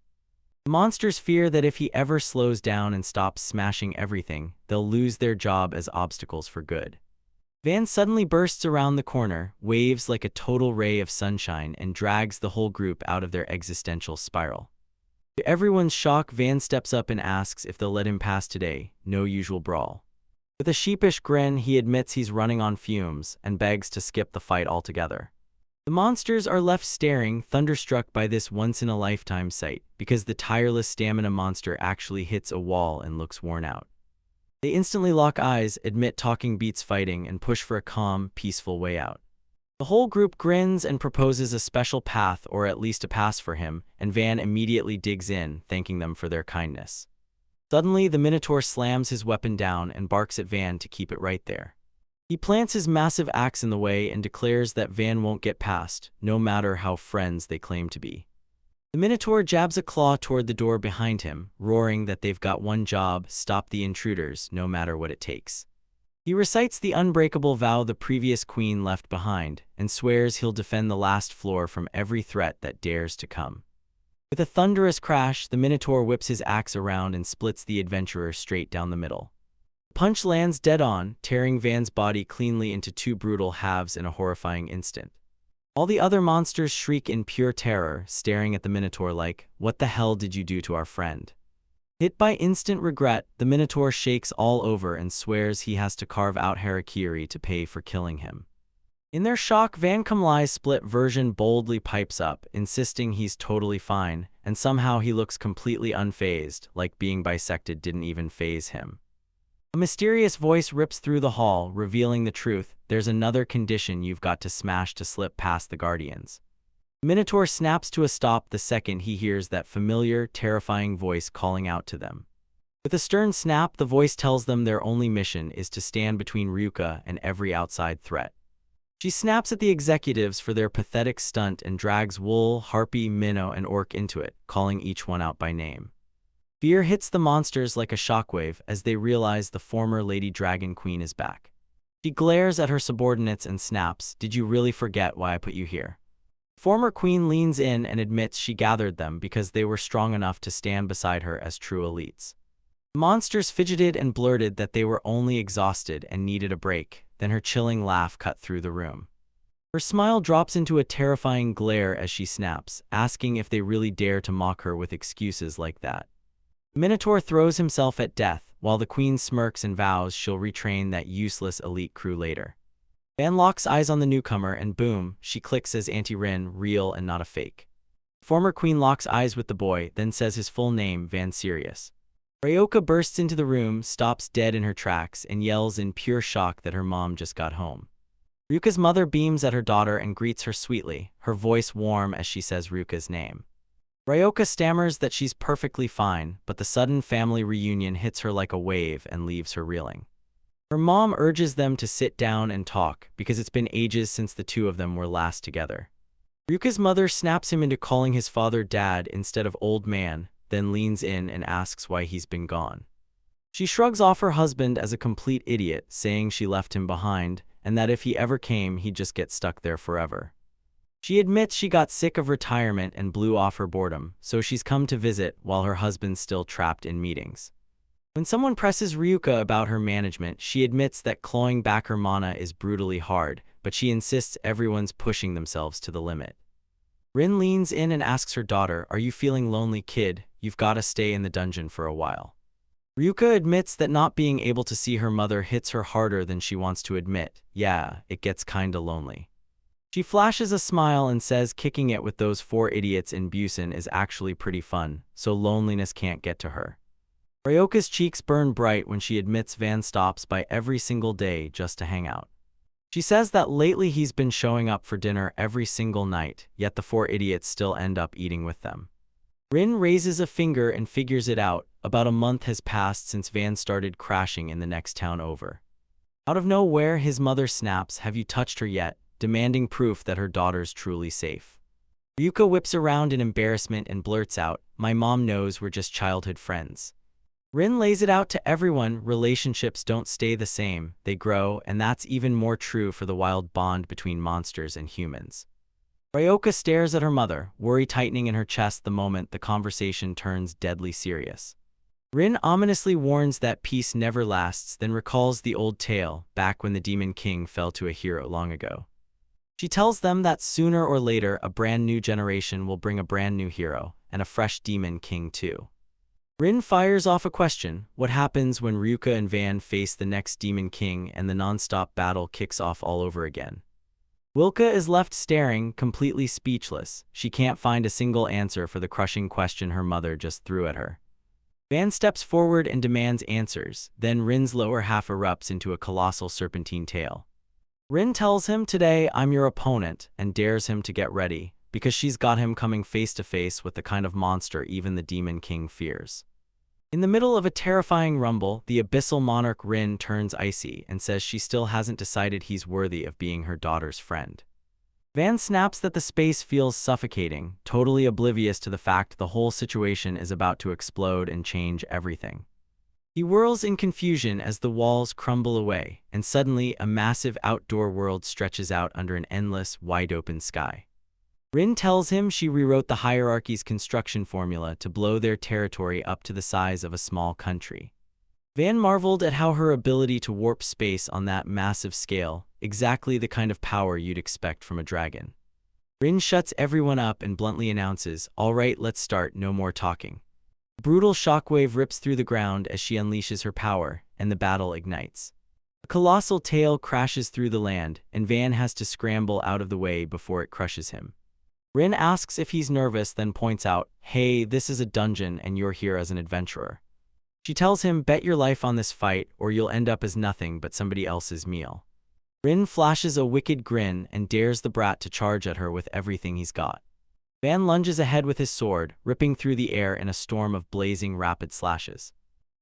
The monsters fear that if he ever slows down and stops smashing everything, they'll lose their job as obstacles for good. Van suddenly bursts around the corner, waves like a total ray of sunshine, and drags the whole group out of their existential spiral. To everyone's shock, Van steps up and asks if they'll let him pass today. No usual brawl. With a sheepish grin, he admits he's running on fumes and begs to skip the fight altogether. The monsters are left staring, thunderstruck by this once-in-a-lifetime sight, because the tireless stamina monster actually hits a wall and looks worn out. They instantly lock eyes, admit talking beats fighting, and push for a calm, peaceful way out. The whole group grins and proposes a special path, or at least a pass for him, and Van immediately digs in, thanking them for their kindness. Suddenly, the Minotaur slams his weapon down and barks at Van to keep it right there. He plants his massive axe in the way and declares that Van won't get past, no matter how friends they claim to be. The Minotaur jabs a claw toward the door behind him, roaring that they've got one job: stop the intruders, no matter what it takes. He recites the unbreakable vow the previous queen left behind, and swears he'll defend the last floor from every threat that dares to come. With a thunderous crash, the Minotaur whips his axe around and splits the adventurer straight down the middle. The punch lands dead on, tearing Van's body cleanly into two brutal halves in a horrifying instant. All the other monsters shriek in pure terror, staring at the Minotaur like, "What the hell did you do to our friend?" Hit by instant regret, the Minotaur shakes all over and swears he has to carve out harakiri to pay for killing him. In their shock, Van Kumlai's split version boldly pipes up, insisting he's totally fine, and somehow he looks completely unfazed, like being bisected didn't even faze him. A mysterious voice rips through the hall, revealing the truth: there's another condition you've got to smash to slip past the Guardians. The Minotaur snaps to a stop the second he hears that familiar, terrifying voice calling out to them. With a stern snap, the voice tells them their only mission is to stand between Ryuka and every outside threat. She snaps at the executives for their pathetic stunt and drags Wool, Harpy, Minnow, and Orc into it, calling each one out by name. Fear hits the monsters like a shockwave as they realize the former Lady Dragon Queen is back. She glares at her subordinates and snaps, "Did you really forget why I put you here?" Former Queen leans in and admits she gathered them because they were strong enough to stand beside her as true elites. The monsters fidgeted and blurted that they were only exhausted and needed a break, then her chilling laugh cut through the room. Her smile drops into a terrifying glare as she snaps, asking if they really dare to mock her with excuses like that. The Minotaur throws himself at death, while the Queen smirks and vows she'll retrain that useless elite crew later. Van locks eyes on the newcomer and boom, she clicks as Auntie Rin, real and not a fake. Former Queen locks eyes with the boy, then says his full name, Van Sirius. Ryoka bursts into the room, stops dead in her tracks, and yells in pure shock that her mom just got home. Ryuka's mother beams at her daughter and greets her sweetly, her voice warm as she says Ryuka's name. Ryoka stammers that she's perfectly fine, but the sudden family reunion hits her like a wave and leaves her reeling. Her mom urges them to sit down and talk, because it's been ages since the two of them were last together. Ryuka's mother snaps him into calling his father dad instead of old man, then leans in and asks why he's been gone. She shrugs off her husband as a complete idiot, saying she left him behind, and that if he ever came, he'd just get stuck there forever. She admits she got sick of retirement and blew off her boredom, so she's come to visit while her husband's still trapped in meetings. When someone presses Ryuka about her management, she admits that clawing back her mana is brutally hard, but she insists everyone's pushing themselves to the limit. Rin leans in and asks her daughter, "Are you feeling lonely, kid? You've gotta stay in the dungeon for a while." Ryuka admits that not being able to see her mother hits her harder than she wants to admit. Yeah, it gets kinda lonely. She flashes a smile and says kicking it with those 4 idiots in Busan is actually pretty fun, so loneliness can't get to her. Ryoka's cheeks burn bright when she admits Van stops by every single day just to hang out. She says that lately he's been showing up for dinner every single night, yet the four idiots still end up eating with them. Rin raises a finger and figures it out. About a month has passed since Van started crashing in the next town over. Out of nowhere, his mother snaps, "Have you touched her yet?" demanding proof that her daughter's truly safe. Ryuka whips around in embarrassment and blurts out, "My mom knows we're just childhood friends." Rin lays it out to everyone, relationships don't stay the same, they grow, and that's even more true for the wild bond between monsters and humans. Ryoka stares at her mother, worry tightening in her chest the moment the conversation turns deadly serious. Rin ominously warns that peace never lasts, then recalls the old tale, back when the Demon King fell to a hero long ago. She tells them that sooner or later a brand new generation will bring a brand new hero, and a fresh Demon King too. Rin fires off a question: what happens when Ryuka and Van face the next Demon King and the non-stop battle kicks off all over again? Wilka is left staring, completely speechless. She can't find a single answer for the crushing question her mother just threw at her. Van steps forward and demands answers, then Rin's lower half erupts into a colossal serpentine tail. Rin tells him, "Today I'm your opponent," and dares him to get ready, because she's got him coming face to face with the kind of monster even the Demon King fears. In the middle of a terrifying rumble, the abyssal monarch Rin turns icy and says she still hasn't decided he's worthy of being her daughter's friend. Van snaps that the space feels suffocating, totally oblivious to the fact the whole situation is about to explode and change everything. He whirls in confusion as the walls crumble away, and suddenly a massive outdoor world stretches out under an endless, wide-open sky. Rin tells him she rewrote the hierarchy's construction formula to blow their territory up to the size of a small country. Van marveled at how her ability to warp space on that massive scale, exactly the kind of power you'd expect from a dragon. Rin shuts everyone up and bluntly announces, "All right, let's start, no more talking." A brutal shockwave rips through the ground as she unleashes her power, and the battle ignites. A colossal tail crashes through the land, and Van has to scramble out of the way before it crushes him. Rin asks if he's nervous, then points out, "Hey, this is a dungeon and you're here as an adventurer." She tells him, "Bet your life on this fight or you'll end up as nothing but somebody else's meal." Rin flashes a wicked grin and dares the brat to charge at her with everything he's got. Van lunges ahead with his sword, ripping through the air in a storm of blazing rapid slashes.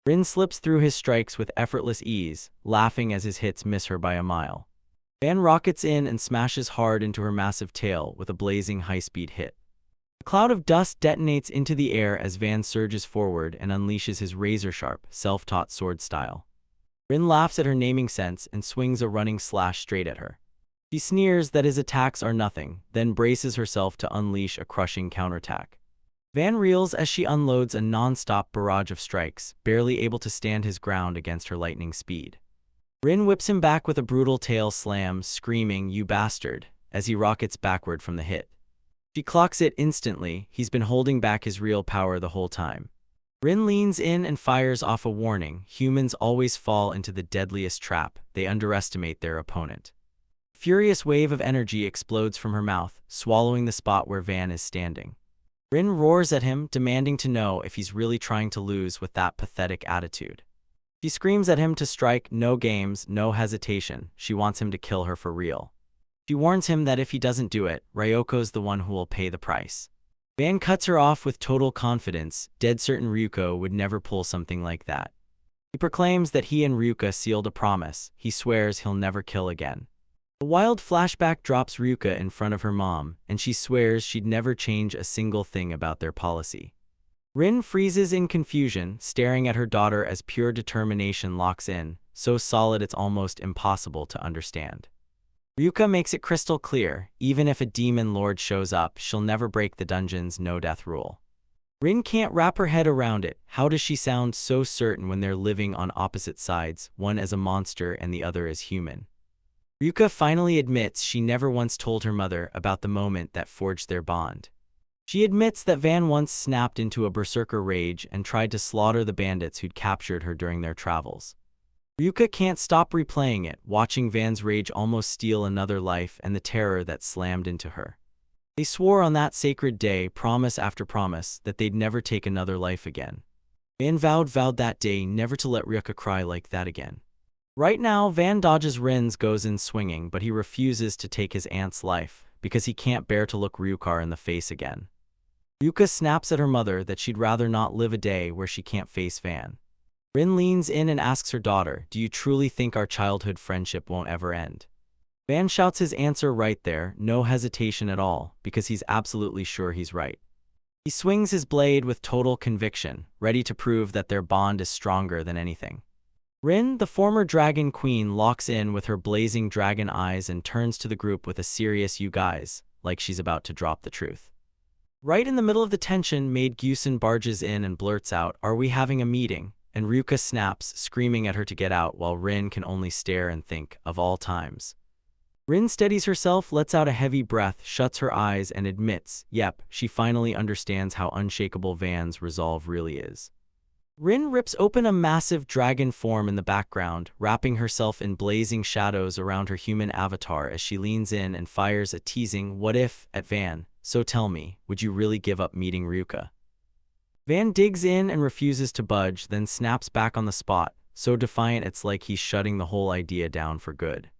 Rin slips through his strikes with effortless ease, laughing as his hits miss her by a mile. Van rockets in and smashes hard into her massive tail with a blazing high-speed hit. A cloud of dust detonates into the air as Van surges forward and unleashes his razor-sharp, self-taught sword style. Rin laughs at her naming sense and swings a running slash straight at her. She sneers that his attacks are nothing, then braces herself to unleash a crushing counterattack. Van reels as she unloads a non-stop barrage of strikes, barely able to stand his ground against her lightning speed. Rin whips him back with a brutal tail slam, screaming, "You bastard," as he rockets backward from the hit. She clocks it instantly. He's been holding back his real power the whole time. Rin leans in and fires off a warning. Humans always fall into the deadliest trap. They underestimate their opponent. A furious wave of energy explodes from her mouth, swallowing the spot where Van is standing. Rin roars at him, demanding to know if he's really trying to lose with that pathetic attitude. She screams at him to strike, no games, no hesitation. She wants him to kill her for real. She warns him that if he doesn't do it, Ryoko's the one who will pay the price. Van cuts her off with total confidence, dead certain Ryuko would never pull something like that. He proclaims that he and Ryuka sealed a promise. He swears he'll never kill again. A wild flashback drops Ryuka in front of her mom, and she swears she'd never change a single thing about their policy. Rin freezes in confusion, staring at her daughter as pure determination locks in, so solid it's almost impossible to understand. Ryuka makes it crystal clear, even if a demon lord shows up, she'll never break the dungeon's no-death rule. Rin can't wrap her head around it. How does she sound so certain when they're living on opposite sides, one as a monster and the other as human? Ryuka finally admits she never once told her mother about the moment that forged their bond. She admits that Van once snapped into a berserker rage and tried to slaughter the bandits who'd captured her during their travels. Ryuka can't stop replaying it, watching Van's rage almost steal another life and the terror that slammed into her. They swore on that sacred day, promise after promise, that they'd never take another life again. Van vowed that day never to let Ryuka cry like that again. Right now, Van dodges Rin's goes in swinging, but he refuses to take his aunt's life because he can't bear to look Ryuka in the face again. Ryuka snaps at her mother that she'd rather not live a day where she can't face Van. Rin leans in and asks her daughter, "Do you truly think our childhood friendship won't ever end?" Van shouts his answer right there, no hesitation at all, because he's absolutely sure he's right. He swings his blade with total conviction, ready to prove that their bond is stronger than anything. Rin, the former dragon queen, locks in with her blazing dragon eyes and turns to the group with a serious "you guys," like she's about to drop the truth. Right in the middle of the tension, Maid Gyusen barges in and blurts out, "Are we having a meeting?" And Ryuka snaps, screaming at her to get out, while Rin can only stare and think, of all times. Rin steadies herself, lets out a heavy breath, shuts her eyes, and admits, yep, she finally understands how unshakable Van's resolve really is. Rin rips open a massive dragon form in the background, wrapping herself in blazing shadows around her human avatar as she leans in and fires a teasing "what if" at Van. "So tell me, would you really give up meeting Ryuka?" Van digs in and refuses to budge, then snaps back on the spot, so defiant it's like he's shutting the whole idea down for good.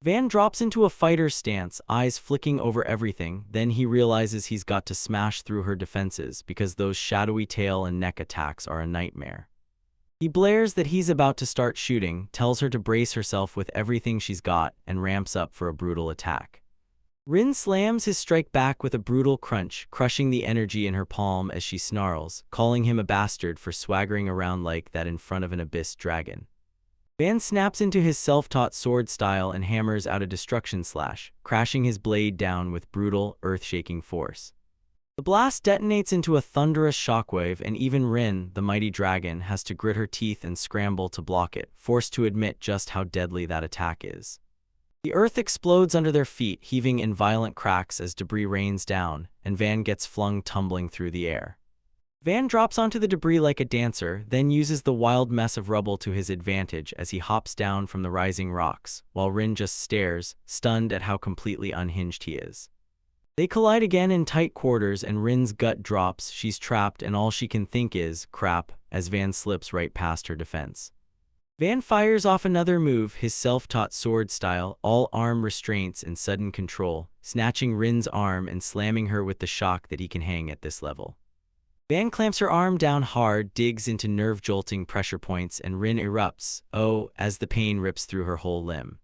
Van drops into a fighter's stance, eyes flicking over everything, then he realizes he's got to smash through her defenses because those shadowy tail and neck attacks are a nightmare. He blares that he's about to start shooting, tells her to brace herself with everything she's got, and ramps up for a brutal attack. Rin slams his strike back with a brutal crunch, crushing the energy in her palm as she snarls, calling him a bastard for swaggering around like that in front of an abyss dragon. Van snaps into his self-taught sword style and hammers out a destruction slash, crashing his blade down with brutal, earth-shaking force. The blast detonates into a thunderous shockwave, and even Rin, the mighty dragon, has to grit her teeth and scramble to block it, forced to admit just how deadly that attack is. The earth explodes under their feet, heaving in violent cracks as debris rains down, and Van gets flung tumbling through the air. Van drops onto the debris like a dancer, then uses the wild mess of rubble to his advantage as he hops down from the rising rocks, while Rin just stares, stunned at how completely unhinged he is. They collide again in tight quarters and Rin's gut drops, she's trapped and all she can think is, crap, as Van slips right past her defense. Van fires off another move, his self-taught sword style, all arm restraints and sudden control, snatching Rin's arm and slamming her with the shock that he can hang at this level. Van clamps her arm down hard, digs into nerve-jolting pressure points, and Rin erupts, as the pain rips through her whole limb.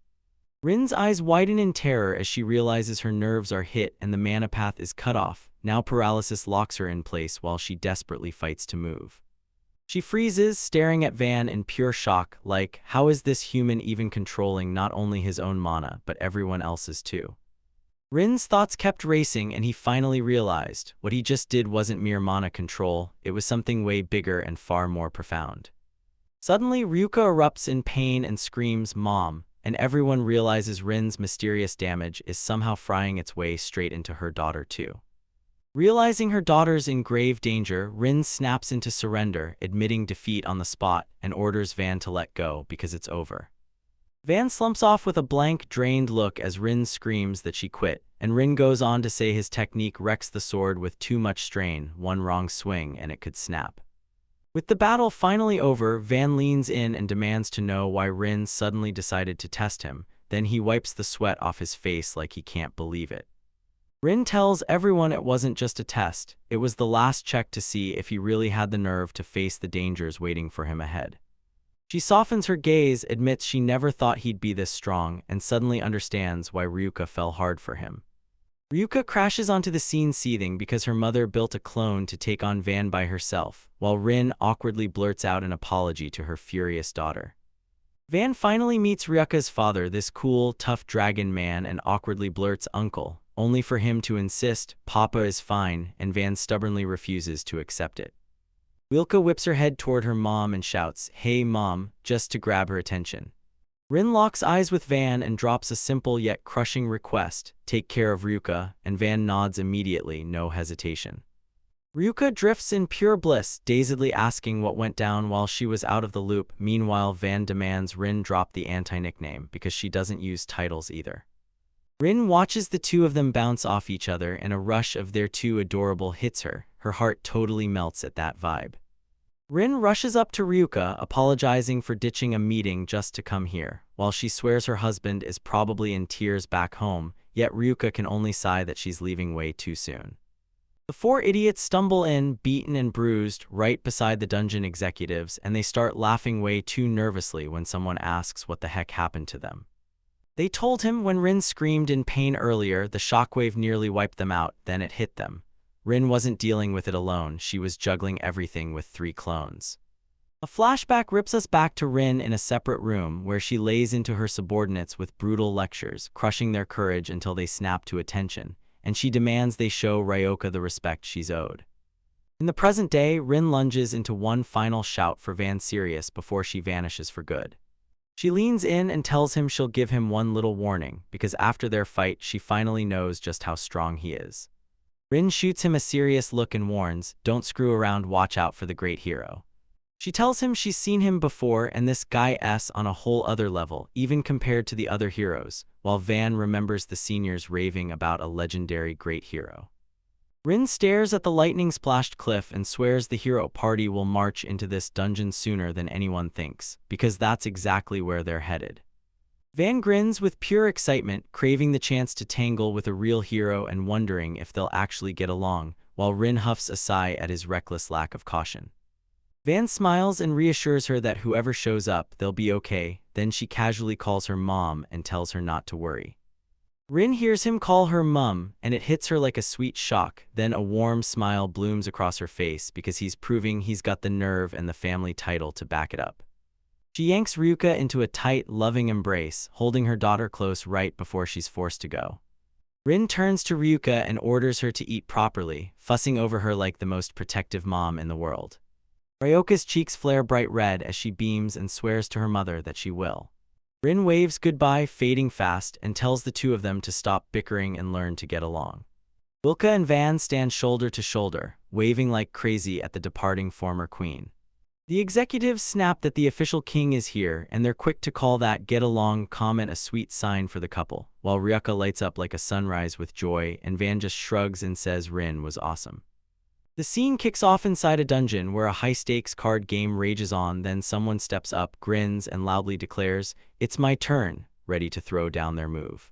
Rin's eyes widen in terror as she realizes her nerves are hit and the mana path is cut off. Now paralysis locks her in place while she desperately fights to move. She freezes, staring at Van in pure shock, like, how is this human even controlling not only his own mana, but everyone else's too? Rin's thoughts kept racing and he finally realized what he just did wasn't mere mana control, it was something way bigger and far more profound. Suddenly, Ryuka erupts in pain and screams, "Mom," and everyone realizes Rin's mysterious damage is somehow frying its way straight into her daughter too. Realizing her daughter's in grave danger, Rin snaps into surrender, admitting defeat on the spot, and orders Van to let go because it's over. Van slumps off with a blank, drained look as Rin screams that she quit, and Rin goes on to say his technique wrecks the sword with too much strain, one wrong swing and it could snap. With the battle finally over, Van leans in and demands to know why Rin suddenly decided to test him, then he wipes the sweat off his face like he can't believe it. Rin tells everyone it wasn't just a test, it was the last check to see if he really had the nerve to face the dangers waiting for him ahead. She softens her gaze, admits she never thought he'd be this strong, and suddenly understands why Ryuka fell hard for him. Ryuka crashes onto the scene seething because her mother built a clone to take on Van by herself, while Rin awkwardly blurts out an apology to her furious daughter. Van finally meets Ryuka's father, this cool, tough dragon man, and awkwardly blurts "uncle," only for him to insist "Papa is fine," and Van stubbornly refuses to accept it. Ryuka whips her head toward her mom and shouts, "Hey mom," just to grab her attention. Rin locks eyes with Van and drops a simple yet crushing request, "Take care of Ryuka," and Van nods immediately, no hesitation. Ryuka drifts in pure bliss, dazedly asking what went down while she was out of the loop. Meanwhile, Van demands Rin drop the anti-nickname because she doesn't use titles either. Rin watches the two of them bounce off each other and a rush of their two adorable hits her. Her heart totally melts at that vibe. Rin rushes up to Ryuka, apologizing for ditching a meeting just to come here, while she swears her husband is probably in tears back home, yet Ryuka can only sigh that she's leaving way too soon. The four idiots stumble in, beaten and bruised, right beside the dungeon executives, and they start laughing way too nervously when someone asks what the heck happened to them. They told him when Rin screamed in pain earlier, the shockwave nearly wiped them out, then it hit them. Rin wasn't dealing with it alone, she was juggling everything with 3 clones. A flashback rips us back to Rin in a separate room where she lays into her subordinates with brutal lectures, crushing their courage until they snap to attention, and she demands they show Ryoka the respect she's owed. In the present day, Rin lunges into one final shout for Van Sirius before she vanishes for good. She leans in and tells him she'll give him one little warning, because after their fight she finally knows just how strong he is. Rin shoots him a serious look and warns, "Don't screw around, watch out for the great hero." She tells him she's seen him before and this guy's on a whole other level, even compared to the other heroes, while Van remembers the seniors raving about a legendary great hero. Rin stares at the lightning-splashed cliff and swears the hero party will march into this dungeon sooner than anyone thinks, because that's exactly where they're headed. Van grins with pure excitement, craving the chance to tangle with a real hero and wondering if they'll actually get along, while Rin huffs a sigh at his reckless lack of caution. Van smiles and reassures her that whoever shows up, they'll be okay, then she casually calls her mom and tells her not to worry. Rin hears him call her mum, and it hits her like a sweet shock, then a warm smile blooms across her face because he's proving he's got the nerve and the family title to back it up. She yanks Ryuka into a tight, loving embrace, holding her daughter close right before she's forced to go. Rin turns to Ryuka and orders her to eat properly, fussing over her like the most protective mom in the world. Ryoka's cheeks flare bright red as she beams and swears to her mother that she will. Rin waves goodbye, fading fast, and tells the two of them to stop bickering and learn to get along. Wilka and Van stand shoulder to shoulder, waving like crazy at the departing former queen. The executives snap that the official king is here, and they're quick to call that get-along comment a sweet sign for the couple, while Ryuka lights up like a sunrise with joy and Van just shrugs and says Rin was awesome. The scene kicks off inside a dungeon where a high-stakes card game rages on, then someone steps up, grins, and loudly declares, "It's my turn," ready to throw down their move.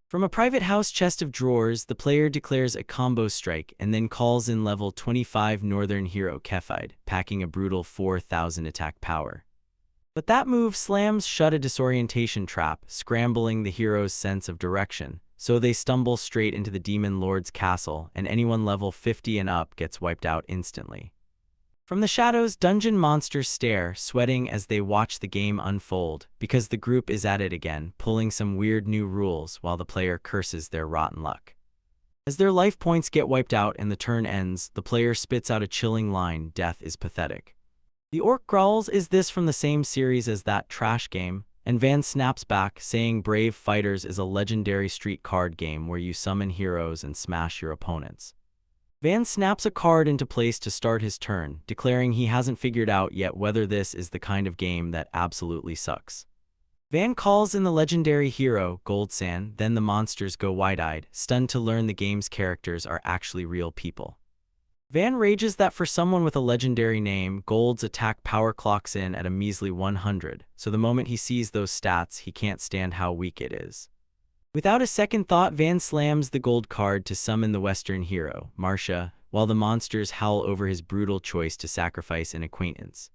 From a private house chest of drawers, the player declares a combo strike and then calls in level 25 Northern Hero Isekai'D, packing a brutal 4,000 attack power. But that move slams shut a disorientation trap, scrambling the hero's sense of direction, so they stumble straight into the Demon Lord's castle, and anyone level 50 and up gets wiped out instantly. From the shadows, dungeon monsters stare, sweating as they watch the game unfold, because the group is at it again, pulling some weird new rules while the player curses their rotten luck. As their life points get wiped out and the turn ends, the player spits out a chilling line, "Death is pathetic." The orc growls, "Is this from the same series as that trash game?" And Van snaps back, saying Brave Fighters is a legendary street card game where you summon heroes and smash your opponents. Van snaps a card into place to start his turn, declaring he hasn't figured out yet whether this is the kind of game that absolutely sucks. Van calls in the legendary hero, Goldsand, then the monsters go wide-eyed, stunned to learn the game's characters are actually real people. Van rages that for someone with a legendary name, Gold's attack power clocks in at a measly 100, so the moment he sees those stats, he can't stand how weak it is. Without a second thought, Van slams the gold card to summon the Western hero, Marcia, while the monsters howl over his brutal choice to sacrifice an acquaintance.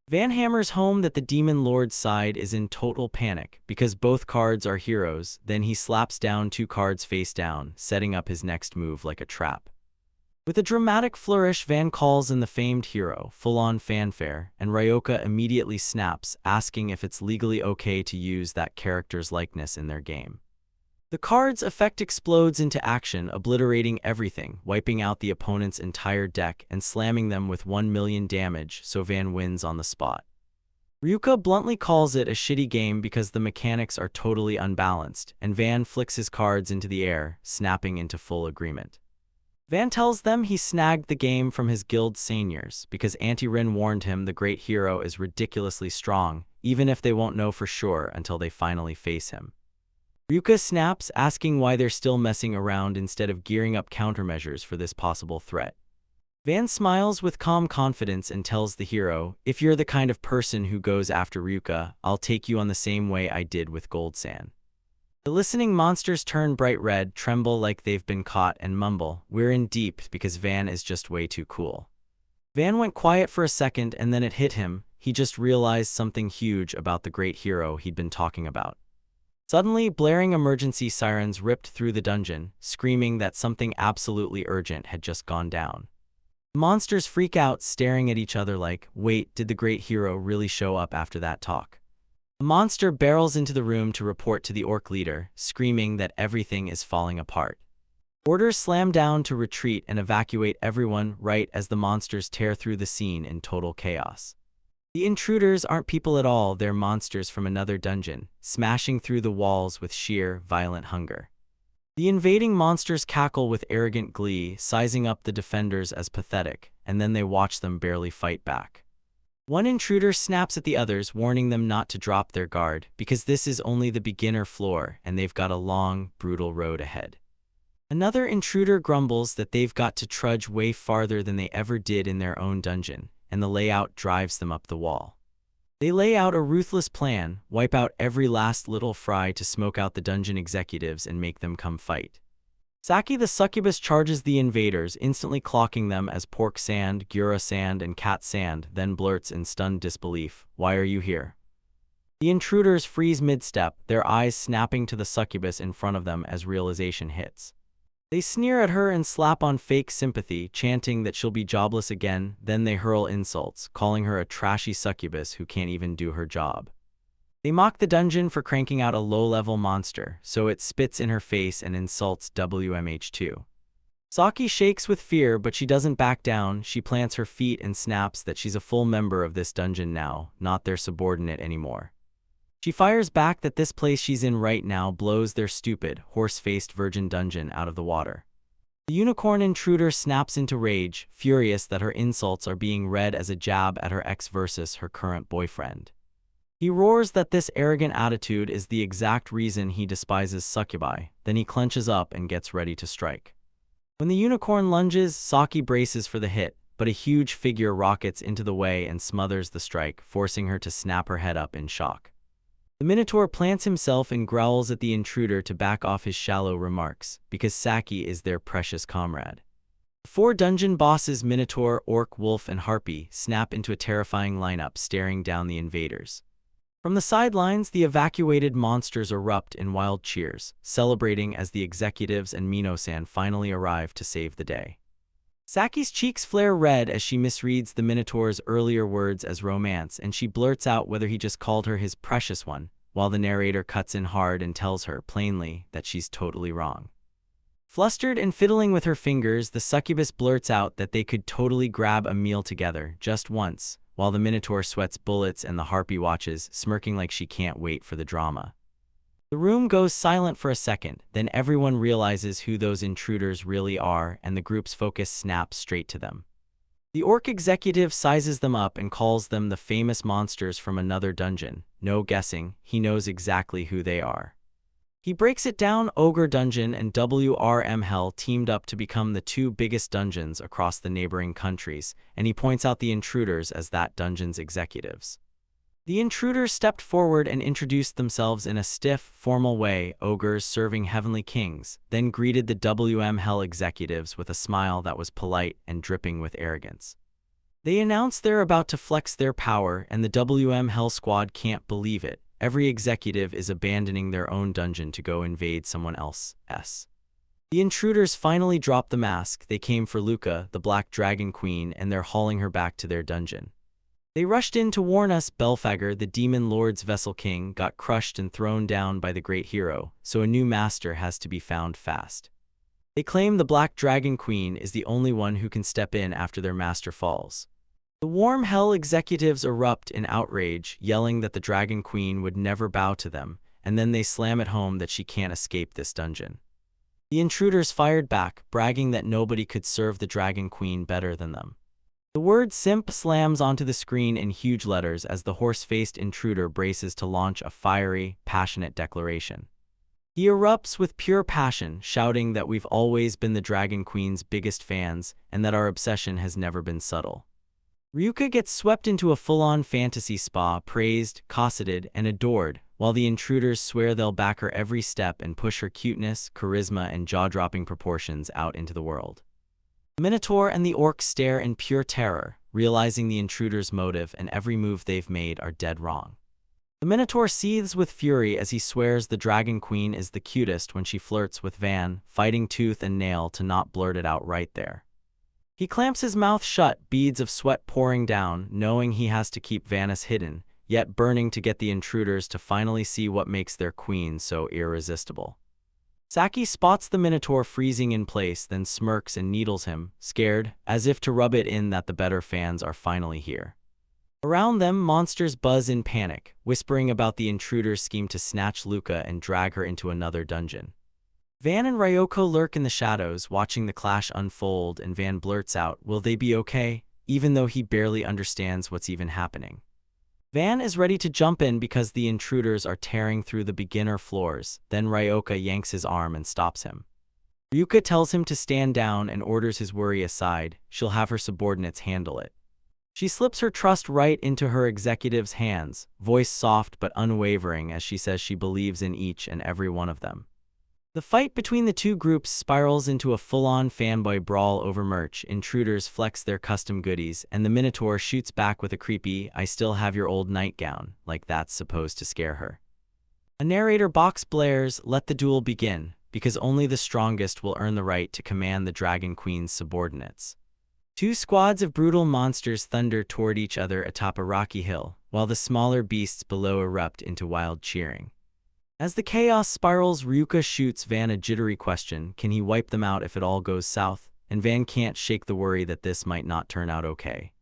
Van hammers home that the Demon Lord's side is in total panic, because both cards are heroes, then he slaps down 2 cards face down, setting up his next move like a trap. With a dramatic flourish, Van calls in the famed hero, full-on fanfare, and Ryoka immediately snaps, asking if it's legally okay to use that character's likeness in their game. The card's effect explodes into action, obliterating everything, wiping out the opponent's entire deck and slamming them with 1 million damage, so Van wins on the spot. Ryuka bluntly calls it a shitty game because the mechanics are totally unbalanced, and Van flicks his cards into the air, snapping into full agreement. Van tells them he snagged the game from his guild seniors because Auntie Rin warned him the great hero is ridiculously strong, even if they won't know for sure until they finally face him. Ryuka snaps, asking why they're still messing around instead of gearing up countermeasures for this possible threat. Van smiles with calm confidence and tells the hero, "If you're the kind of person who goes after Ryuka, I'll take you on the same way I did with Gold-san." The listening monsters turn bright red, tremble like they've been caught, and mumble, "We're in deep," because Van is just way too cool. Van went quiet for a second and then it hit him. He just realized something huge about the great hero he'd been talking about. Suddenly, blaring emergency sirens ripped through the dungeon, screaming that something absolutely urgent had just gone down. The monsters freak out, staring at each other like, "Wait, did the great hero really show up after that talk?" A monster barrels into the room to report to the orc leader, screaming that everything is falling apart. Orders slam down to retreat and evacuate everyone right as the monsters tear through the scene in total chaos. The intruders aren't people at all, they're monsters from another dungeon, smashing through the walls with sheer, violent hunger. The invading monsters cackle with arrogant glee, sizing up the defenders as pathetic, and then they watch them barely fight back. One intruder snaps at the others, warning them not to drop their guard, because this is only the beginner floor and they've got a long, brutal road ahead. Another intruder grumbles that they've got to trudge way farther than they ever did in their own dungeon, and the layout drives them up the wall. They lay out a ruthless plan, wipe out every last little fry to smoke out the dungeon executives and make them come fight. Saki the succubus charges the invaders, instantly clocking them as pork sand, Gura sand, and cat sand, then blurts in stunned disbelief, "Why are you here?" The intruders freeze mid-step, their eyes snapping to the succubus in front of them as realization hits. They sneer at her and slap on fake sympathy, chanting that she'll be jobless again, then they hurl insults, calling her a trashy succubus who can't even do her job. They mock the dungeon for cranking out a low-level monster, so it spits in her face and insults WMH2. Saki shakes with fear, but she doesn't back down. She plants her feet and snaps that she's a full member of this dungeon now, not their subordinate anymore. She fires back that this place she's in right now blows their stupid, horse-faced virgin dungeon out of the water. The unicorn intruder snaps into rage, furious that her insults are being read as a jab at her ex versus her current boyfriend. He roars that this arrogant attitude is the exact reason he despises succubi, then he clenches up and gets ready to strike. When the unicorn lunges, Saki braces for the hit, but a huge figure rockets into the way and smothers the strike, forcing her to snap her head up in shock. The Minotaur plants himself and growls at the intruder to back off his shallow remarks, because Saki is their precious comrade. The four dungeon bosses Minotaur, Orc, Wolf, and Harpy snap into a terrifying lineup staring down the invaders. From the sidelines, the evacuated monsters erupt in wild cheers, celebrating as the executives and Mino-san finally arrive to save the day. Saki's cheeks flare red as she misreads the Minotaur's earlier words as romance, and she blurts out whether he just called her his precious one, while the narrator cuts in hard and tells her, plainly, that she's totally wrong. Flustered and fiddling with her fingers, the succubus blurts out that they could totally grab a meal together, just once, while the Minotaur sweats bullets and the Harpy watches, smirking like she can't wait for the drama. The room goes silent for a second, then everyone realizes who those intruders really are, and the group's focus snaps straight to them. The orc executive sizes them up and calls them the famous monsters from another dungeon. No guessing, he knows exactly who they are. He breaks it down. Ogre Dungeon and WRM Hell teamed up to become the two biggest dungeons across the neighboring countries, and he points out the intruders as that dungeon's executives. The intruders stepped forward and introduced themselves in a stiff, formal way, ogres serving heavenly kings, then greeted the WM Hell executives with a smile that was polite and dripping with arrogance. They announced they're about to flex their power, and the WM Hell squad can't believe it. Every executive is abandoning their own dungeon to go invade someone else's. The intruders finally dropped the mask. They came for Luca, the Black Dragon Queen, and they're hauling her back to their dungeon. They rushed in to warn us Belfagor, the Demon Lord's Vessel King, got crushed and thrown down by the great hero, so a new master has to be found fast. They claim the Black Dragon Queen is the only one who can step in after their master falls. The Warm Hell executives erupt in outrage, yelling that the Dragon Queen would never bow to them, and then they slam it home that she can't escape this dungeon. The intruders fired back, bragging that nobody could serve the Dragon Queen better than them. The word simp slams onto the screen in huge letters as the horse-faced intruder braces to launch a fiery, passionate declaration. He erupts with pure passion, shouting that we've always been the Dragon Queen's biggest fans and that our obsession has never been subtle. Ryuka gets swept into a full-on fantasy spa, praised, cosseted, and adored, while the intruders swear they'll back her every step and push her cuteness, charisma, and jaw-dropping proportions out into the world. The Minotaur and the Orc stare in pure terror, realizing the intruders' motive and every move they've made are dead wrong. The Minotaur seethes with fury as he swears the Dragon Queen is the cutest when she flirts with Van, fighting tooth and nail to not blurt it out right there. He clamps his mouth shut, beads of sweat pouring down, knowing he has to keep Vanus hidden, yet burning to get the intruders to finally see what makes their queen so irresistible. Saki spots the Minotaur freezing in place, then smirks and needles him, scared, as if to rub it in that the better fans are finally here. Around them, monsters buzz in panic, whispering about the intruder's scheme to snatch Luca and drag her into another dungeon. Van and Ryoko lurk in the shadows, watching the clash unfold, and Van blurts out, "Will they be okay?" even though he barely understands what's even happening. Van is ready to jump in because the intruders are tearing through the beginner floors, then Ryoka yanks his arm and stops him. Ryuka tells him to stand down and orders his worry aside. She'll have her subordinates handle it. She slips her trust right into her executive's hands, voice soft but unwavering as she says she believes in each and every one of them. The fight between the two groups spirals into a full-on fanboy brawl over merch. Intruders flex their custom goodies, and the Minotaur shoots back with a creepy, "I still have your old nightgown," like that's supposed to scare her. A narrator box blares, "Let the duel begin, because only the strongest will earn the right to command the Dragon Queen's subordinates." Two squads of brutal monsters thunder toward each other atop a rocky hill, while the smaller beasts below erupt into wild cheering. As the chaos spirals, Ryuka shoots Van a jittery question: can he wipe them out if it all goes south? And Van can't shake the worry that this might not turn out okay.